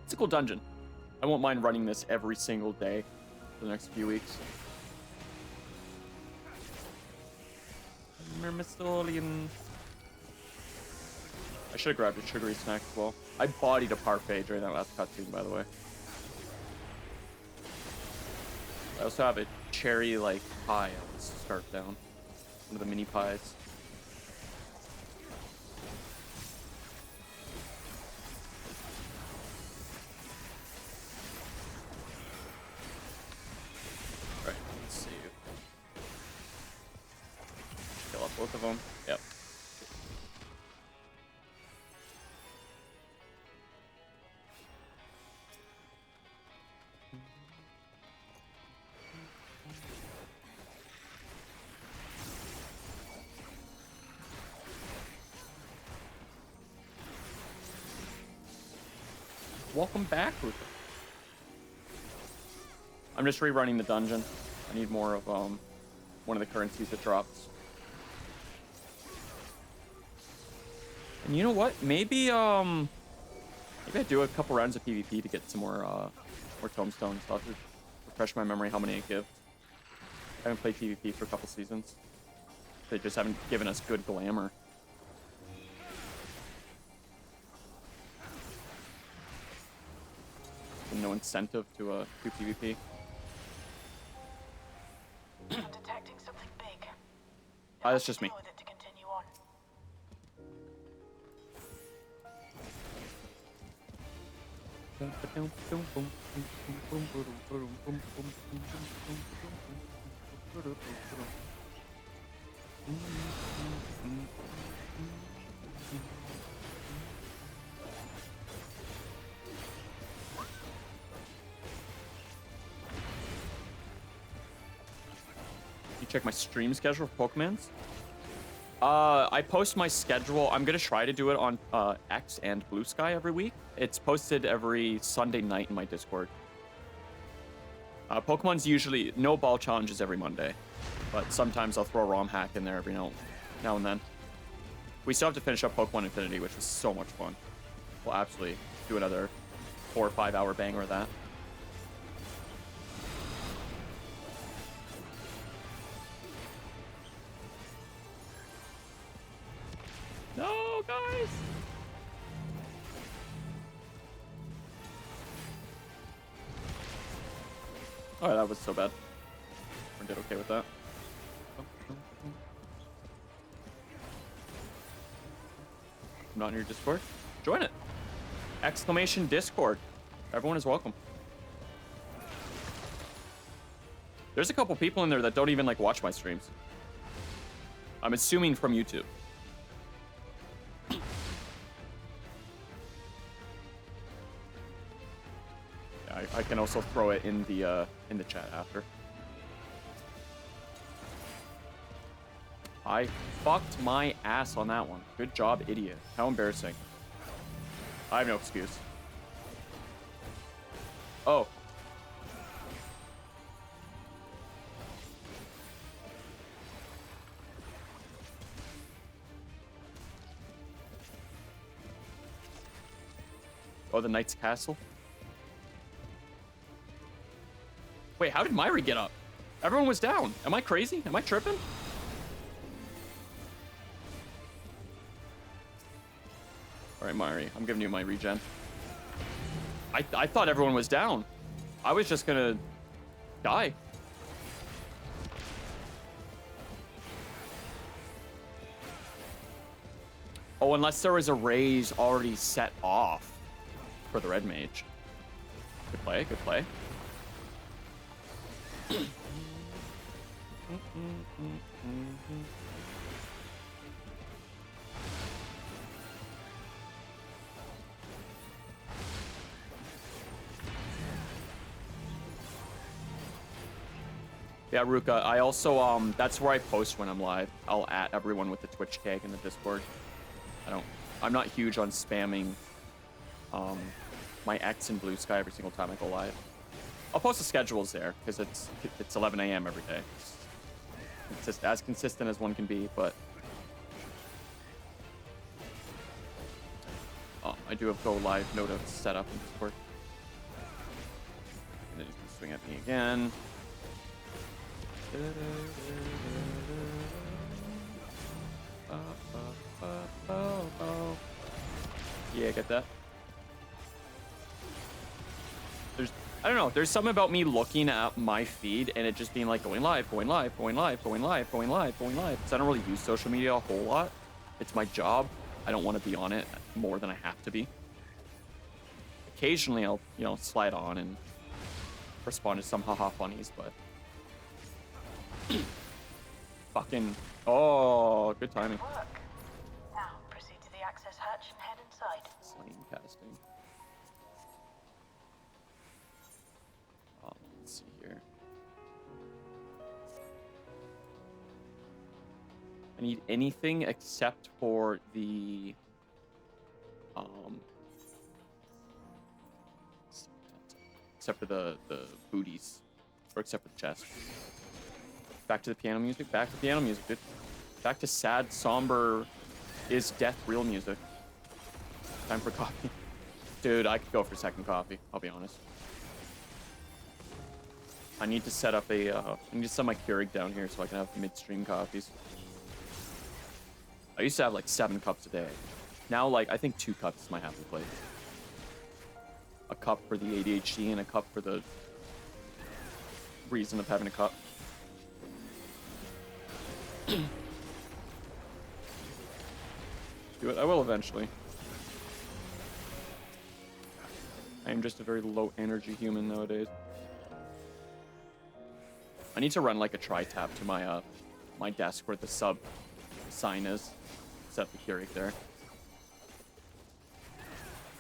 It's a cool dungeon. I won't mind running this every single day for the next few weeks. Mermistolian. I should have grabbed a sugary snack as well. I bodied a parfait during that last cutscene, by the way. I also have a cherry like pie on the start down. One of the mini pies. Alright, let's see. Kill off both of them. Yep. Welcome back, Ruther. I'm just rerunning the dungeon. I need more of one of the currencies that drops. And you know what? Maybe I do a couple rounds of PvP to get some more tomestones. I'll have to refresh my memory how many it gives. I haven't played PvP for a couple seasons. They just haven't given us good glamour. No incentive to do PvP. I'm detecting something big. That's just me. Deal with it to continue on. You check my stream schedule for Pokemons? I post my schedule. I'm gonna try to do it on X and Blue Sky every week. It's posted every Sunday night in my Discord. Pokemon's usually no ball challenges every Monday, but sometimes I'll throw a ROM hack in there every now and then. We still have to finish up Pokemon Infinity, which is so much fun. We'll absolutely do another 4 or 5 hour banger of that. No, guys! Oh, that was so bad. We did okay with that. I'm not in your Discord. Join it. Exclamation Discord. Everyone is welcome. There's a couple people in there that don't even like watch my streams. I'm assuming from YouTube. I can also throw it in the chat after. I fucked my ass on that one. Good job, idiot. How embarrassing. I have no excuse. Oh. Oh, the Knight's Castle? Wait, how did Myri get up? Everyone was down. Am I crazy? Am I tripping? All right, Myri, I'm giving you my regen. I thought everyone was down. I was just gonna die. Oh, unless there was a raise already set off for the red mage. Good play, good play. Yeah, Ruka, I also, that's where I post when I'm live. I'll at everyone with the Twitch tag in the Discord. I'm not huge on spamming, my X and Blue Sky every single time I go live. I'll post the schedules there, because it's 11 a.m. every day. It's just as consistent as one can be, but... I do have go live notice set up in Discord. And then he's gonna swing at me again. Yeah, get that. I don't know, there's something about me looking at my feed and it just being like going live, going live, going live, going live, going live, going live. Because I don't really use social media a whole lot. It's my job. I don't want to be on it more than I have to be. Occasionally I'll, slide on and respond to some haha funnies, but... Fucking... Oh, good timing. Work. Now, proceed to the access hatch and head inside. Slane casting. Let's see here. I need anything except for the... Except for the booties. Or except for the chest. Back to the piano music. Back to piano music, dude. Back to sad, somber, is death real music. Time for coffee. Dude, I could go for second coffee, I'll be honest. I need to set up a, I need to set my Keurig down here so I can have midstream coffees. I used to have like 7 cups a day. Now, like, I think 2 cups is my happy place. A cup for the ADHD and a cup for the reason of having a cup. Do it. I will eventually. I am just a very low energy human nowadays. I need to run like a tri-tap to my my desk where the sub sign is. Set the Keurig there.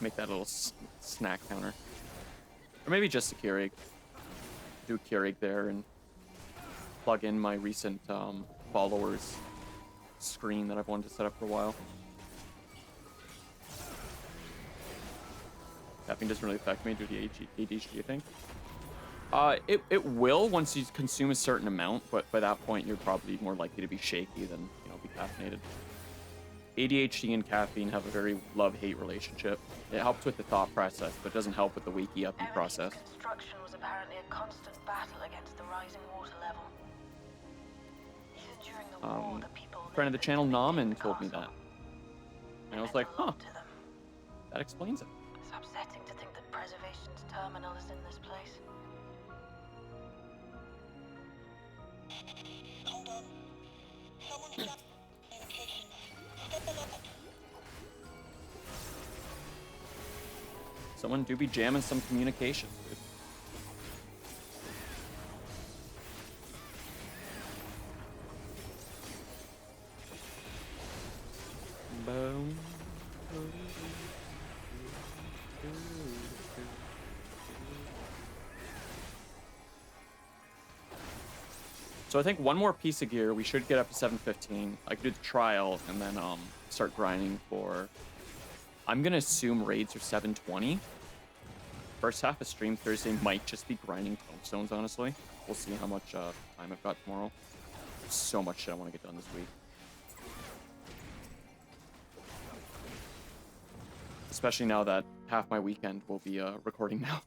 Make that a little snack counter. Or maybe just a Keurig. Do Keurig there and plug in my recent followers screen that I've wanted to set up for a while. Yapping doesn't really affect me due to ADHD, I think. It will once you consume a certain amount, but by that point you're probably more likely to be shaky than, you know, be caffeinated. ADHD and caffeine have a very love-hate relationship. It helps with the thought process, but doesn't help with the wakey-uppy process. Construction was apparently a constant battle against the rising water level. Even during the war, the people Friend of the channel, Namen, told me that. And I was like, huh, that explains it. It's upsetting to think that Preservation's terminal is in this place. Hold on. Someone's got communications. Step them up. Someone do be jamming some communications, dude. Boom. So I think one more piece of gear, we should get up to 715. I could do the trial and then start grinding for... I'm gonna assume raids are 720. First half of stream Thursday might just be grinding tombstones, honestly. We'll see how much time I've got tomorrow. There's so much shit I want to get done this week. Especially now that half my weekend will be recording now.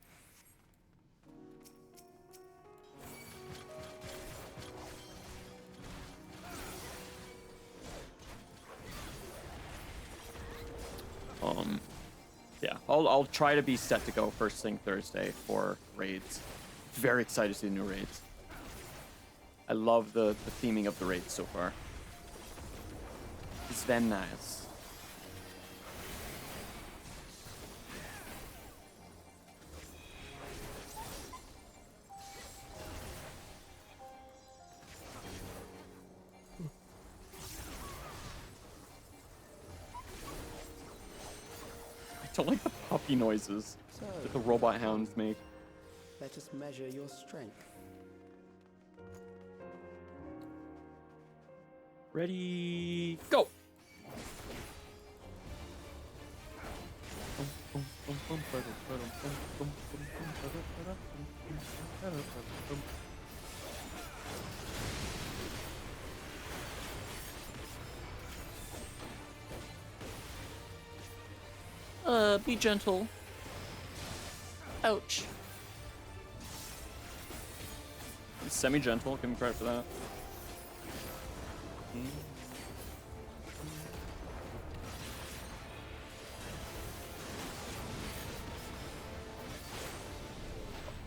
Yeah, I'll try to be set to go first thing Thursday for raids. Very excited to see the new raids. I love the theming of the raids so far. It's very nice. I don't like the puppy noises that the robot hounds make. Let us measure your strength. Ready, go! Be gentle. Ouch. Semi-gentle, give him credit for that.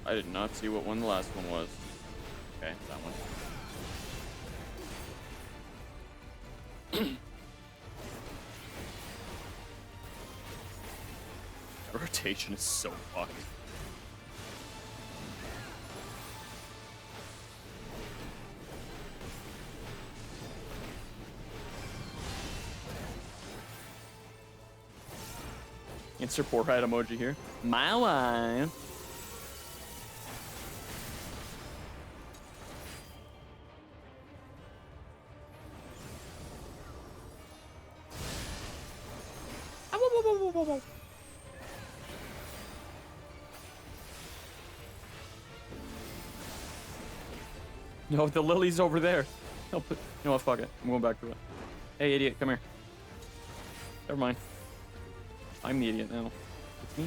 I did not see what one the last one was. Okay, that one. Rotation is so fucked. Insert poor hat emoji here. My wife. No, the lily's over there. No, you know what? Fuck it. I'm going back to it. Hey, idiot, come here. Never mind. I'm the idiot now. It's me.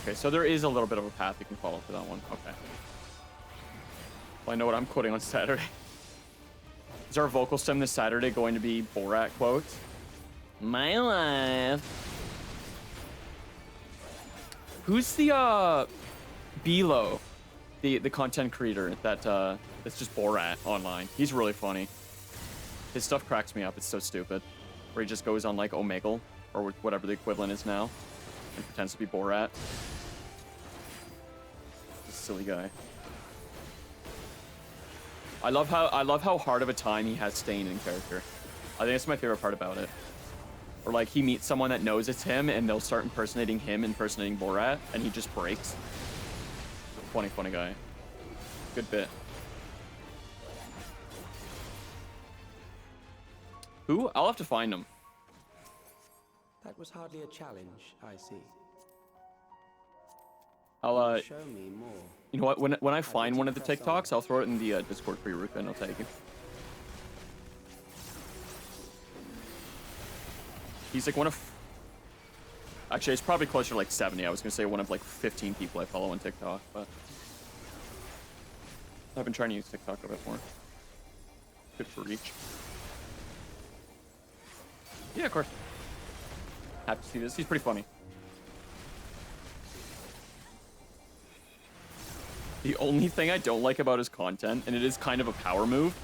Okay, so there is a little bit of a path you can follow for that one. Okay. Well, I know what I'm quoting on Saturday. Is our vocal stem this Saturday going to be Borat quotes? My life. Who's the Bilo, the content creator that that's just Borat online? He's really funny. His stuff cracks me up. It's so stupid. where he just goes on like Omegle or whatever the equivalent is now and pretends to be Borat. Silly guy. I love how hard of a time he has staying in character. I think that's my favorite part about it. Or like he meets someone that knows it's him and they'll start impersonating him, impersonating Borat, and he just breaks. Funny guy. Good bit. Who? I'll have to find him. That was hardly a challenge, I see. I'll Show me more. You know what? When I find one of the TikToks, I'll throw it in the Discord for you, Ruka, and I'll tag you. He's like one of... Actually, it's probably closer to like 70. I was gonna say one of like 15 people I follow on TikTok, but I've been trying to use TikTok a bit more. Good for reach. Yeah, of course. Happy to see this. He's pretty funny. The only thing I don't like about his content, and it is kind of a power move,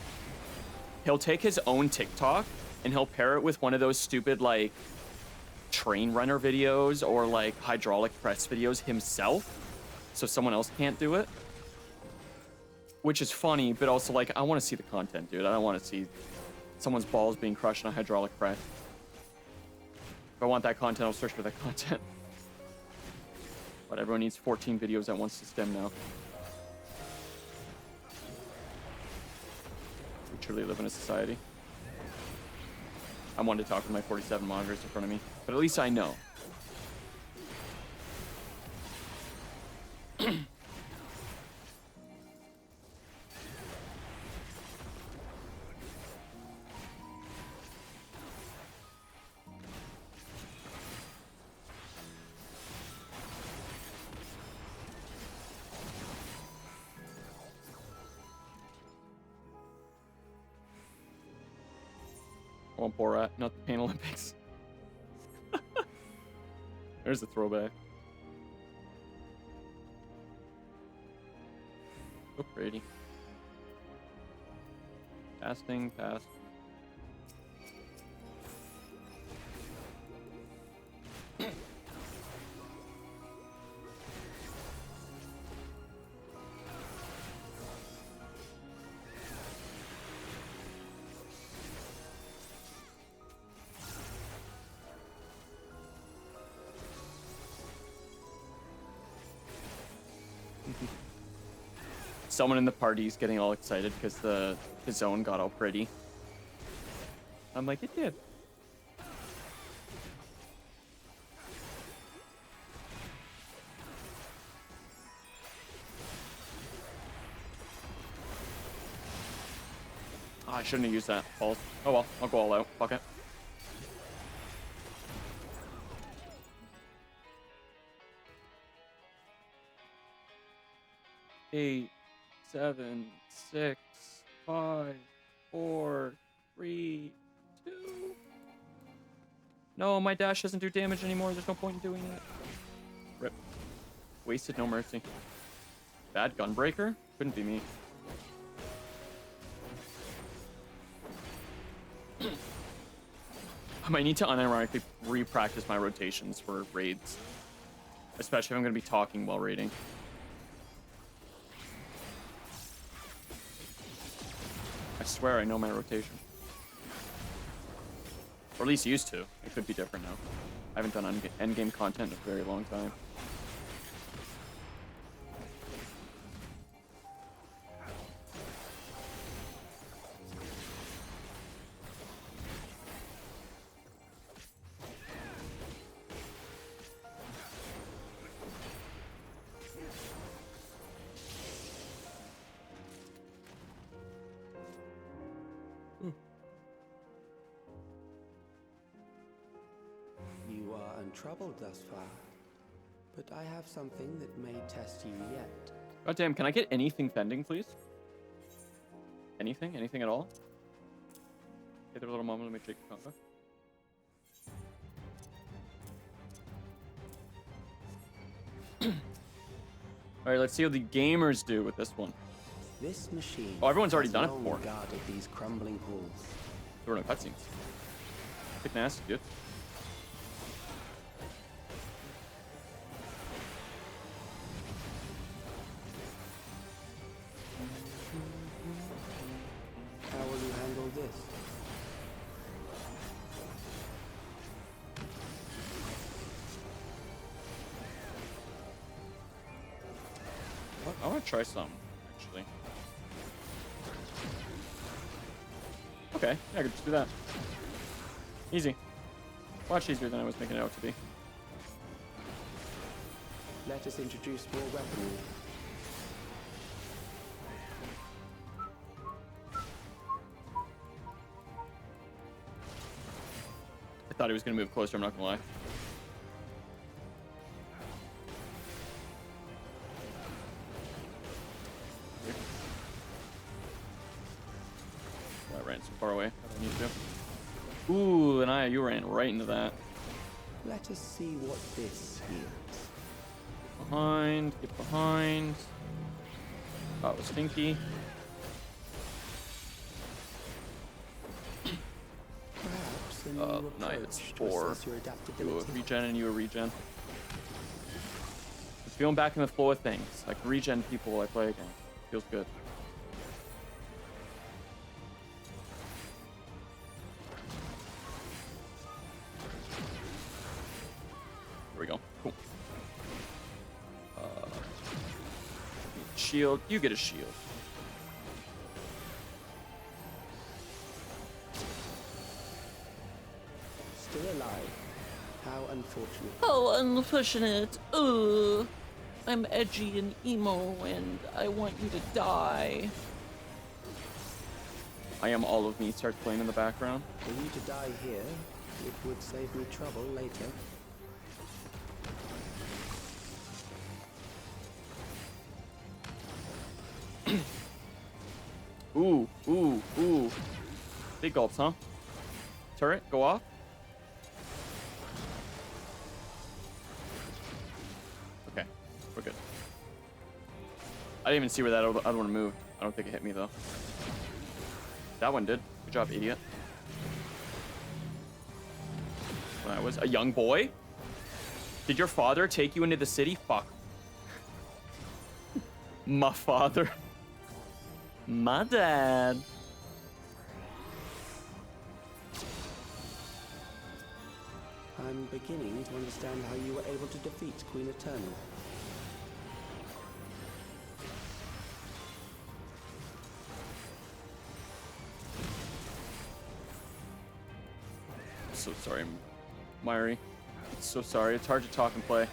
he'll take his own TikTok and he'll pair it with one of those stupid like train runner videos or like hydraulic press videos himself, so someone else can't do it. Which is funny, but also like, I want to see the content, dude. I don't want to see someone's balls being crushed in a hydraulic press. If I want that content, I'll search for that content. But everyone needs 14 videos at once to stem now. We truly live in a society. I wanted to talk with my 47 monitors in front of me, but at least I know. I want Borat, not the Pain Olympics. There's the throwback. So pretty. Casting, pass. Someone in the party is getting all excited because the zone got all pretty. I'm like, it did. Oh, I shouldn't have used that. Balls. Oh well, I'll go all out. Fuck it. Eight, 7, 6, 5, 4, 3, 2. No, my dash doesn't do damage anymore. There's no point in doing it. Rip. Wasted no mercy. Bad gunbreaker? Couldn't be me. I might need to unironically re-practice my rotations for raids. Especially if I'm going to be talking while raiding. I swear I know my rotation. Or at least used to. It could be different now. I haven't done endgame content in a very long time. You are untroubled thus far, but I have something that may test you yet. God damn, can I get anything pending, please? Anything? Anything at all? Hey there, little mama, let me check your combo. Alright, let's see how the gamers do with this one. This machine. Oh, everyone's already done it has long before. guarded these crumbling halls. There were no cutscenes. Take nasty, dude. How will you handle this? I want to try some, actually. Okay, yeah, I could just do that. Easy. Much easier than I was making it out to be. Let us introduce more weaponry. I thought he was going to move closer, I'm not going to lie. I ran so far away. I don't need to. Ooh, Anaya, you ran right into that. Let us see what this heals. Behind, get behind. That was stinky. Perhaps a new Naya, it's approach to 4. assess your You a adaptability. regen and you a regen. Just feeling back in the flow of things. Like regen people I play again. Feels good. There we go. Cool. Shield. You get a shield. Still alive. How unfortunate. Oh, unfortunate. Ugh. I'm edgy and emo, and I want you to die. I am all of me. Starts playing in the background. For you to die here, it would save me trouble later. Ooh, ooh, ooh. Big gulps, huh? Turret, go off. Okay, we're good. I didn't even see where that other one moved. I don't think it hit me, though. That one did. Good job, idiot. When I was a young boy? Did your father take you into the city? Fuck. My father. My dad. I'm beginning to understand how you were able to defeat Queen Eternal. I'm so sorry, Myri. So sorry. It's hard to talk and play.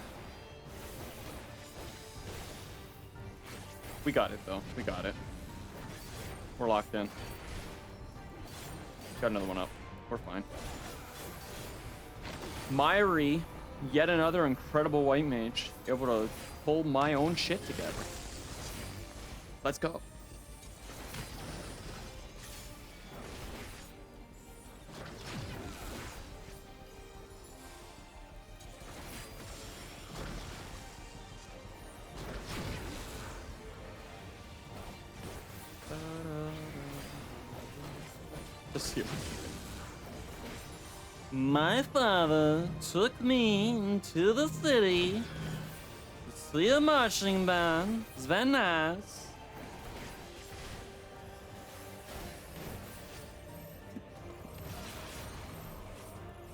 We got it, though. We got it. We're locked in. Got another one up. We're fine. Myri, yet another incredible white mage, able to pull my own shit together. Let's go. Just here. My father took me into the city to see a marching band. It's very nice.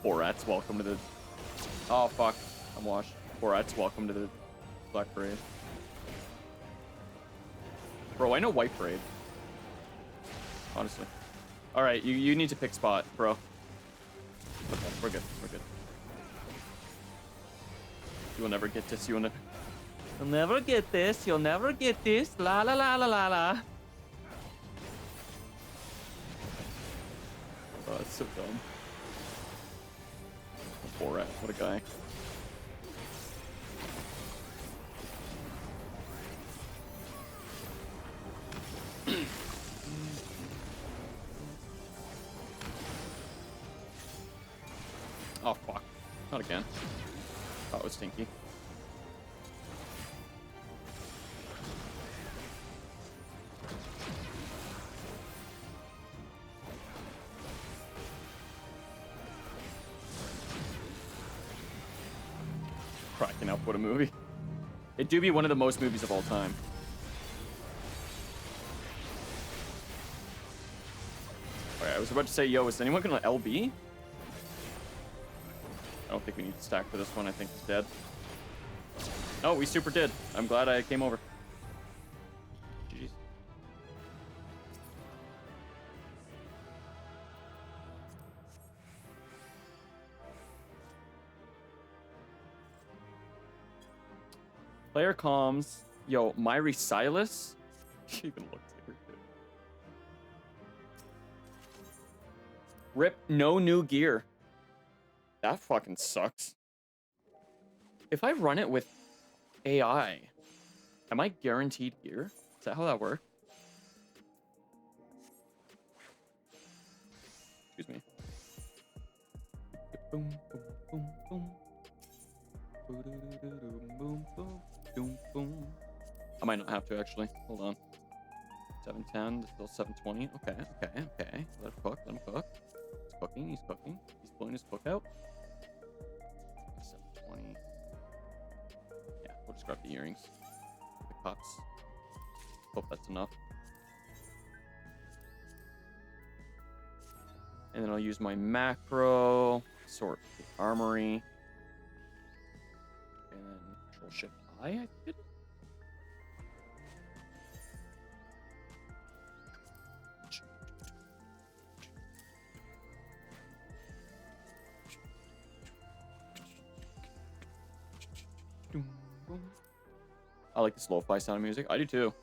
Borat's welcome to the... Oh, fuck. I'm washed. Borat's welcome to the Black Parade. Bro, I know White Parade. Honestly. Alright, you need to pick spot, bro. Okay, we're good. We're good. You'll never get this. You'll never get this. You'll never get this. La la la la la la. Oh, that's so dumb. Borat, what a guy. Oh, fuck. Not again. That was stinky. fucking up. What a movie. It do be one of the most movies of all time. Alright, I was about to say, yo, is anyone gonna LB? I don't think we need to stack for this one. I think he's dead. Oh, we super did. I'm glad I came over. GG's. Player comms. Yo, Myri Silas? She even looks like her kid. Rip, no new gear. That fucking sucks. If I run it with AI, am I guaranteed gear? Is that how that works? Excuse me. Boom, boom, boom, boom. Boom, boom, boom, boom. I might not have to actually. Hold on. 710, still 720. Okay, okay, okay. Let him cook, let him cook. He's cooking, he's cooking. He's blowing his cookout. 720. Yeah, we'll just grab the earrings. The cups. Hope that's enough. And then I'll use my macro, sort the armory. And then control shift I did it. I like this lo-fi sound of music. I do too.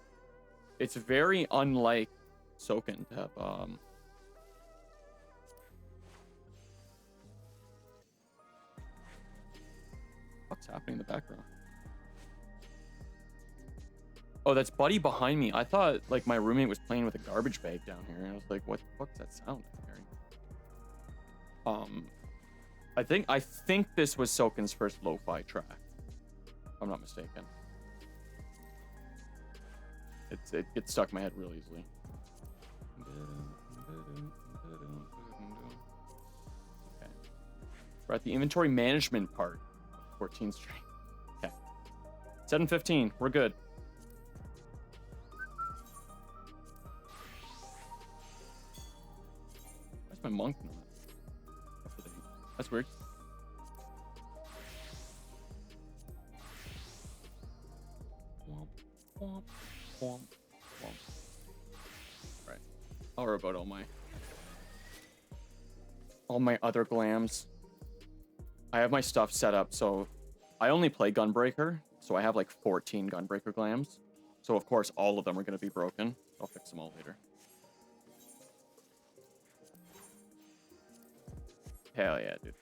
It's very unlike Soken to have what's happening in the background? Oh, that's Buddy behind me. I thought like my roommate was playing with a garbage bag down here. And I was like, what the fuck's that sound I'm hearing? I think this was Soken's first lo-fi track. If I'm not mistaken. It gets stuck in my head real easily. Okay. We're at the inventory management part. 14 string. Okay. 7:15. We're good. Where's my monk not? That's weird. Womp, womp, womp, womp. Right. I'll worry about all my other glams. I have my stuff set up, so I only play Gunbreaker, so I have like 14 Gunbreaker glams. So of course all of them are gonna be broken. I'll fix them all later. Hell yeah, dude.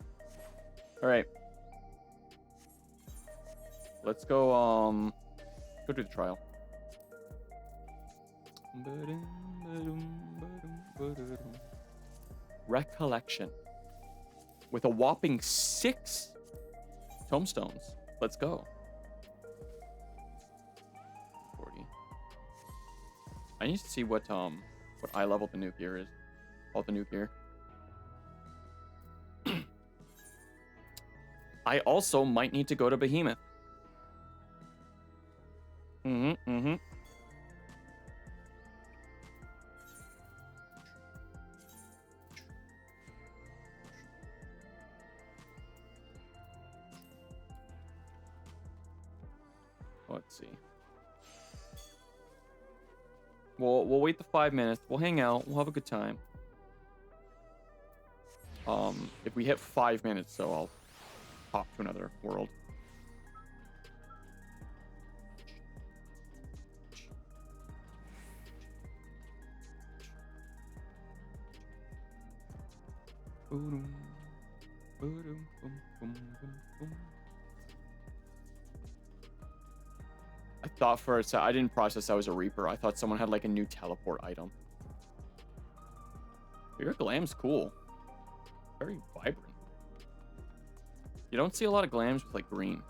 Alright. Let's go do the trial. Recollection. With a whopping 6 tomestones. Let's go. 40. I need to see what eye level the new gear is. All the new gear. I also might need to go to Behemoth. Let's see. We'll wait the 5 minutes. We'll hang out. We'll have a good time. If we hit 5 minutes, so I'll hop to another world. I thought for a second, I didn't process that was a Reaper. I thought someone had like a new teleport item. Your glam's cool. Very vibrant. You don't see a lot of glams with like green.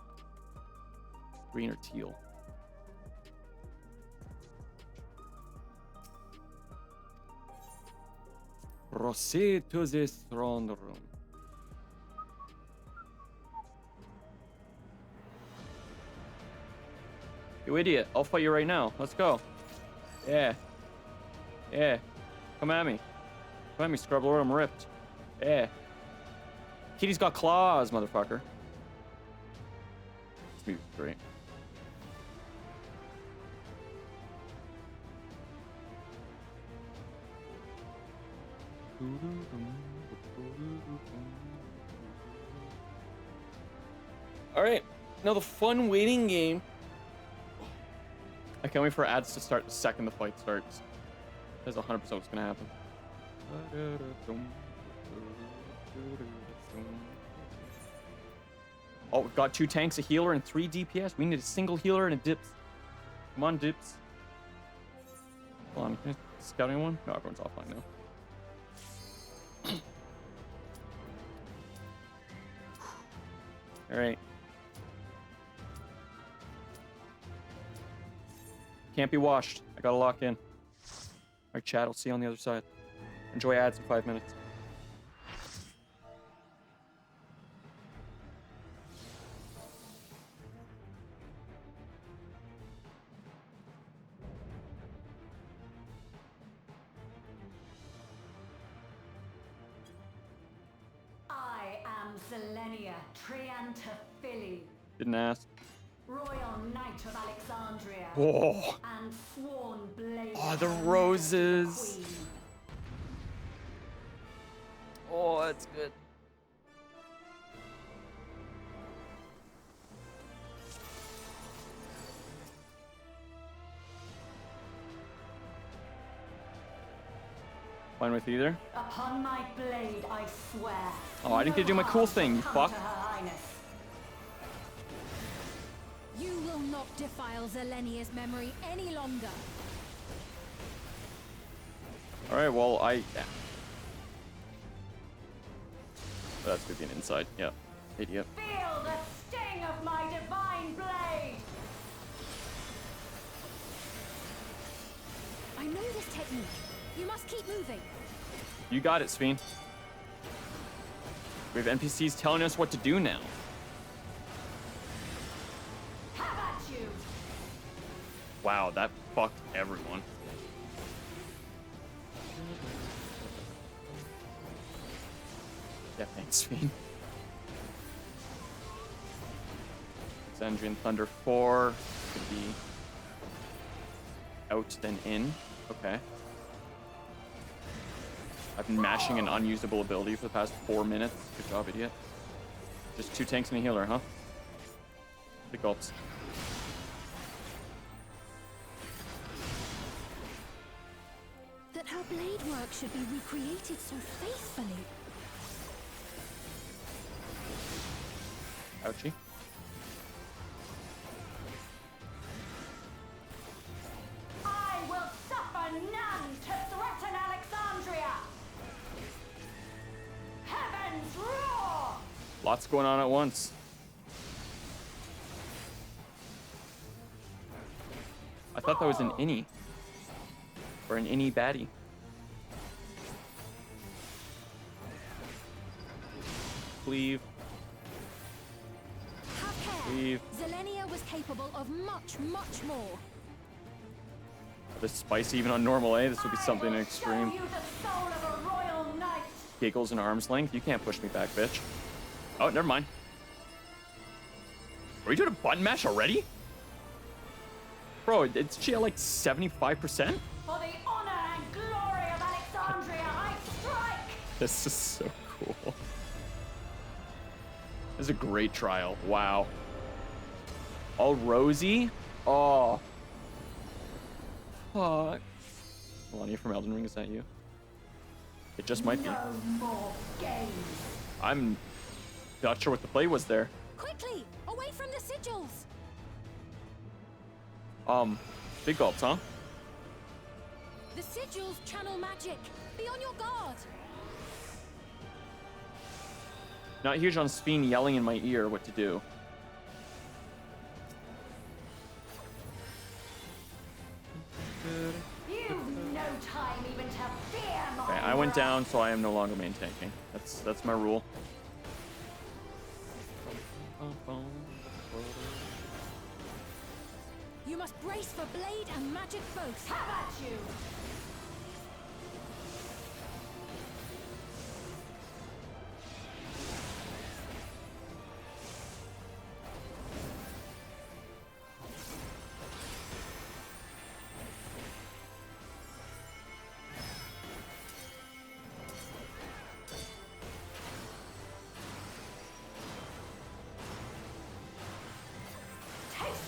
Green or teal. Proceed to this throne room. You idiot. I'll fight you right now. Let's go. Yeah. Yeah. Come at me. Come at me, Scrubblord. I'm ripped. Yeah. Kitty's got claws, motherfucker. This music's great. All right, now the fun waiting game. I can't wait for ads to start the second the fight starts. That's 100% what's gonna happen. Oh, we've got 2 tanks, a healer, and 3 DPS. We need a single healer and a dips. Come on, dips. Hold on, can I scout anyone? No, everyone's offline now. All right. Can't be washed. I gotta lock in. All right, chat. I'll see you on the other side. Enjoy ads in 5 minutes. I am Zelenia Triantaphili, Didn't ask. Royal Knight of Alexandria, Oh. and sworn blade. Oh, the roses. Oh, that's good. Fine with either. Upon my blade, I swear. Oh, I didn't get to do my cool thing, you fuck. You will not defile Zelenia's memory any longer. All right, well, yeah. Oh, that's good being inside. Yeah, idiot. Feel the sting of my divine blade. I know this technique. You must keep moving. You got it, Sveen. We have NPCs telling us what to do now. How about you? Wow, that fucked everyone. Yeah, thanks, Sveen. Alexandrian Thunder 4 could be out then in. Okay. I've been mashing an unusable ability for the past 4 minutes. Good job, idiot. Just 2 tanks and a healer, huh? Big gulps. That her blade work should be recreated so faithfully. Ouchie. I will suffer none to threaten Alexandria. Heavens roar! Lots going on at once. I thought that was an innie. Or an innie baddie. Cleave. Have care. Leave. Zelenia was capable of much, much more. This spicy even on normal, eh? This would be something extreme. Show you the soul of a royal knight. Giggles and arm's length. You can't push me back, bitch. Oh, never mind. Are we doing a button mash already? Bro, it's she at like 75%? For the honor and glory of Alexandria, I strike! This is so cool. This is a great trial. Wow. All rosy? Oh. Fuck. Melania from Elden Ring, is that you? It just might be. No more games. I'm not sure what the play was there. Quickly, away from the sigils. Big gulps, huh? The sigils channel magic. Be on your guard. Not huge on Sveen yelling in my ear what to do. You've no time even to fear my Okay, I went down, so I am no longer main tanking. That's my rule. You must brace for blade and magic both. Have at you!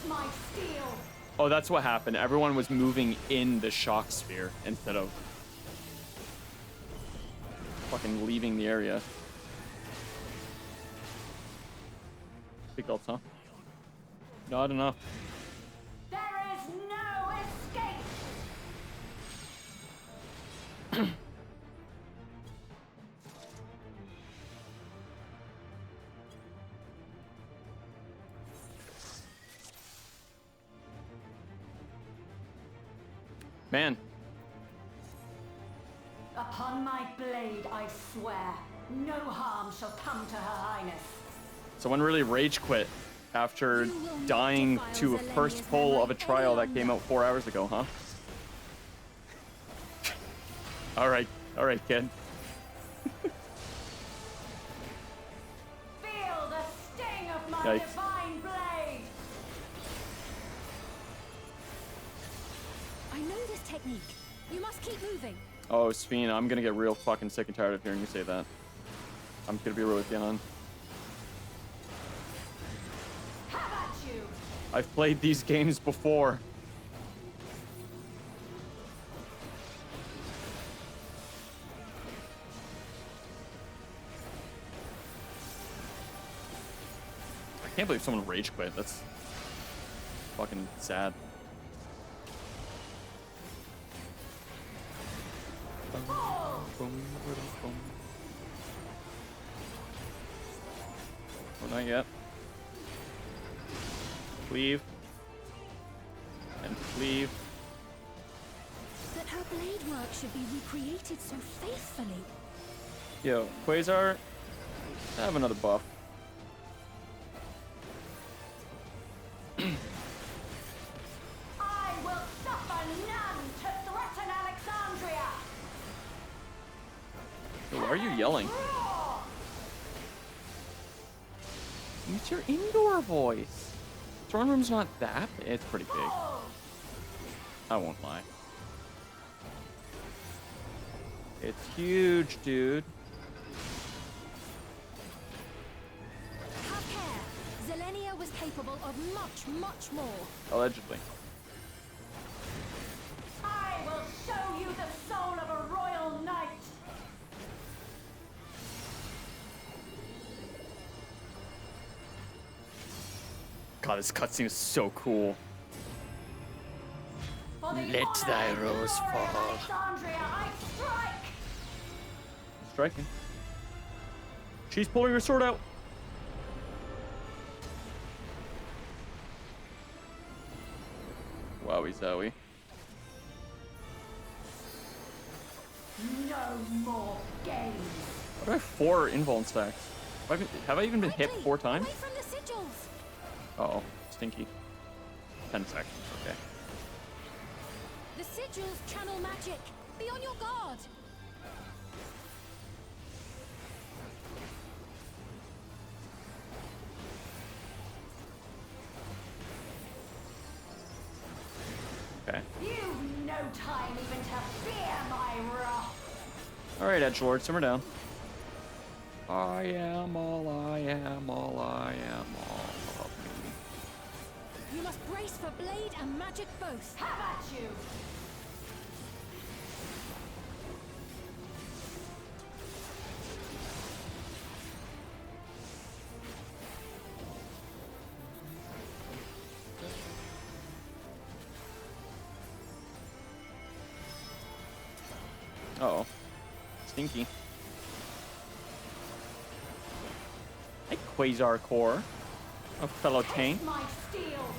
My steel. Oh, that's what happened. Everyone was moving in the shock sphere instead of fucking leaving the area. Big ults, huh? Not enough. There is no escape. Man. Upon my blade, I swear, no harm shall come to Her Highness. Someone really rage quit after dying to a first pull of a trial that came out 4 hours ago, huh? Alright, kid. Feel the sting of my Yikes. divine blade. I know this technique. You must keep moving. Oh, Sphene, I'm gonna get real fucking sick and tired of hearing you say that. I'm gonna be real with you, hon. Have at you. I've played these games before. I can't believe someone rage quit. That's fucking sad. Oh, not yet. Cleave. And cleave. That her blade work should be recreated so faithfully. Yo, Quasar, have another buff. I will suffer none to threaten Alexandria. Yo, why are you yelling? Use your indoor voice. Throne room's not that. It's pretty big. I won't lie. It's huge, dude. Have care. Zelenia was capable of much, much more. Allegedly. I will show you the soul of a royal knight. God, this cutscene is so cool. Let thy rose fall. Alexandria, I strike. Striking. She's pulling her sword out. Wowie zowie. No more games. Why do I have 4 invuln stacks? Have I even been hit 4 times? Away from the sigils. Uh-oh. Stinky. 10 seconds. Okay. The sigils channel magic. Be on your guard. Okay. You've no time even to fear my wrath. Alright, edgelord, simmer down. I am all I am, all I am, all of me. You must brace for blade and magic both. Have at you. Uh-oh. Stinky. Hey, Quasar Core. A fellow tank. My steel.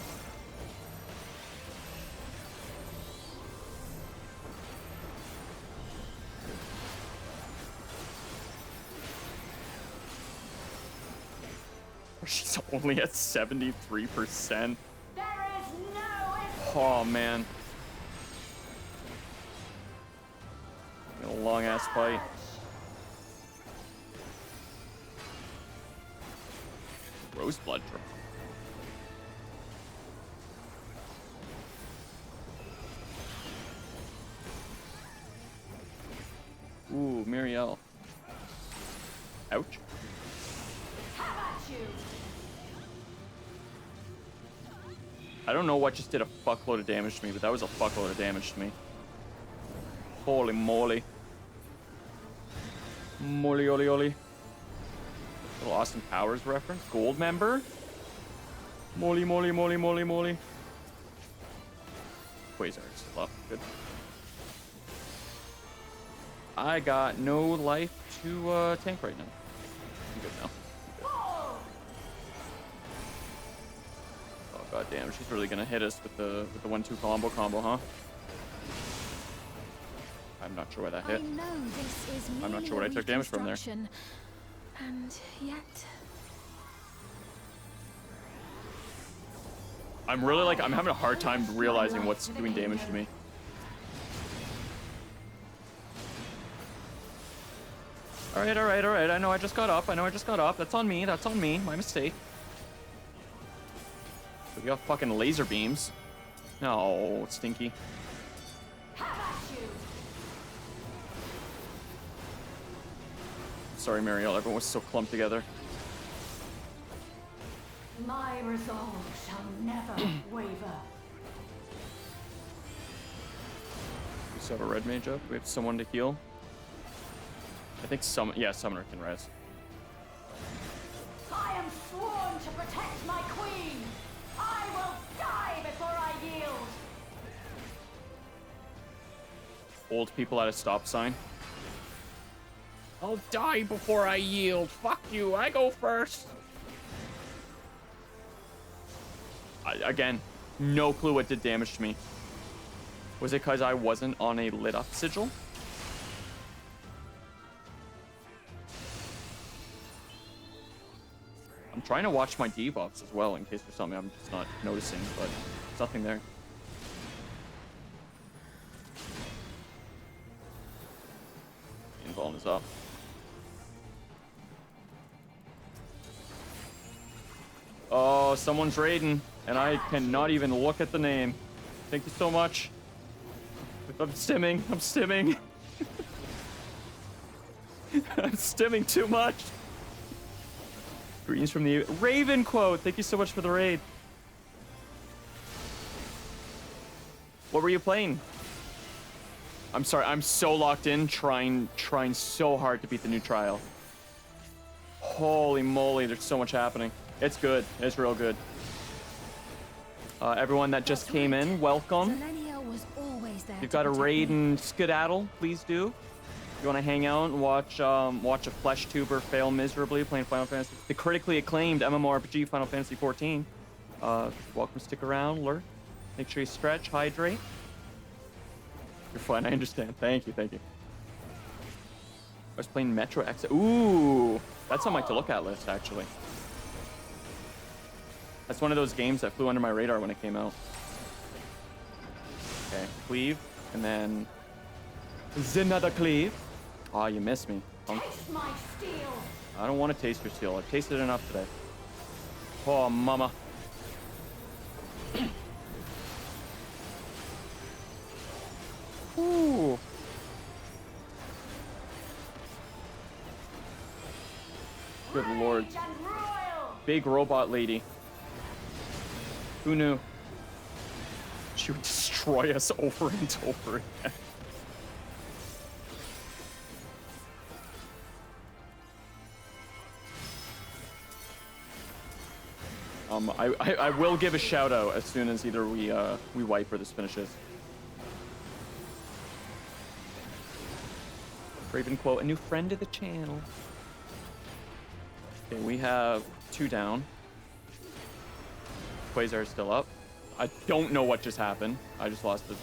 She's only at 73%. There is no Oh, man. A long-ass fight. Roseblood drop. Ooh, Muriel. Ouch. How about you? I don't know what just did a fuckload of damage to me, but that was a fuckload of damage to me. Holy moly. Moly, oli, oli. Little Austin Powers reference. Gold member. Moly, moly, moly, moly, moly. Quasar is still up. Good. I got no life to tank right now. I'm good now. Oh god damn, she's really gonna hit us with the 1-2 combo, huh? I'm not sure why that hit. I know this is I'm not sure what I took damage from there. And yet I'm having a hard time realizing what's doing damage to me. Alright, alright, alright. I know I just got up. That's on me. My mistake. We got fucking laser beams. No, stinky. Sorry, Mariel. Everyone was so clumped together. My resolve shall never waver. We still have a red mage up. We have someone to heal. I think Summoner can res. I am sworn to protect my queen. I will die before I yield. Old people at a stop sign. I'll die before I yield. Fuck you. I go first. Again, no clue what did damage to me. Was it because I wasn't on a lit up sigil? I'm trying to watch my debuffs as well in case there's something I'm just not noticing, but there's nothing there. Invuln is up. Oh, someone's raiding, and I cannot even look at the name. Thank you so much. I'm stimming. I'm stimming. I'm stimming too much. Greetings from the Raven quote. Thank you so much for the raid. What were you playing? I'm sorry. I'm so locked in, trying so hard to beat the new trial. Holy moly, there's so much happening. It's good. It's real good. Everyone that just came in, welcome. If you've got a raid and skedaddle, please do. If you want to hang out and watch a flesh tuber fail miserably playing Final Fantasy, the critically acclaimed mmorpg Final Fantasy XIV. Welcome to stick around, lurk. Make sure you stretch, hydrate. You're fine, I understand. Thank you, thank you. I was playing Metro X. Ooh, that's on my to look at list, actually. That's one of those games that flew under my radar when it came out. Okay, cleave, and then another cleave. Aw, you missed me, punk. Taste my steel. I don't want to taste your steel. I've tasted enough today. Oh, mama. Ooh. Good lord. Big robot lady. Who knew? She would destroy us over and over again. I will give a shout out as soon as either we wipe or this finishes. Raven quote, a new friend to the channel. Okay, we have 2 down. Quasar is still up. I don't know what just happened. I just lost a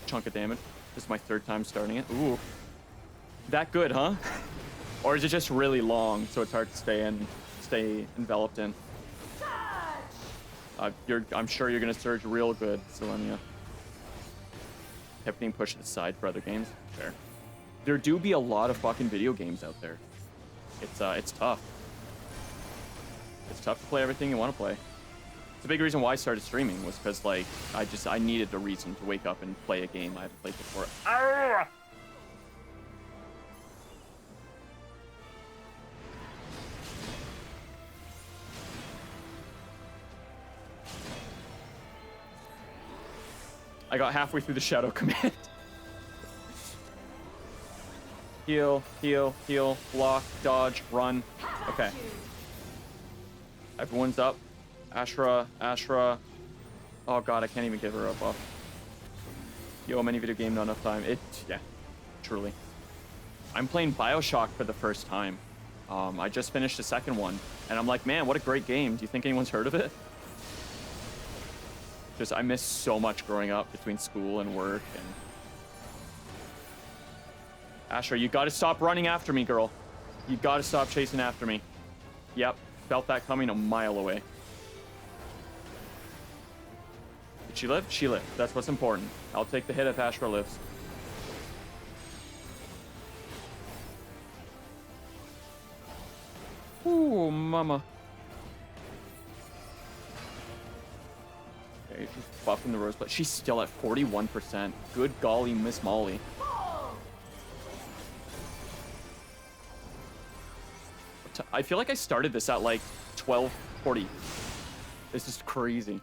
chunk of damage. This is my 3rd time starting it. Ooh. That good, huh? Or is it just really long, so it's hard to stay enveloped in? I'm sure you're gonna surge real good, Selenia. Kept being pushed aside for other games. Fair. There do be a lot of fucking video games out there. It's tough. It's tough to play everything you want to play. It's a big reason why I started streaming was because like I needed a reason to wake up and play a game I haven't played before. Arrgh! I got halfway through the shadow command. Heal, heal, heal, block, dodge, run. Okay. Everyone's up. Ashra. Oh god, I can't even give her a buff. Yo, many video game, not enough time. Yeah, truly. I'm playing BioShock for the first time. I just finished the second one, and I'm like, man, what a great game. Do you think anyone's heard of it? Just, I miss so much growing up between school and work. And Ashra, you gotta stop running after me, girl. You gotta stop chasing after me. Yep, felt that coming a mile away. Did she live? She lived. That's what's important. I'll take the hit if Ashra lives. Ooh, mama. Okay, she's buffing the rose, but she's still at 41%. Good golly, Miss Molly. I feel like I started this at like 12:40. This is crazy.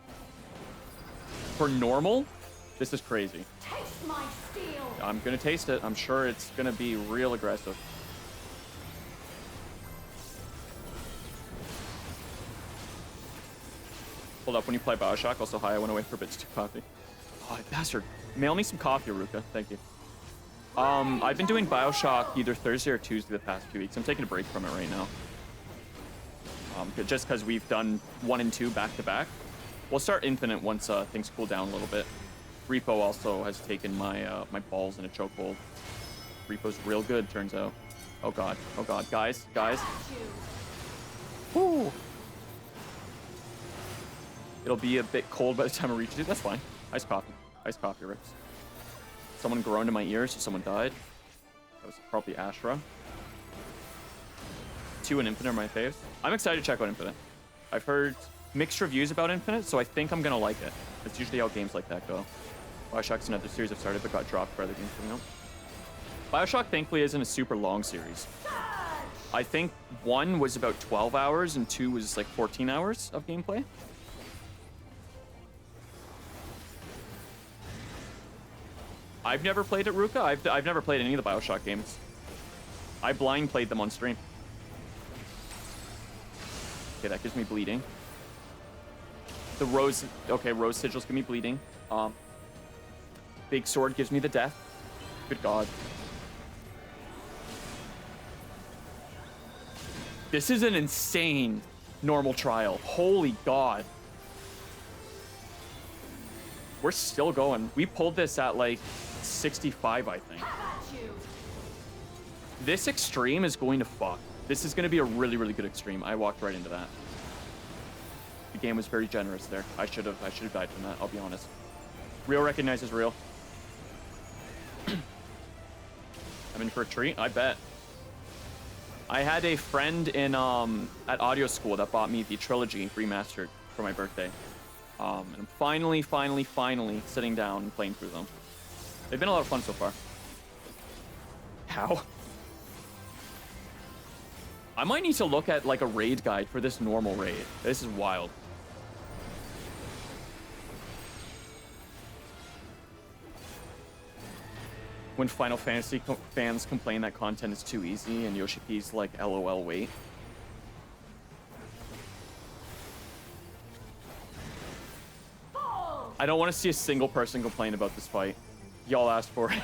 For normal, this is crazy. Taste my steel. I'm gonna taste it. I'm sure it's gonna be real aggressive. Hold up when you play BioShock. Also, hi, I went away for bits to coffee. Oh, bastard. Mail me some coffee, Ruka. Thank you. I've been doing BioShock either Thursday or Tuesday the past 2 weeks. I'm taking a break from it right now. Just because we've done 1 and 2 back to back. We'll start Infinite once things cool down a little bit. Repo also has taken my my balls in a chokehold. Repo's real good, turns out. Oh god, guys. Woo! It'll be a bit cold by the time I reach it. That's fine. Iced coffee, Rips. Someone groaned in my ears, so someone died. That was probably Ashra. 2 and Infinite are my faves. I'm excited to check out Infinite. I've heard mixed reviews about Infinite, so I think I'm gonna like it. That's usually how games like that go. BioShock's another series I've started but got dropped for other games coming out. BioShock thankfully isn't a super long series. I think 1 was about 12 hours and 2 was like 14 hours of gameplay. I've never played it, Ruka. I've never played any of the BioShock games. I blind played them on stream. Okay, that gives me bleeding. The rose, okay, rose sigils give me bleeding. Big sword gives me the death. Good god. This is an insane normal trial. Holy god. We're still going. We pulled this at like 65, I think. This extreme is going to fuck. This is going to be a really, really good extreme. I walked right into that. The game was very generous there. I should have died from that, I'll be honest. Real recognizes real. I'm in for a treat, I bet. I had a friend in at audio school that bought me the trilogy remastered for my birthday. And I'm finally sitting down and playing through them. They've been a lot of fun so far. How? I might need to look at like a raid guide for this normal raid. This is wild. When Final Fantasy fans complain that content is too easy and Yoshi P's like, LOL, wait. I don't want to see a single person complain about this fight. Y'all asked for it.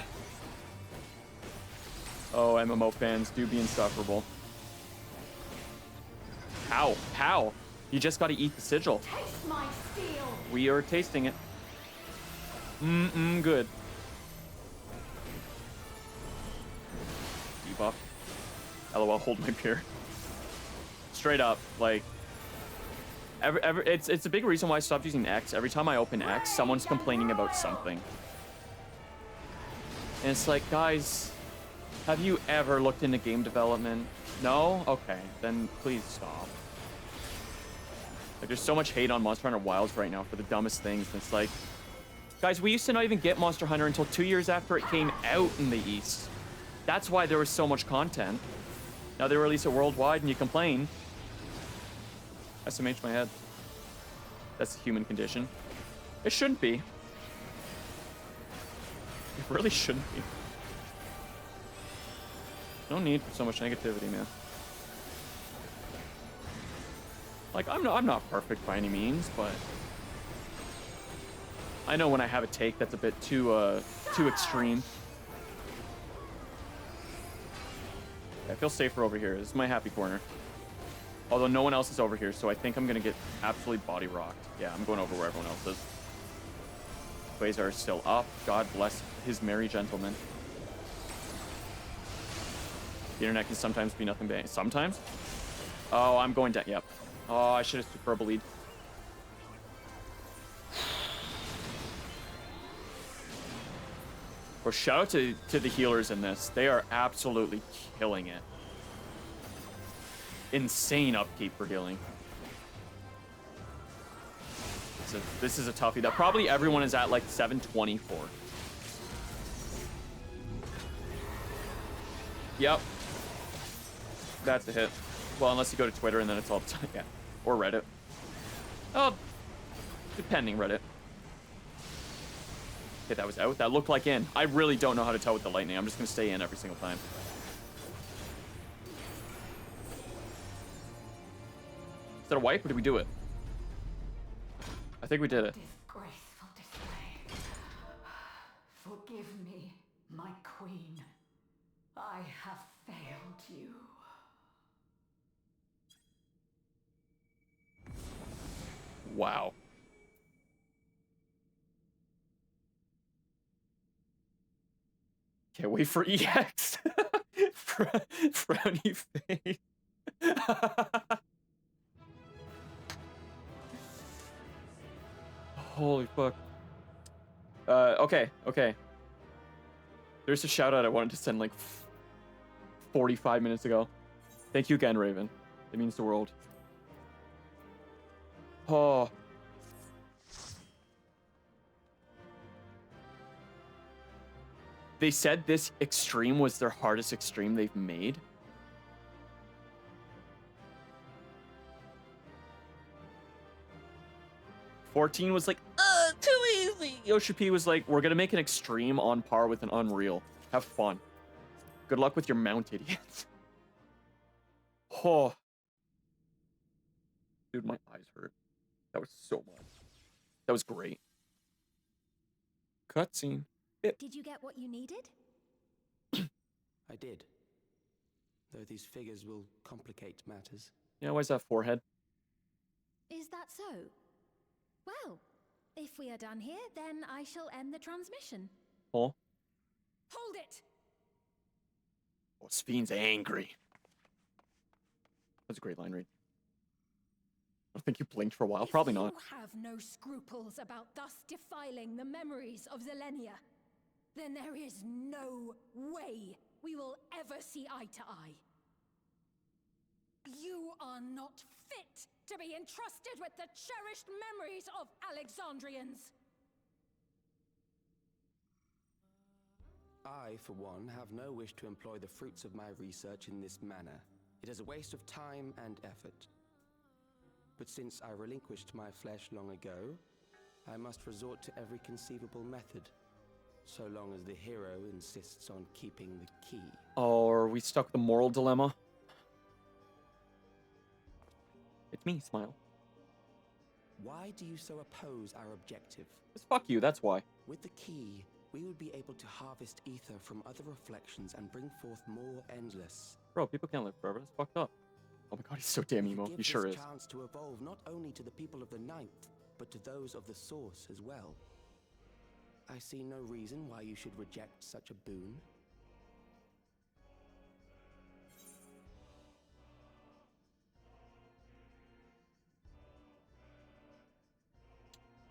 Oh, MMO fans do be insufferable. How? How? You just gotta eat the sigil. Taste my steel. We are tasting it. Good. Debuff. LOL, hold my beer. Straight up, like... It's a big reason why I stopped using X. Every time I open X, someone's complaining about something. And it's like, guys, have you ever looked into game development? No? Okay, then please stop. Like, there's so much hate on Monster Hunter Wilds right now for the dumbest things. And it's like, guys, we used to not even get Monster Hunter until 2 years after it came out in the East. That's why there was so much content. Now they release it worldwide and you complain. SMH my head. That's the human condition. It shouldn't be. It really shouldn't be. No need for so much negativity, man. Like, I'm not perfect by any means, but I know when I have a take that's a bit too extreme. I feel safer over here. This is my happy corner. Although no one else is over here, so I think I'm gonna get absolutely body rocked. Yeah, I'm going over where everyone else is. Quasar is still up. God bless his merry gentleman. The internet can sometimes be nothing but... Sometimes? Oh, I'm going down. Yep. Oh, I should have superbolied. Well, shout out to the healers in this. They are absolutely killing it. Insane upkeep for healing. So this is a toughie that probably everyone is at like 724. Yep. That's a hit. Well, unless you go to Twitter and then it's all the time. Yeah. Or Reddit. Oh, depending Reddit. Okay, that was out. That looked like in. I really don't know how to tell with the lightning. I'm just going to stay in every single time. Is that a wipe or did we do it? I think we did it. Disgraceful display. Forgive me, my queen. I have failed you. Wow. Can't wait for EX. Frowny face. Holy fuck. Okay. There's a shout out I wanted to send like 45 minutes ago. Thank you again, Raven. It means the world. Oh. They said this extreme was their hardest extreme they've made. $14 was like, too easy. Yoshi P was like, we're gonna make an extreme on par with an Unreal. Have fun. Good luck with your mount, idiots. Oh. Dude, my eyes hurt. That was so much. That was great. Cutscene. Did you get what you needed? I did. Though these figures will complicate matters. Yeah, why's that forehead? Is that so? Well, if we are done here, then I shall end the transmission. Oh. Hold it! Oh, Spheen's angry. That's a great line read. I think you blinked for a while. Probably not. You have no scruples about thus defiling the memories of Zilenia, then there is no way we will ever see eye to eye. You are not fit to be entrusted with the cherished memories of Alexandrians. I, for one, have no wish to employ the fruits of my research in this manner. It is a waste of time and effort. But since I relinquished my flesh long ago, I must resort to every conceivable method, so long as the hero insists on keeping the key. Oh, are we stuck with the moral dilemma? It's me, Smile. Why do you so oppose our objective? Just fuck you, that's why. With the key, we would be able to harvest ether from other reflections and bring forth more endless. Bro, people can't live forever. That's fucked up. Oh my god, he's so damn emo. He sure is. Give this chance to evolve not only to the people of the Ninth, but to those of the Source as well. I see no reason why you should reject such a boon.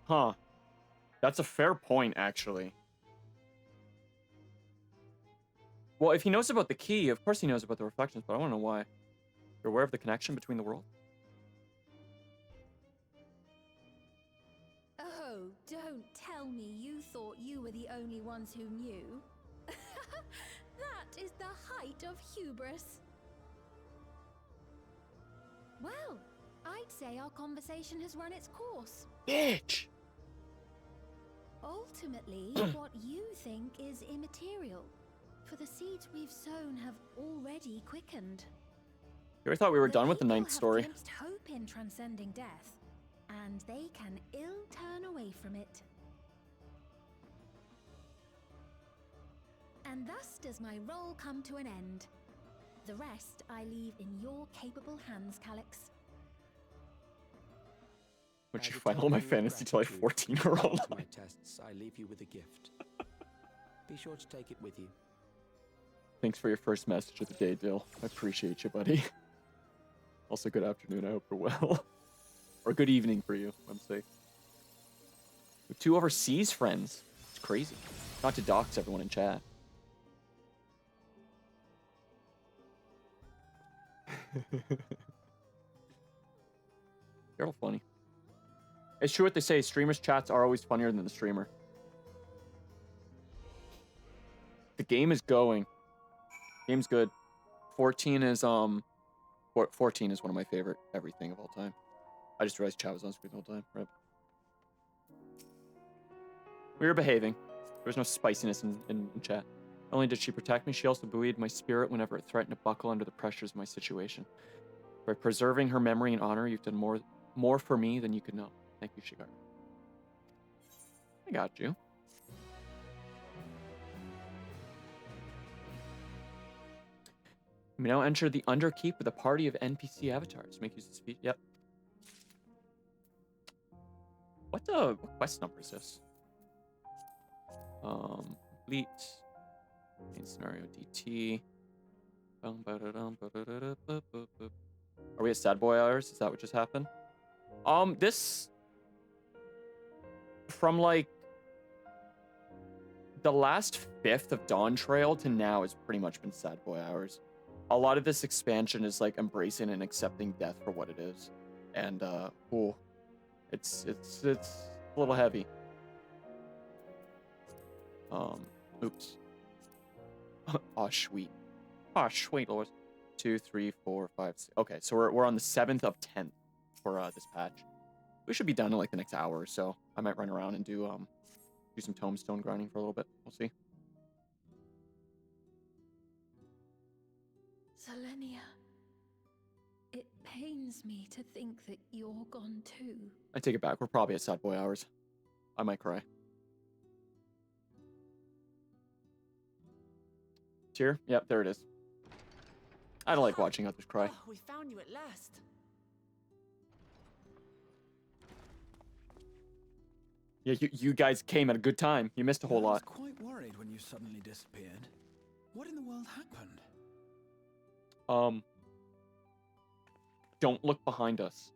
Huh. That's a fair point, actually. Well, if he knows about the key, of course he knows about the reflections, but I want to know why. You're aware of the connection between the world? Oh, don't tell me you thought you were the only ones who knew. That is the height of hubris. Well, I'd say our conversation has run its course. Bitch! Ultimately, what you think is immaterial, for the seeds we've sown have already quickened. You ever thought we were done with the people ninth have story? glimpsed hope in transcending death, and they can ill turn away from it. And thus does my role come to an end. The rest I leave in your capable hands, Calyx. Would you find all my fantasy till like 14-year-old? My tests, I leave you with a gift. Be sure to take it with you. Thanks for your first message of the day, Dill. I appreciate you, buddy. Also, good afternoon. I hope you're well. Or good evening for you, I'm safe. With 2 overseas friends. It's crazy. Not to dox everyone in chat. You're all funny. It's true what they say. Streamers' chats are always funnier than the streamer. The game is going. Game's good. 14 is 14 is one of my favorite everything of all time. I just realized chat was on screen the whole time. Right. We were behaving. There was no spiciness in chat. Not only did she protect me, she also buoyed my spirit whenever it threatened to buckle under the pressures of my situation. By preserving her memory and honor, you've done more for me than you could know. Thank you, Shigar. I got you. You may now enter the Underkeep with a party of NPC avatars. Make use of speed. Yep. What quest number is this? Complete. Main scenario DT. Are we at Sad Boy Hours? Is that what just happened? This from like the last 5th of Dawn Trail to now has pretty much been Sad Boy Hours. A lot of this expansion is like embracing and accepting death for what it is, and it's a little heavy. Oops. Oh sweet. Oh sweet Lord. 2, 3, 4, 5, 6. Okay, so we're on the 7th of 10th for this patch. We should be done in like the next hour or so. I might run around and do some tombstone grinding for a little bit. We'll see. Selenia, it pains me to think that you're gone too. I take it back. We're probably at Sad Boy Hours. I might cry. Tear? Yep, there it is. I don't like watching others cry. Oh, we found you at last. Yeah, you guys came at a good time. You missed a whole lot. I was quite worried when you suddenly disappeared. What in the world happened? Don't look behind us.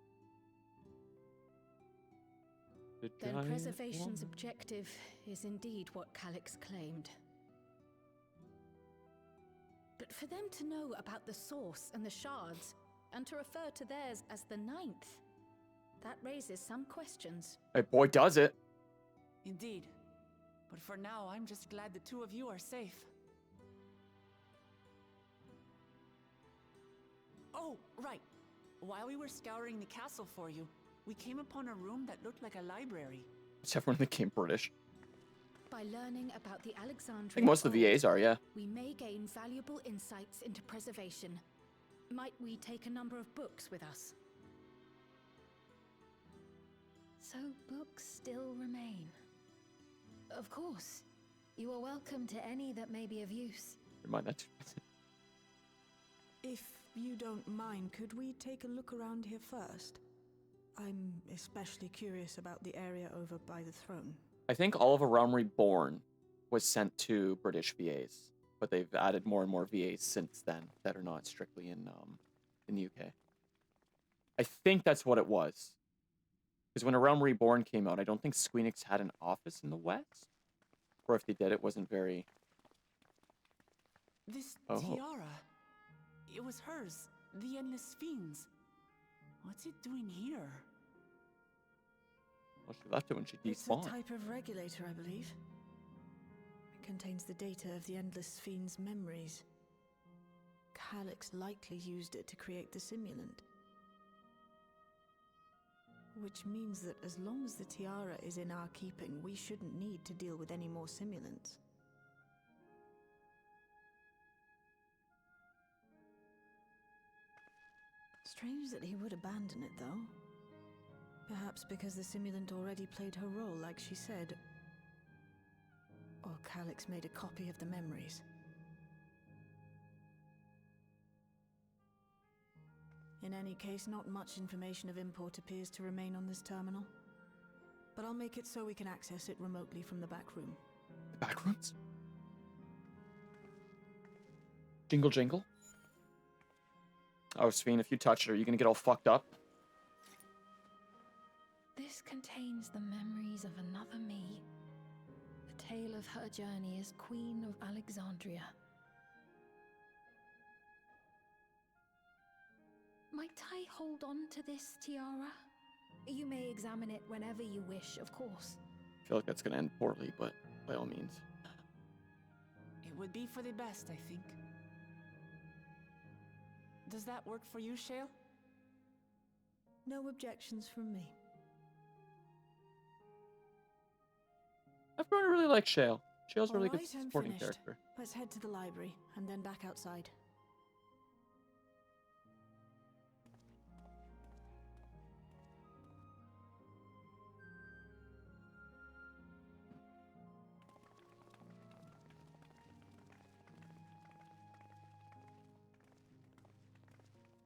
Then preservation's objective is indeed what Calyx claimed. But for them to know about the source and the shards, and to refer to theirs as the 9th, that raises some questions. Hey, boy, does it. Indeed. But for now, I'm just glad the 2 of you are safe. Oh, right. While we were scouring the castle for you, we came upon a room that looked like a library. It's everyone in the game British. By learning about the Alexandrian I think most of the VAs are, yeah. we may gain valuable insights into preservation. Might we take a number of books with us? So books still remain. Of course. You are welcome to any that may be of use. Remind that. If you don't mind, could we take a look around here first? I'm especially curious about the area over by the throne. I think all of A Realm Reborn was sent to British VAs, but they've added more and more VAs since then that are not strictly in the UK. I think that's what it was. Because when A Realm Reborn came out, I don't think Squeenix had an office in the West. Or if they did, it wasn't very... This Oh. tiara. It was hers. The Endless Fiends. What's it doing here? Well, she left it when she It's a despawned. type of regulator, I believe. It contains the data of the Endless Fiend's memories. Calyx likely used it to create the simulant. Which means that as long as the tiara is in our keeping, we shouldn't need to deal with any more simulants. Strange that he would abandon it, though. Perhaps because the simulant already played her role, like she said. Or Calyx made a copy of the memories. In any case, not much information of import appears to remain on this terminal. But I'll make it so we can access it remotely from the back room. The back rooms? Jingle jingle? Oh, Sphene, if you touch it, are you gonna get all fucked up? This contains the memories of another me. The tale of her journey as Queen of Alexandria. Might I hold on to this tiara? You may examine it whenever you wish, of course. I feel like that's gonna end poorly, but by all means. It would be for the best, I think. Does that work for you, Shale? No objections from me. I've grown to really like Shale. Shale's a really good Alright, I'm supporting finished. character. Let's head to the library, and then back outside.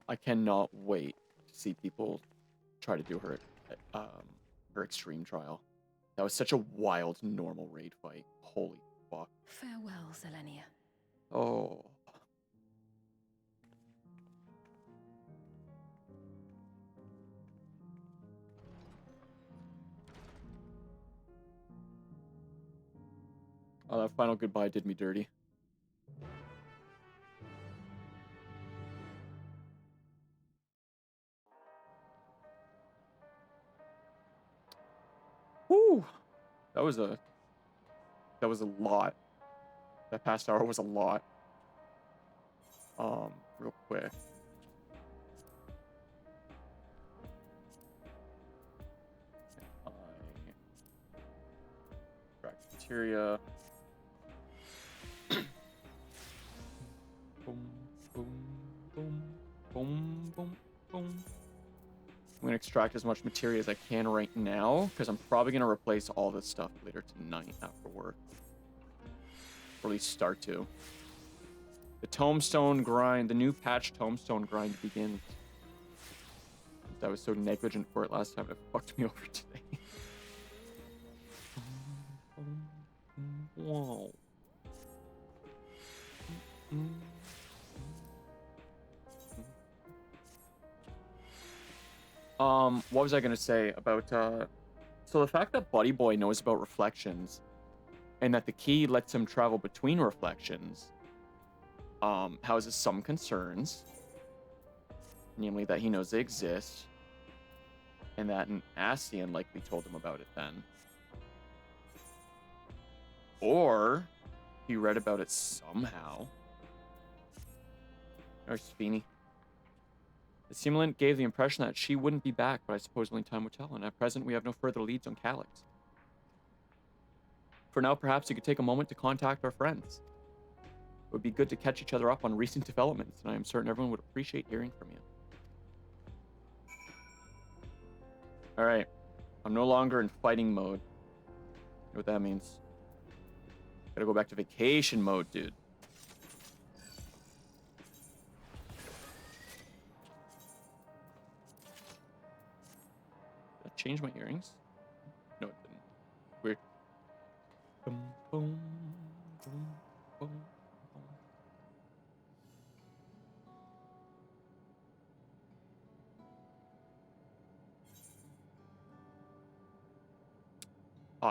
I cannot wait to see people try to do her extreme trial. That was such a wild normal raid fight. Holy fuck. Farewell, Selenia. Oh. Oh, that final goodbye did me dirty. Whew. That was a lot. That past hour was a lot. Real quick. Extract materia. Boom, boom, boom, boom, boom, boom. I'm gonna extract as much materia as I can right now, because I'm probably gonna replace all this stuff later tonight after work. Or at least start to. The tombstone grind, the new patch tombstone grind begins. I was so negligent for it last time, it fucked me over today. Whoa. What was I gonna say about, so the fact that Buddy Boy knows about reflections, and that the key lets him travel between reflections, houses some concerns. Namely that he knows they exist, and that an Ascian likely told him about it then. Or he read about it somehow. Or Sphene. The simulant gave the impression that she wouldn't be back, but I suppose only time will tell, and at present we have no further leads on Calyx. For now, perhaps you could take a moment to contact our friends. It would be good to catch each other up on recent developments, and I am certain everyone would appreciate hearing from you. Alright. I'm no longer in fighting mode. You know what that means? Gotta go back to vacation mode, dude. Did I change my earrings? No, it didn't. Weird. Boom, boom, boom, boom, boom.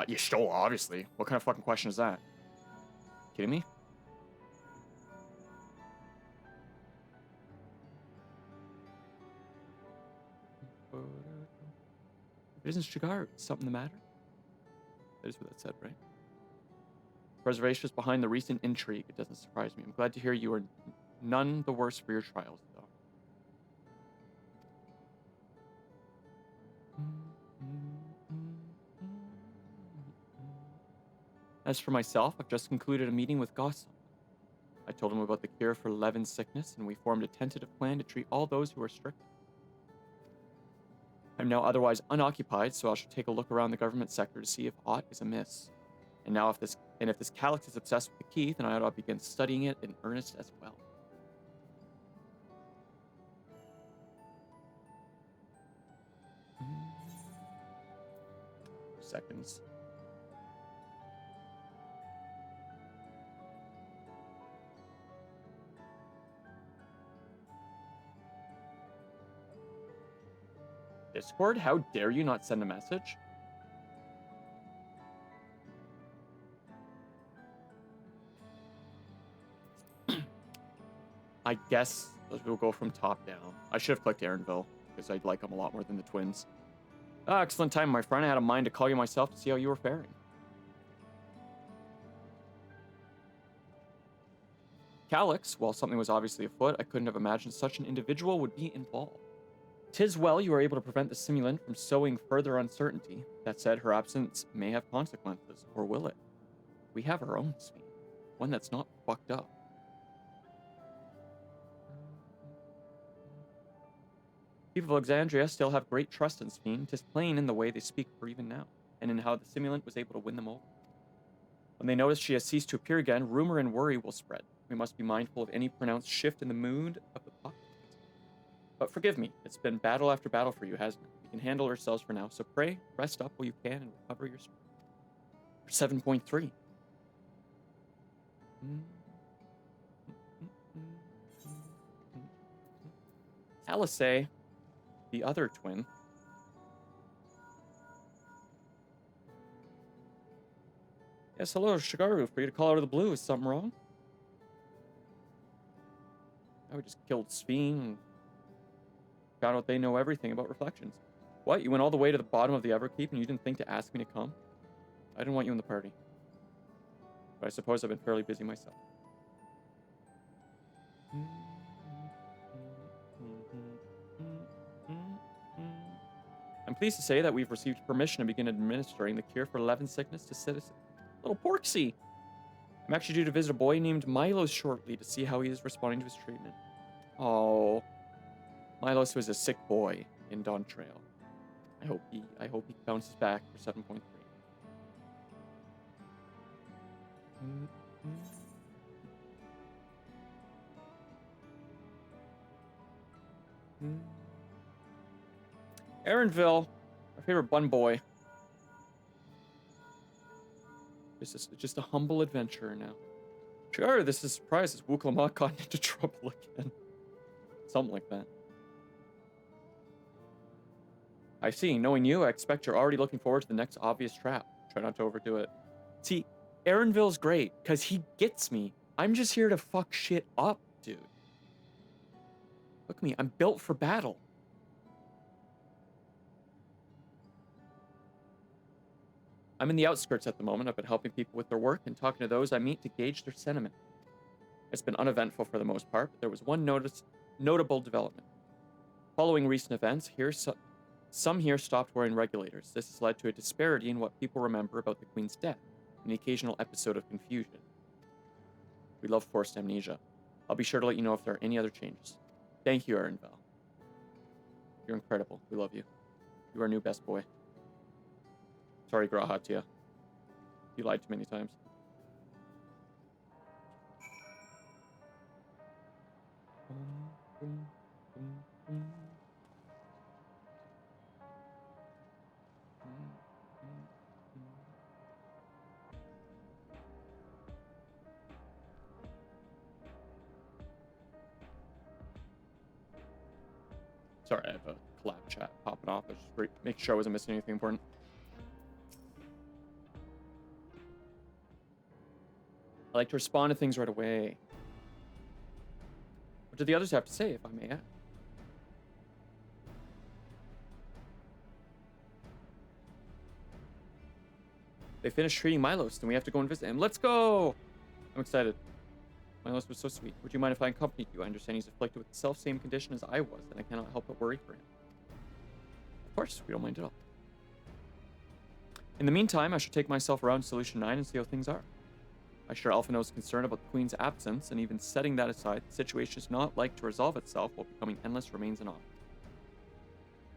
You stole, obviously. What kind of fucking question is that? Kidding me? If it isn't Shigaru, is something the matter? That is what that said, right? Preservation is behind the recent intrigue. It doesn't surprise me. I'm glad to hear you are none the worse for your trials, though. As for myself, I've just concluded a meeting with Gossam. I told him about the cure for Levin's sickness, and we formed a tentative plan to treat all those who are stricken. I'm now otherwise unoccupied, so I should take a look around the government sector to see if aught is amiss. And now if this Calyx is obsessed with the key, then I ought to begin studying it in earnest as well. Seconds. Discord, how dare you not send a message? I guess we'll go from top down. I should have clicked Aaronville, because I'd like him a lot more than the twins. Excellent time, my friend. I had a mind to call you myself to see how you were faring. Calyx, while something was obviously afoot, I couldn't have imagined such an individual would be involved. 'Tis well you are able to prevent the simulant from sowing further uncertainty. That said, her absence may have consequences, or will it? We have our own speed, one that's not fucked up. People of Alexandria still have great trust in Speen. 'Tis plain in the way they speak of her even now, and in how the simulant was able to win them over. When they notice she has ceased to appear again, rumor and worry will spread. We must be mindful of any pronounced shift in the mood of the populace. But forgive me, it's been battle after battle for you, hasn't it? We can handle ourselves for now, so pray, rest up while you can, and recover your strength. For 7.3. Alice, the other twin. Yes, hello, Shigaru. For you to call out of the blue, is something wrong? I would just killed Speen and found out they know everything about reflections. What? You went all the way to the bottom of the Everkeep and you didn't think to ask me to come? I didn't want you in the party. But I suppose I've been fairly busy myself. I'm pleased to say that we've received permission to begin administering the cure for Levin's sickness to citizens. Little Porksy! I'm actually due to visit a boy named Milos shortly to see how he is responding to his treatment. Oh, Milos was a sick boy in Dawn Trail. I hope he bounces back for 7.3. Aaronville, my favorite bun boy. Just a humble adventurer now. Sure, this is a surprise. Has Wuklamak gotten into trouble again? Something like that. I see. Knowing you, I expect you're already looking forward to the next obvious trap. Try not to overdo it. See, Aaronville's great, because he gets me. I'm just here to fuck shit up, dude. Look at me. I'm built for battle. I'm in the outskirts at the moment. I've been helping people with their work and talking to those I meet to gauge their sentiment. It's been uneventful for the most part, but there was one notable development. Following recent events, some here stopped wearing regulators. This has led to a disparity in what people remember about the Queen's death, and the occasional episode of confusion. We love forced amnesia. I'll be sure to let you know if there are any other changes. Thank you, Aaronville. You're incredible. We love you. You are our new best boy. Sorry, Grahatia. You lied too many times. Sorry, I have a collab chat popping off. I just make sure I wasn't missing anything important. I like to respond to things right away. What do the others have to say, if I may ask? They finished treating Milos, then we have to go and visit him. Let's go! I'm excited. Milos was so sweet. Would you mind if I accompanied you? I understand he's afflicted with the self-same condition as I was, and I cannot help but worry for him. Of course, we don't mind at all. In the meantime, I should take myself around Solution 9 and see how things are. I share Alphino's concern about the Queen's absence, and even setting that aside, the situation is not like to resolve itself while becoming endless remains an option.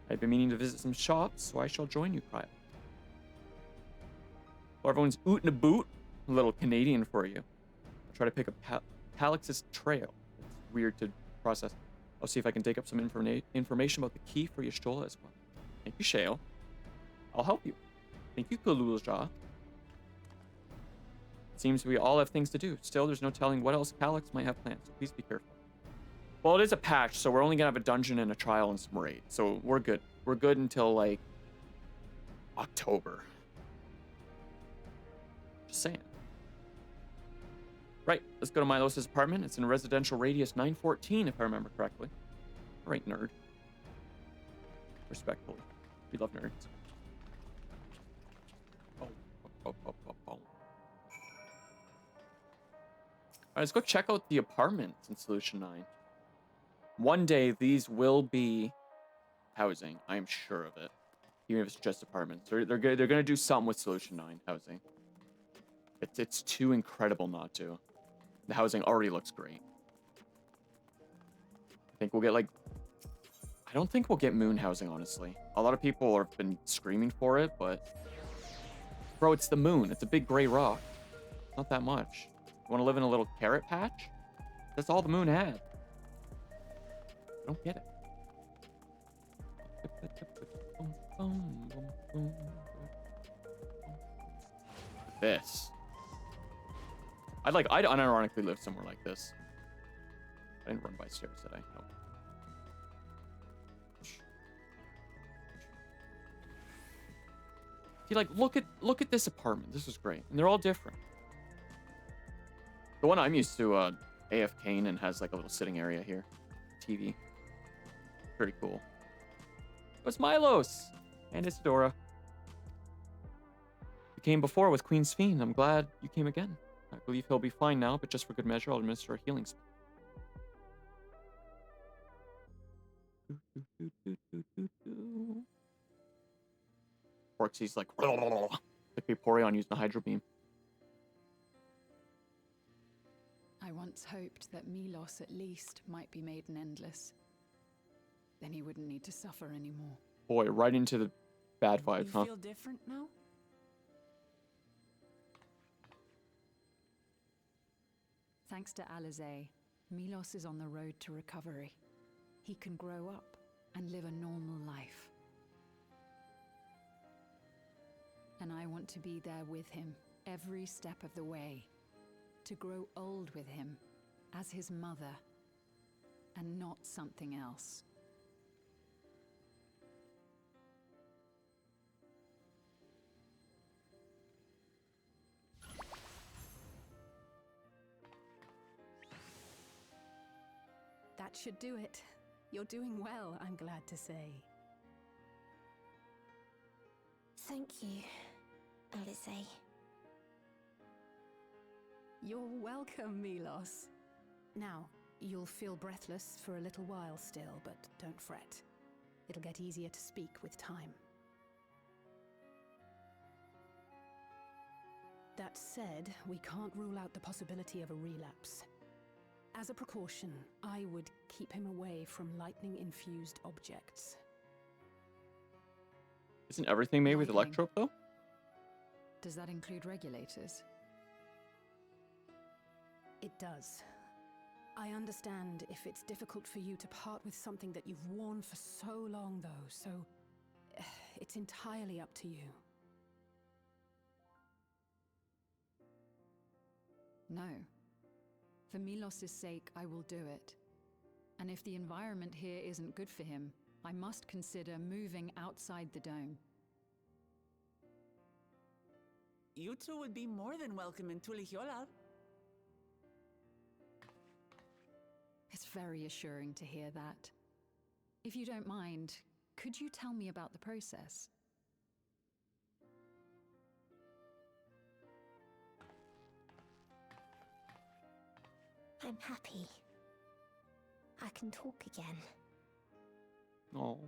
I've been meaning to visit some shops, so I shall join you, Cryo. Well, everyone's oot and a boot. A little Canadian for you. I'll try to pick up Calix's trail. It's weird to process. I'll see if I can dig up some information about the key for Y'shtola as well. Thank you, Shale. I'll help you. Thank you, Kululja. It seems we all have things to do. Still, there's no telling what else Calix might have planned, so please be careful. Well, it is a patch, so we're only gonna have a dungeon and a trial and some raid. So we're good. We're good until, like, October. Just saying. Right, let's go to Milos' apartment. It's in residential radius 914, if I remember correctly. All right, nerd. Respectfully. We love nerds. Oh. All right, let's go check out the apartments in Solution 9. One day, these will be housing. I am sure of it. Even if it's just apartments. They're gonna do something with Solution 9 housing. It's too incredible not to. The housing already looks great. I think we'll get, like... I don't think we'll get moon housing, honestly. A lot of people have been screaming for it, but... Bro, it's the moon. It's a big gray rock. Not that much. You want to live in a little carrot patch? That's all the moon had. I don't get it. This. I'd unironically live somewhere like this. I didn't run by stairs, did I? No. See, like, look at this apartment. This is great. And they're all different. The one I'm used to, AF Kane, has like a little sitting area here. TV. Pretty cool. It's Milos! And Isadora. You came before with Queen's Fiend. I'm glad you came again. I believe he'll be fine now, but just for good measure, I'll administer a healing spell. Orxie's like Vaporeon using the Hydro Beam. I once hoped that Milos at least might be made an endless. Then he wouldn't need to suffer anymore. Boy, right into the bad vibes, huh? You feel different now? Thanks to Alizé, Milos is on the road to recovery. He can grow up and live a normal life. And I want to be there with him every step of the way. To grow old with him as his mother and not something else. That should do it. You're doing well, I'm glad to say. Thank you, Alizé. You're welcome, Milos. Now, you'll feel breathless for a little while still, but don't fret. It'll get easier to speak with time. That said, we can't rule out the possibility of a relapse. As a precaution, I would keep him away from lightning-infused objects. Isn't everything made with electrope, though? Does that include regulators? It does. I understand if it's difficult for you to part with something that you've worn for so long, though, so it's entirely up to you. No. For Milos' sake, I will do it. And if the environment here isn't good for him, I must consider moving outside the dome. You two would be more than welcome in Tulihiola. very assuring to hear that. If you don't mind, could you tell me about the process? I'm happy. I can talk again. Oh.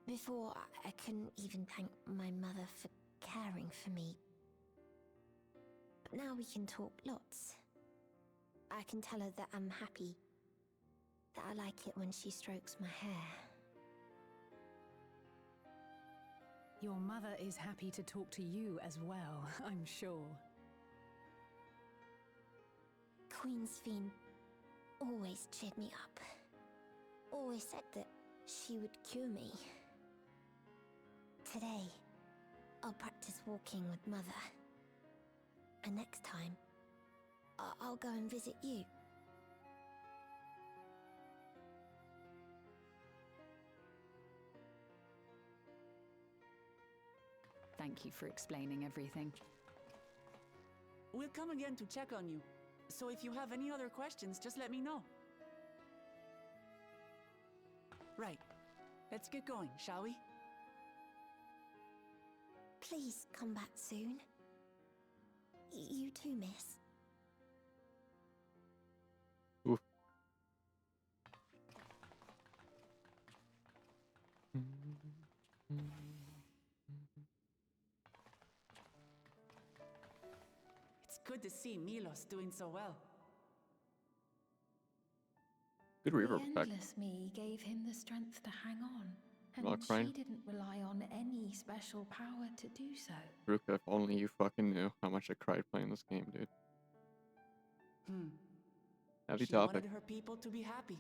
Before, I couldn't even thank my mother for caring for me. But now we can talk lots. I can tell her that I'm happy. That I like it when she strokes my hair. Your mother is happy to talk to you as well, I'm sure. Queen's Fiend always cheered me up. Always said that she would cure me. Today, I'll practice walking with Mother. And next time, I'll go and visit you. Thank you for explaining everything. We'll come again to check on you. So if you have any other questions, just let me know. Right. Let's get going, shall we? Please come back soon. You too, miss. Oof. It's good to see Milos doing so well. Good The reverb effect. endless me gave him the strength to hang on, and Not crying. she didn't rely on any special power to do so. Ruka, if only you fucking knew how much I cried playing this game, dude. Heavy She topic. wanted her people to be happy.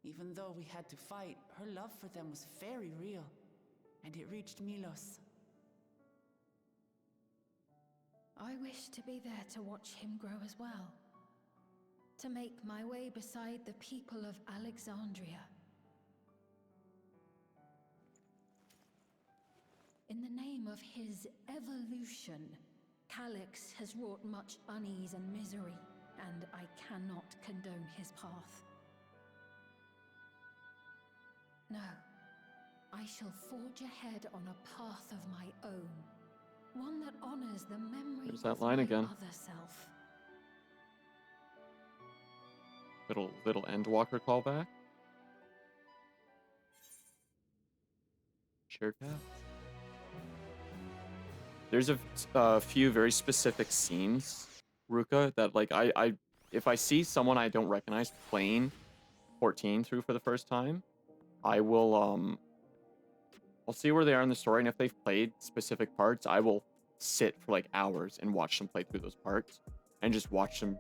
Even though we had to fight, her love for them was very real. And it reached Milos. I wish to be there to watch him grow as well. To make my way beside the people of Alexandria. In the name of his evolution, Calix has wrought much unease and misery, and I cannot condone his path. No, I shall forge ahead on a path of my own. One that honors the memory There's that of line my again. other self. Little Endwalker callback. Shared path. There's a few very specific scenes, Ruka, that like if I see someone I don't recognize playing 14 through for the first time, I will I'll see where they are in the story, and if they've played specific parts, I will sit for like hours and watch them play through those parts and just watch them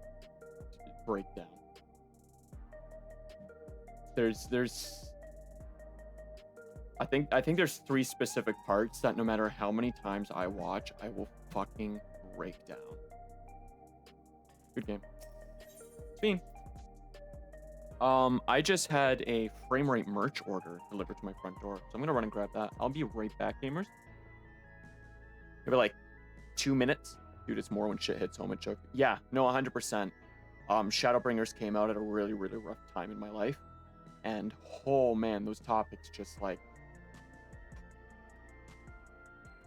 break down. I think there's 3 specific parts that no matter how many times I watch, I will fucking break down. Good game. Fiend. I just had a frame rate merch order delivered to my front door, so I'm gonna run and grab that. I'll be right back, gamers. Maybe like 2 minutes. Dude, it's more when shit hits home at Choke. Yeah, no, 100%. Shadowbringers came out at a really, really rough time in my life. And, oh man, those topics just like...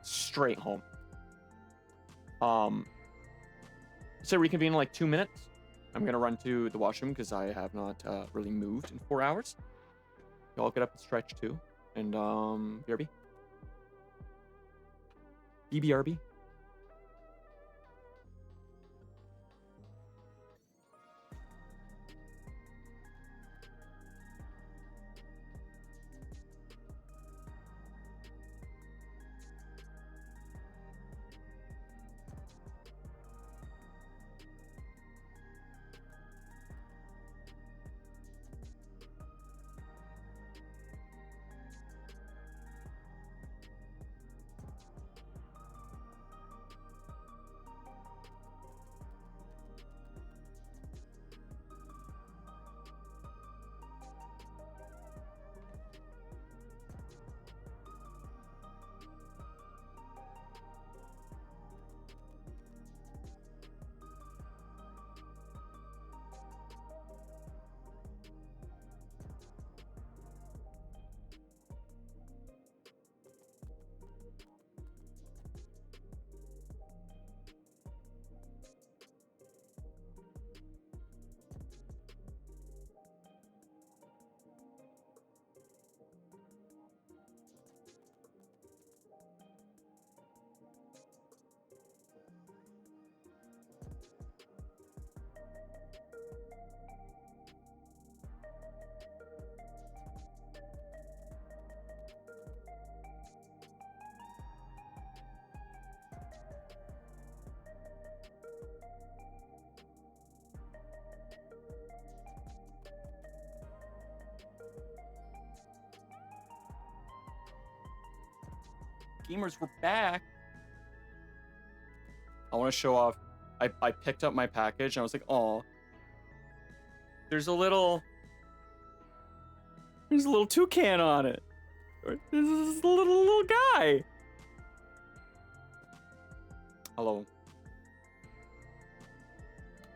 straight home. So reconvene in like 2 minutes. I'm gonna run to the washroom because I have not really moved in 4 hours. Y'all get up and stretch too. And BRB. BBRB. gamers, we're back. I want to show off. I picked up my package and I was like, oh, there's a little toucan on it. This is a little guy. Hello.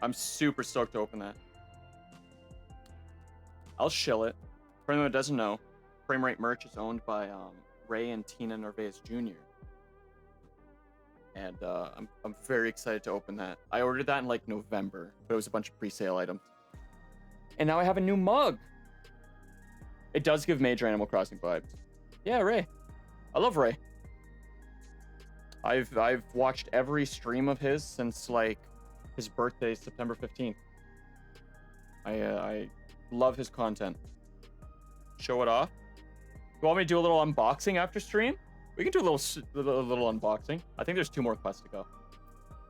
I'm super stoked to open that. I'll shill it. For anyone that doesn't know, Frame Rate merch is owned by Ray and Tina Narvaez Jr. And I'm very excited to open that. I ordered that in like November, but it was a bunch of pre-sale items. And now I have a new mug. It does give major Animal Crossing vibes. Yeah, Ray. I love Ray. I've watched every stream of his since like his birthday, September 15th. I love his content. Show it off. You want me to do a little unboxing after stream? We can do a little unboxing. I think there's 2 more quests to go.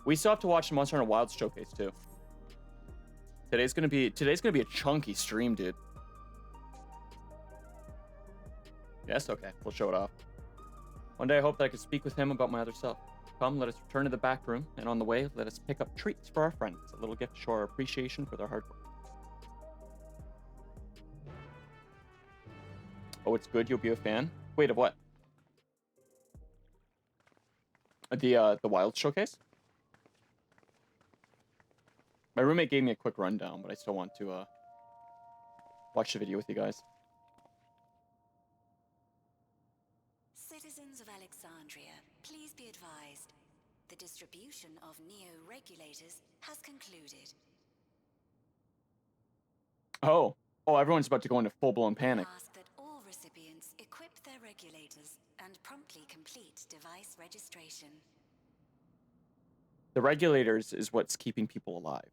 We still have to watch the Monster Hunter Wilds showcase too. Today's gonna be a chunky stream, dude. Yes, okay, we'll show it off. One day I hope that I could speak with him about my other self. Come, let us return to the back room, and on the way, let us pick up treats for our friends. A little gift to show our appreciation for their hard work. Oh, it's good, you'll be a fan? Wait, of what? The Wild Showcase? My roommate gave me a quick rundown, but I still want to watch the video with you guys. Citizens of Alexandria, please be advised. The distribution of neo-regulators has concluded. Oh, everyone's about to go into full-blown panic. Ask that all recipients equip their regulators and promptly complete device registration. The regulators is what's keeping people alive.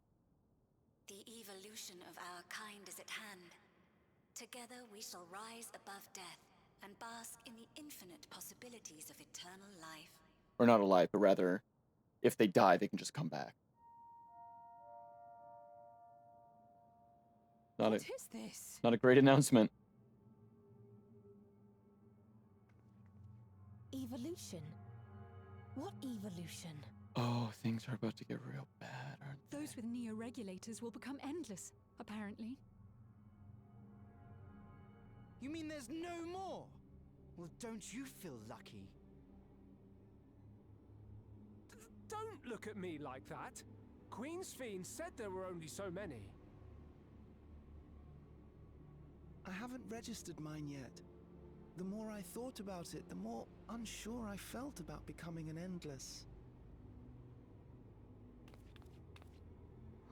The evolution of our kind is at hand. Together we shall rise above death and bask in the infinite possibilities of eternal life. Or not alive, but rather, if they die, they can just come back. What is this? Not a great announcement. Evolution? What evolution? Oh, things are about to get real bad, aren't they? Those with neo-regulators will become endless, apparently. You mean there's no more? Well, don't you feel lucky? Don't look at me like that. Queen's Fiend said there were only so many. I haven't registered mine yet. The more I thought about it, the more unsure I felt about becoming an Endless.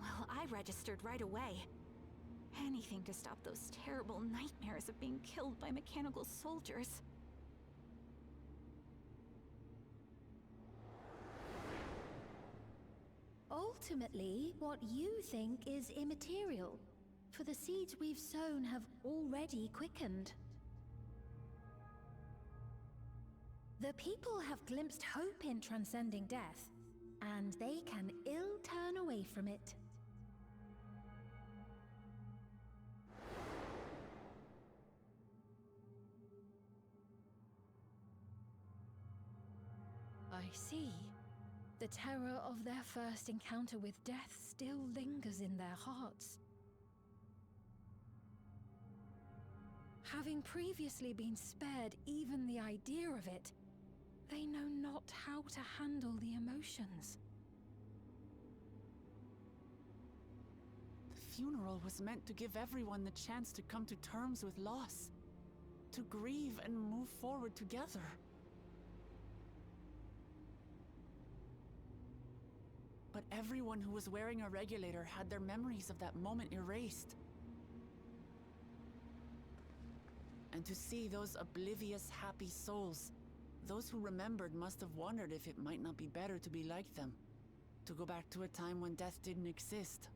Well, I registered right away. Anything to stop those terrible nightmares of being killed by mechanical soldiers. Ultimately, what you think is immaterial, for the seeds we've sown have already quickened. The people have glimpsed hope in transcending death, and they can ill turn away from it. I see. The terror of their first encounter with death still lingers in their hearts. Having previously been spared even the idea of it, they know not how to handle the emotions. The funeral was meant to give everyone the chance to come to terms with loss, to grieve and move forward together. But everyone who was wearing a regulator had their memories of that moment erased. And to see those oblivious, happy souls, those who remembered must have wondered if it might not be better to be like them, to go back to a time when death didn't exist.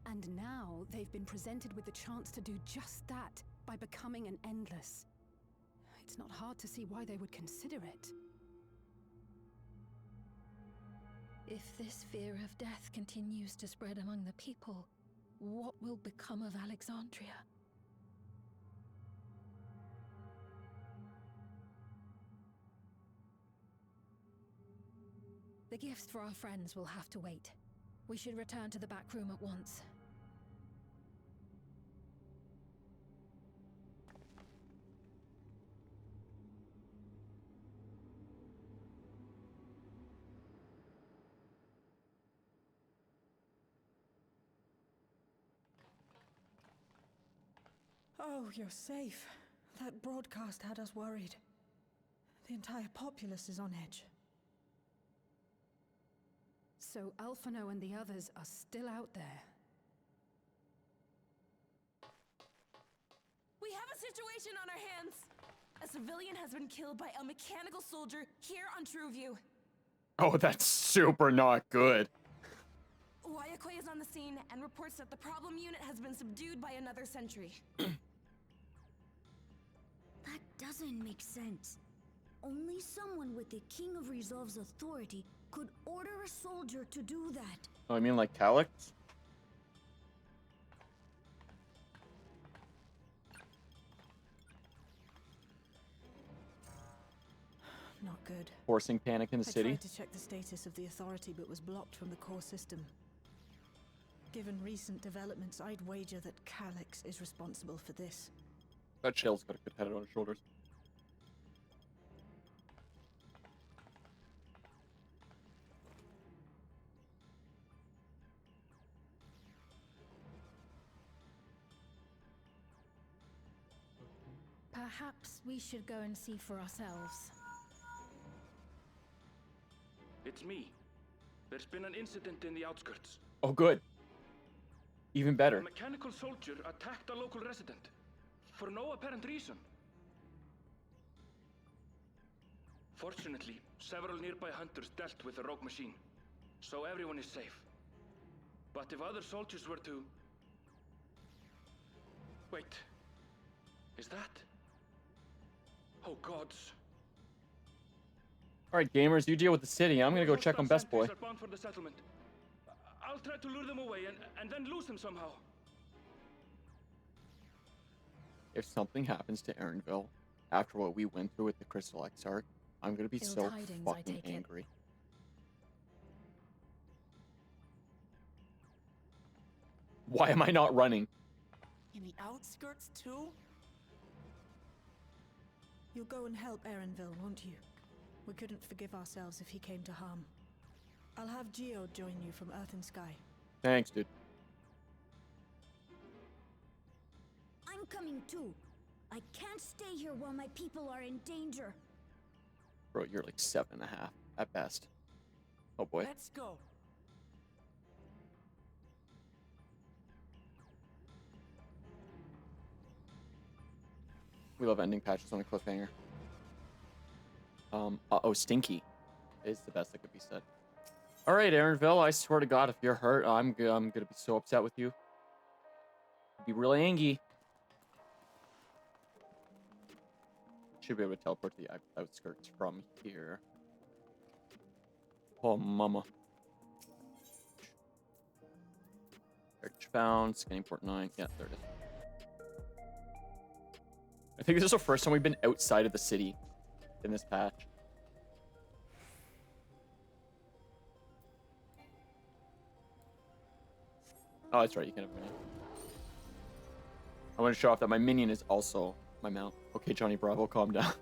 And now they've been presented with the chance to do just that by becoming an Endless. It's not hard to see why they would consider it. If this fear of death continues to spread among the people, what will become of Alexandria? The gifts for our friends will have to wait. We should return to the back room at once. Oh, you're safe. That broadcast had us worried. The entire populace is on edge. So Alphino and the others are still out there. We have a situation on our hands. A civilian has been killed by a mechanical soldier here on Trueview. Oh, that's super not good. Wayakwe is on the scene and reports that the problem unit has been subdued by another sentry. That doesn't make sense. Only someone with the King of Resolve's authority could order a soldier to do that. Oh, I mean like Calyx? Not good. Forcing panic in the I city? tried to check the status of the authority, but was blocked from the core system. Given recent developments, I'd wager that Calyx is responsible for this. That Shell's got a good head on his shoulders. Perhaps we should go and see for ourselves. It's me. There's been an incident in the outskirts. Oh, good. Even better. A mechanical soldier attacked a local resident. For no apparent reason. Fortunately, several nearby hunters dealt with the rogue machine. So everyone is safe. But if other soldiers were to... Wait. Is that... Oh gods. Alright, gamers, you deal with the city. I'm gonna go check on Best Boy. Are bound for the settlement. I'll try to lure them away and then lose them somehow. If something happens to Erinville after what we went through with the Crystal Exarch, I'm gonna be so fucking angry. Why am I not running? In the outskirts too? You'll go and help Erinville, won't you? We couldn't forgive ourselves if he came to harm. I'll have Geo join you from Earth and Sky. Thanks, dude. I'm coming too. I can't stay here while my people are in danger. Bro, you're like 7.5 at best. Oh boy. Let's go. We love ending patches on a cliffhanger. Uh-oh, Stinky is the best that could be said. All right, Erinville, I swear to God, if you're hurt, I'm gonna be so upset with you. Be really angry. Should be able to teleport to the outskirts from here. Oh, mama. Search found. Scanning port 9. Yeah, there it is. I think this is the first time we've been outside of the city in this patch. Oh, that's right. You can have a minion. I want to show off that my minion is also my mount. Okay, Johnny Bravo, calm down.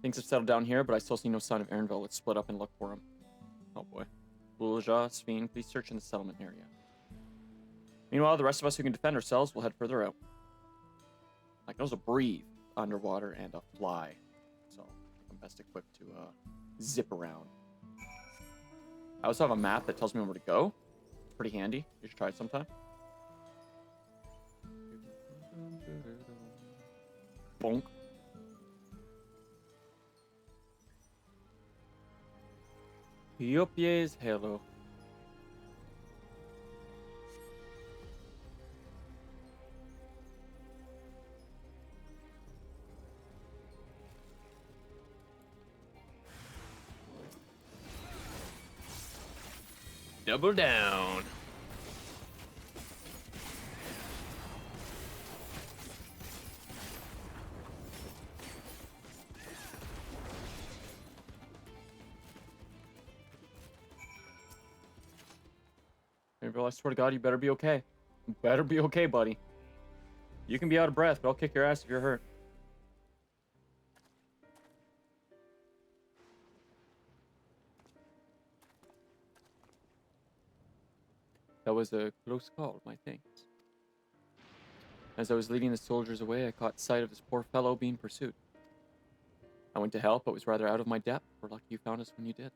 Things have settled down here, but I still see no sign of Erinville. Let's split up and look for him. Oh boy. Lulaja, Sphene, please search in the settlement area. Meanwhile, the rest of us who can defend ourselves will head further out. I can also breathe underwater and fly. So I'm best equipped to zip around. I also have a map that tells me where to go. Pretty handy. You should try it sometime. Bonk. Yup, yes, hello. Double down. Earl, I swear to God, you better be okay. You better be okay, buddy. You can be out of breath, but I'll kick your ass if you're hurt. That was a close call, my thanks. As I was leading the soldiers away, I caught sight of this poor fellow being pursued. I went to help, but was rather out of my depth. We're lucky you found us when you did.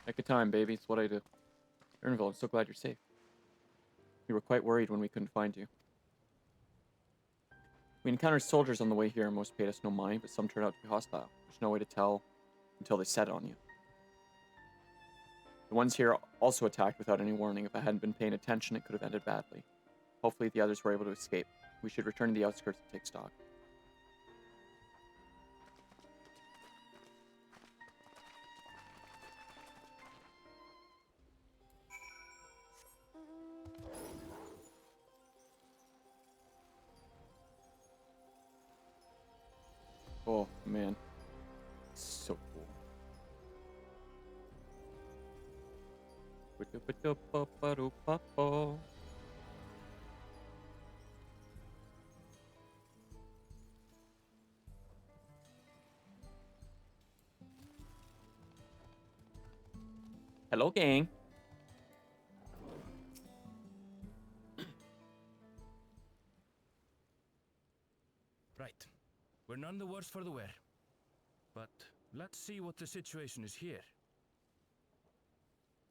Take your time, baby. It's what I do. Ernville, I'm so glad you're safe. We were quite worried when we couldn't find you. We encountered soldiers on the way here, and most paid us no mind, but some turned out to be hostile. There's no way to tell until they set on you. The ones here also attacked without any warning. If I hadn't been paying attention, it could have ended badly. Hopefully the others were able to escape. We should return to the outskirts and take stock. Oh, man. So cool. Hello, gang. Right. We're none the worse for the wear. But let's see what the situation is here.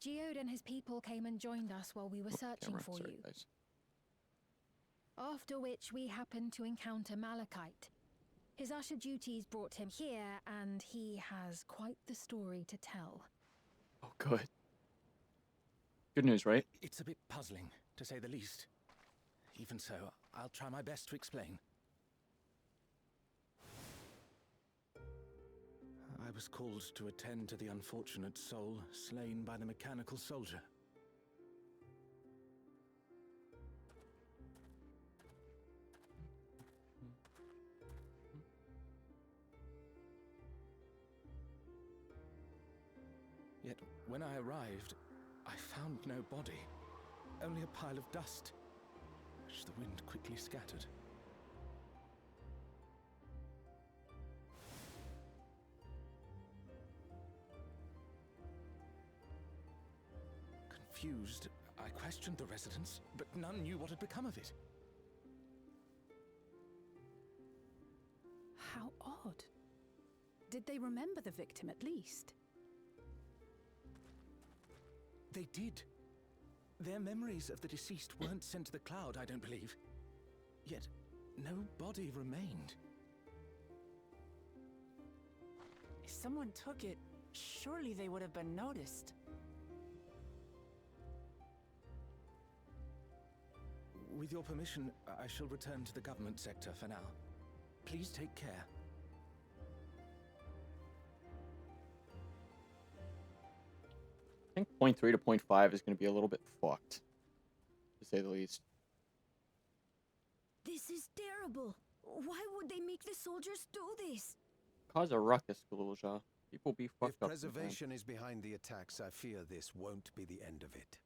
Geode and his people came and joined us while we were searching for you. Guys. After which we happened to encounter Malachite. His usher duties brought him here, and he has quite the story to tell. Oh, good. Good news, right? It's a bit puzzling, to say the least. Even so, I'll try my best to explain. I was called to attend to the unfortunate soul slain by the mechanical soldier. Yet, when I arrived, I found no body, only a pile of dust, which the wind quickly scattered. Confused, I questioned the residents, but none knew what had become of it. How odd. Did they remember the victim at least? They did. Their memories of the deceased weren't sent to the cloud, I don't believe. Yet, no body remained. If someone took it, surely they would have been noticed. With your permission, I shall return to the government sector for now. Please take care. I think point 3 to point 5 is going to be a little bit fucked, to say the least. This is terrible. Why would they make the soldiers do this? Cause a ruckus, Galulja. People be fucked If up. preservation is behind the attacks, I fear this won't be the end of it.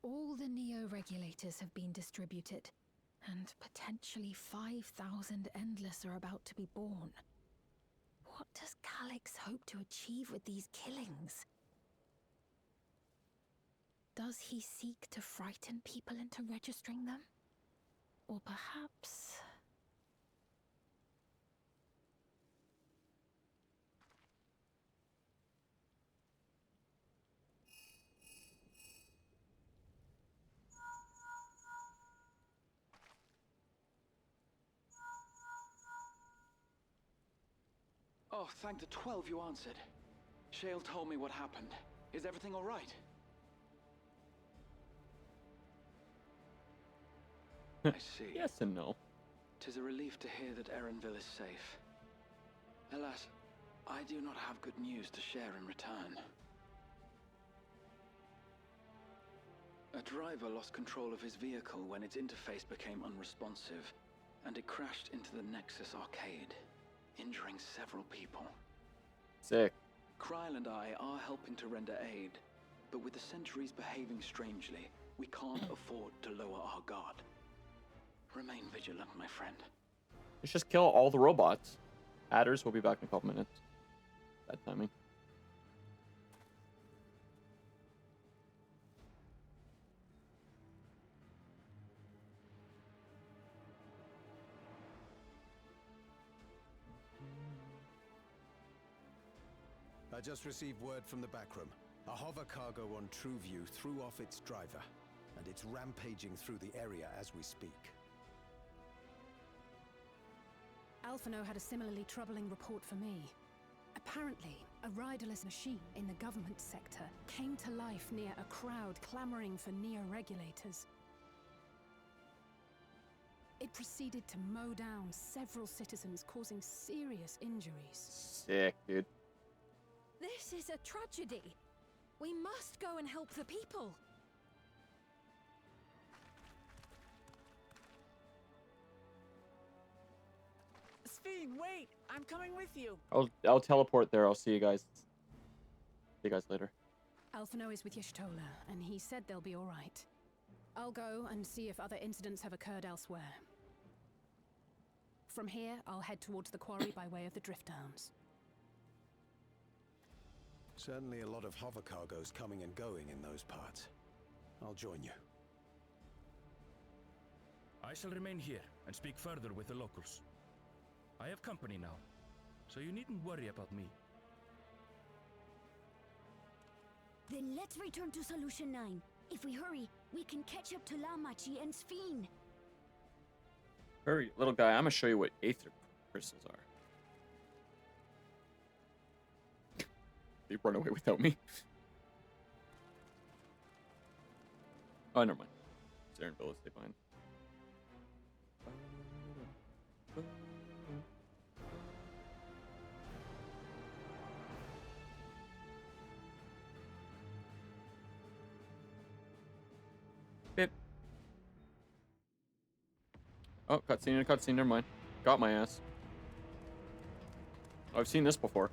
All the Neo-regulators have been distributed, and potentially 5,000 Endless are about to be born. What does Calix hope to achieve with these killings? Does he seek to frighten people into registering them? Or perhaps... Oh, thank the 12 you answered. Shale told me what happened. Is everything all right? I see. Yes and no. 'Tis a relief to hear that Erenville is safe. Alas, I do not have good news to share in return. A driver lost control of his vehicle when its interface became unresponsive, and it crashed into the Nexus arcade, injuring several people. Sick. Kryl and I are helping to render aid, But with the Centauri's behaving strangely, we can't afford to lower our guard. Remain vigilant, my friend. Let's just kill all the robots. Adders will be back in a couple minutes. Bad timing. I just received word from the backroom. A hover cargo on TrueView threw off its driver, and it's rampaging through the area as we speak. Alphino had a similarly troubling report for me. Apparently, a riderless machine in the government sector came to life near a crowd clamoring for neo-regulators. It proceeded to mow down several citizens, causing serious injuries. Sick, dude. This is a tragedy. We must go and help the people. Sphene, wait! I'm coming with you. I'll teleport there. I'll see you guys. See you guys later. Alphino is with Y'shtola, and he said they'll be all right. I'll go and see if other incidents have occurred elsewhere. From here, I'll head towards the quarry by way of the Drift Downs. Certainly a lot of hover cargoes coming and going in those parts. I'll join you. I shall remain here and speak further with the locals. I have company now, so you needn't worry about me. Then let's return to Solution 9. If we hurry, we can catch up to Lamachi and Sphene. Hurry, little guy. I'm gonna show you what aether crystals are. They run away without me. Oh, never mind. Saren Bill is stay fine. Bip. Oh, cutscene and a cutscene. Never mind. Got my ass. Oh, I've seen this before.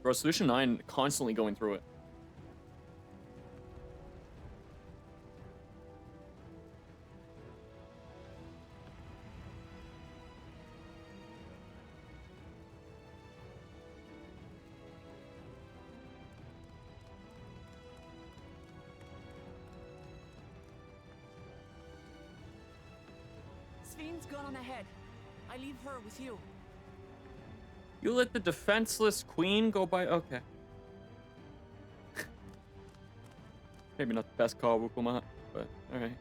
Bro, Solution 9 constantly going through it. Sphene's gone on ahead. I leave her with you. You let the defenseless queen go by? Okay. Maybe not the best call, Wukumat, but alright.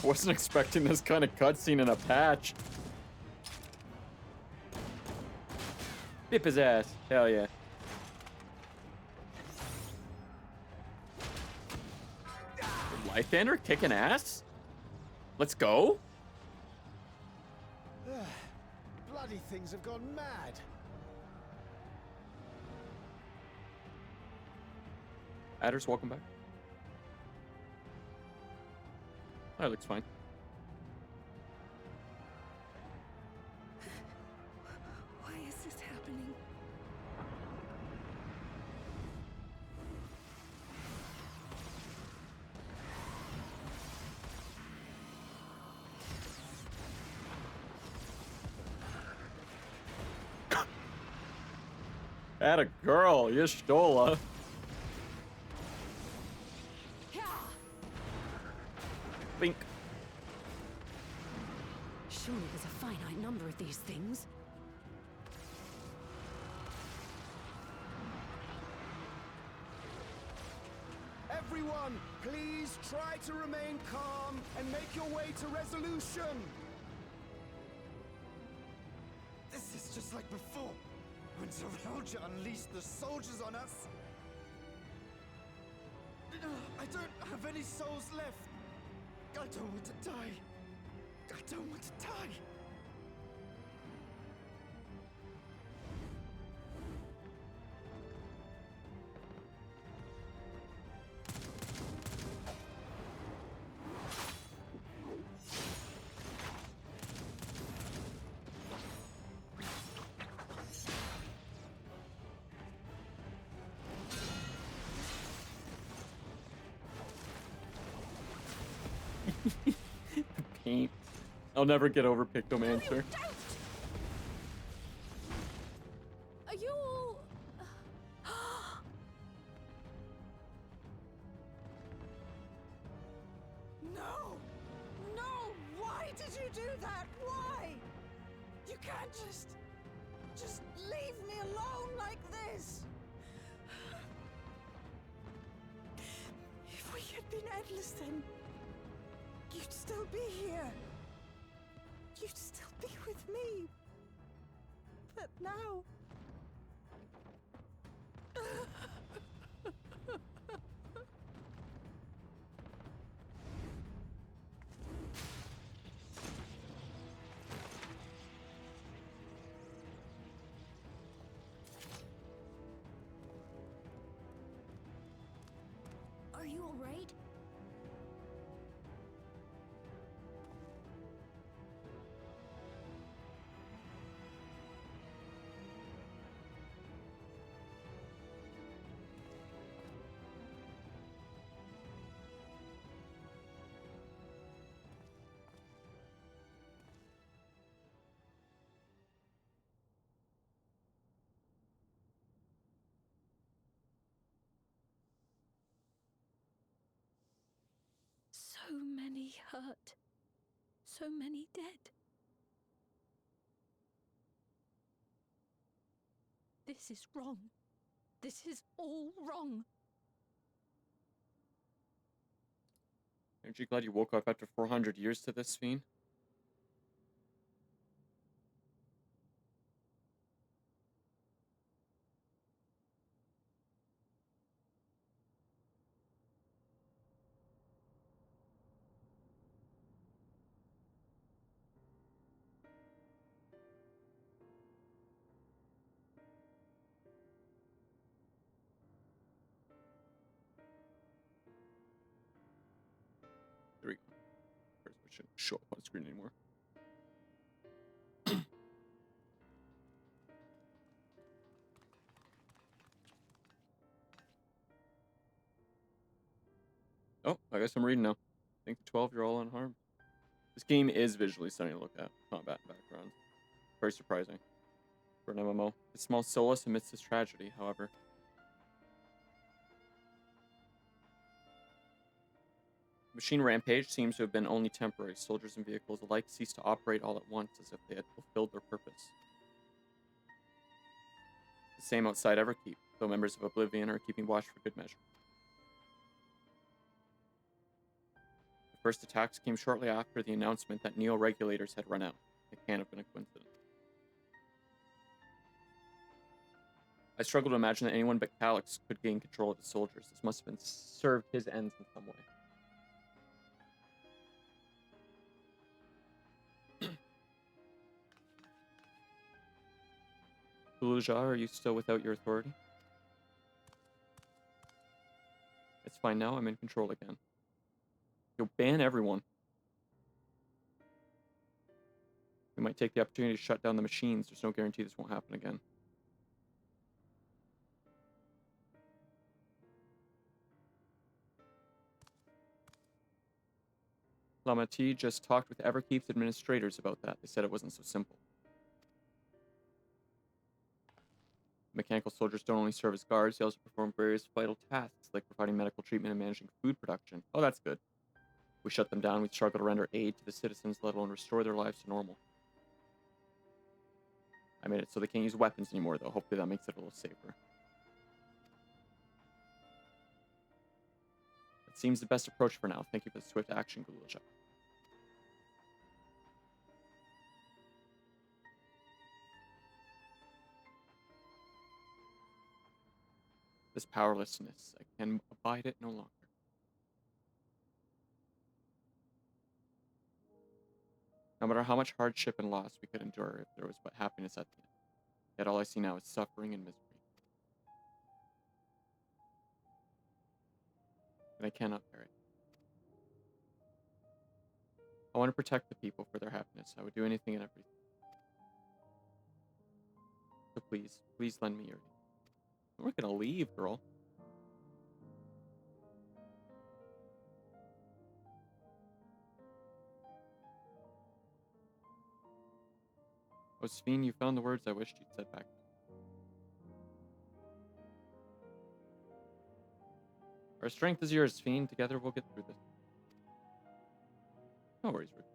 I wasn't expecting this kind of cutscene in a patch. Bip his ass. Hell yeah. Lythander kicking ass? Let's go? Bloody things have gone mad. Adders, welcome back. That looks fine. Why is this happening? Atta girl, Y'shtola. Bink. Surely there's a finite number of these things. Everyone, please try to remain calm and make your way to resolution. This is just like before, when Zerelja unleashed the soldiers on us. I don't have any souls left. I don't want to die. I don't want to die. The paint. I'll never get over Pictomancer. Are you all... No! No! Why did you do that? Why? You can't just leave me alone like this! If we had been endless, then you'd still be here. You'd still be with me. But now... Are you alright? So many hurt. So many dead. This is wrong. This is all wrong. Aren't you glad you woke up after 400 years to this, Fiend? There we go. First, it shouldn't show up on the screen anymore. Oh, I guess I'm reading now. I think the 12, you're all unharmed. This game is visually stunning to look at. Combat and backgrounds. Very surprising for an MMO. It's small solace amidst this tragedy, however. Machine rampage seems to have been only temporary. Soldiers and vehicles alike ceased to operate all at once as if they had fulfilled their purpose. The same outside Everkeep, though members of Oblivion are keeping watch for good measure. The first attacks came shortly after the announcement that neo-regulators had run out. It can't have been a coincidence. I struggle to imagine that anyone but Calyx could gain control of the soldiers. This must have been served his ends in some way. Gulujar, are you still without your authority? It's fine now, I'm in control again. You'll ban everyone. We might take the opportunity to shut down the machines. There's no guarantee this won't happen again. Lamati just talked with Everkeep's administrators about that. They said it wasn't so simple. Mechanical soldiers don't only serve as guards, they also perform various vital tasks, like providing medical treatment and managing food production. Oh, that's good. If we shut them down, we'd struggle to render aid to the citizens, let alone restore their lives to normal. I made it so they can't use weapons anymore, though. Hopefully that makes it a little safer. That seems the best approach for now. Thank you for the swift action, Guluja. This powerlessness, I can abide it no longer. No matter how much hardship and loss we could endure, if there was but happiness at the end. Yet all I see now is suffering and misery. And I cannot bear it. I want to protect the people for their happiness. I would do anything and everything. So please lend me your aid. I'm not gonna leave, girl. Oh, Sphene, you found the words I wished you'd said back. Our strength is yours, Sphene. Together we'll get through this. No worries, Ruth.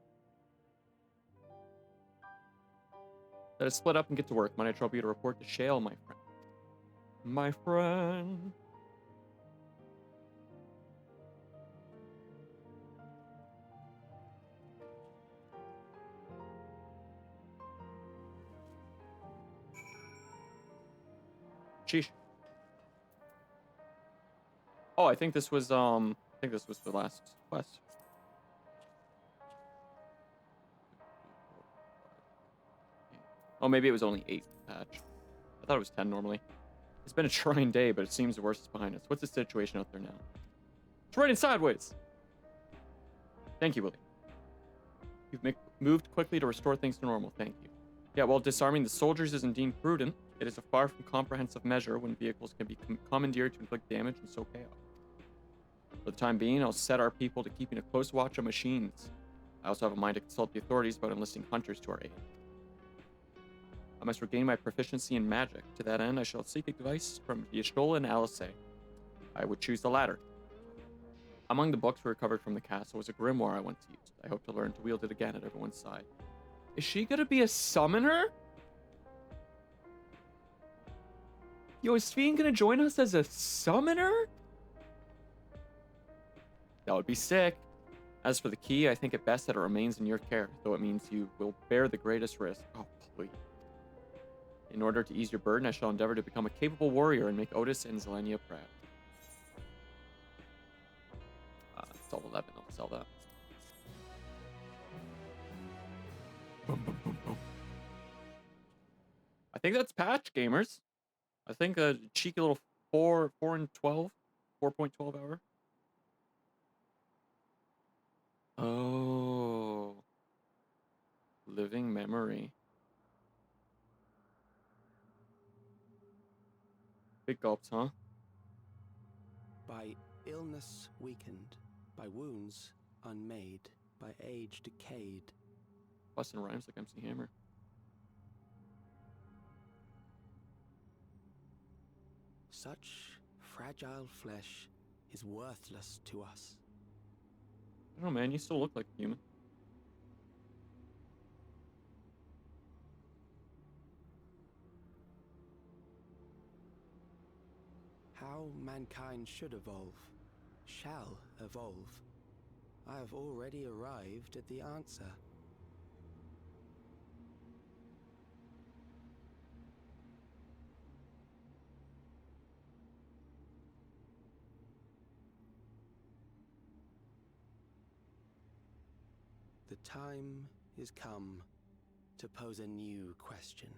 Let us split up and get to work. Might I trouble you to report to Shale, my friend? My friend. Sheesh. Oh, I think this was the last quest. Oh, maybe it was only 8 patch. I thought it was 10 normally. It's been a trying day, but it seems the worst is behind us. What's the situation out there now? It's running sideways. Thank you, Willie. You've moved quickly to restore things to normal. Thank you. Yeah, while disarming the soldiers is indeed prudent, it is a far from comprehensive measure when vehicles can be commandeered to inflict damage and sow chaos. For the time being, I'll set our people to keeping a close watch on machines. I also have a mind to consult the authorities about enlisting hunters to our aid. I must regain my proficiency in magic. To that end, I shall seek advice from Y'shtola and Alice. I would choose the latter. Among the books we recovered from the castle was a grimoire I once used. I hope to learn to wield it again at everyone's side. Is she gonna be a summoner? Yo, is Sphene gonna join us as a summoner? That would be sick. As for the key, I think it best that it remains in your care, though it means you will bear the greatest risk. Oh, please. In order to ease your burden, I shall endeavor to become a capable warrior and make Otis and Zelenia proud. It's all 11. I'll sell that. Boom, boom, boom, boom. I think that's patch, gamers. I think a cheeky little 4 and 12, 4.12 hour. Oh. Living memory. Big gulps, huh? By illness weakened, by wounds unmade, by age decayed. Busting rhymes like MC Hammer. Such fragile flesh is worthless to us. I don't know, man. You still look like a human. How mankind should evolve, shall evolve. I have already arrived at the answer. The time is come to pose a new question.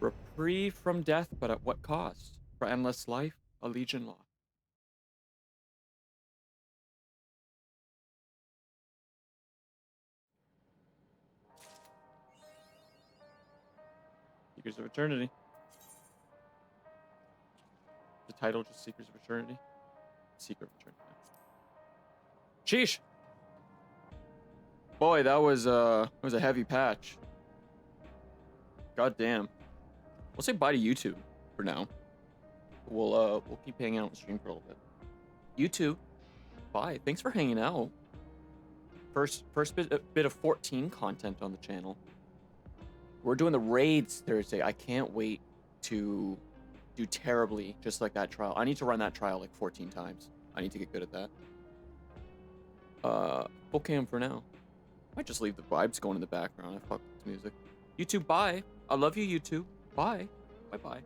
Reprieve from death, but at what cost? For endless life, a legion lost. Seekers of Eternity. The title just Seekers of Eternity. Seeker of Eternity. Sheesh! Boy, that was a heavy patch. God damn. We'll say bye to YouTube for now. We'll keep hanging out on the stream for a little bit. YouTube, bye. Thanks for hanging out. First bit of 14 content on the channel. We're doing the raids Thursday. I can't wait to do terribly just like that trial. I need to run that trial like 14 times. I need to get good at that. Full cam for now. Might just leave the vibes going in the background. I fuck with music. YouTube, bye. I love you, YouTube. Bye. Bye-bye.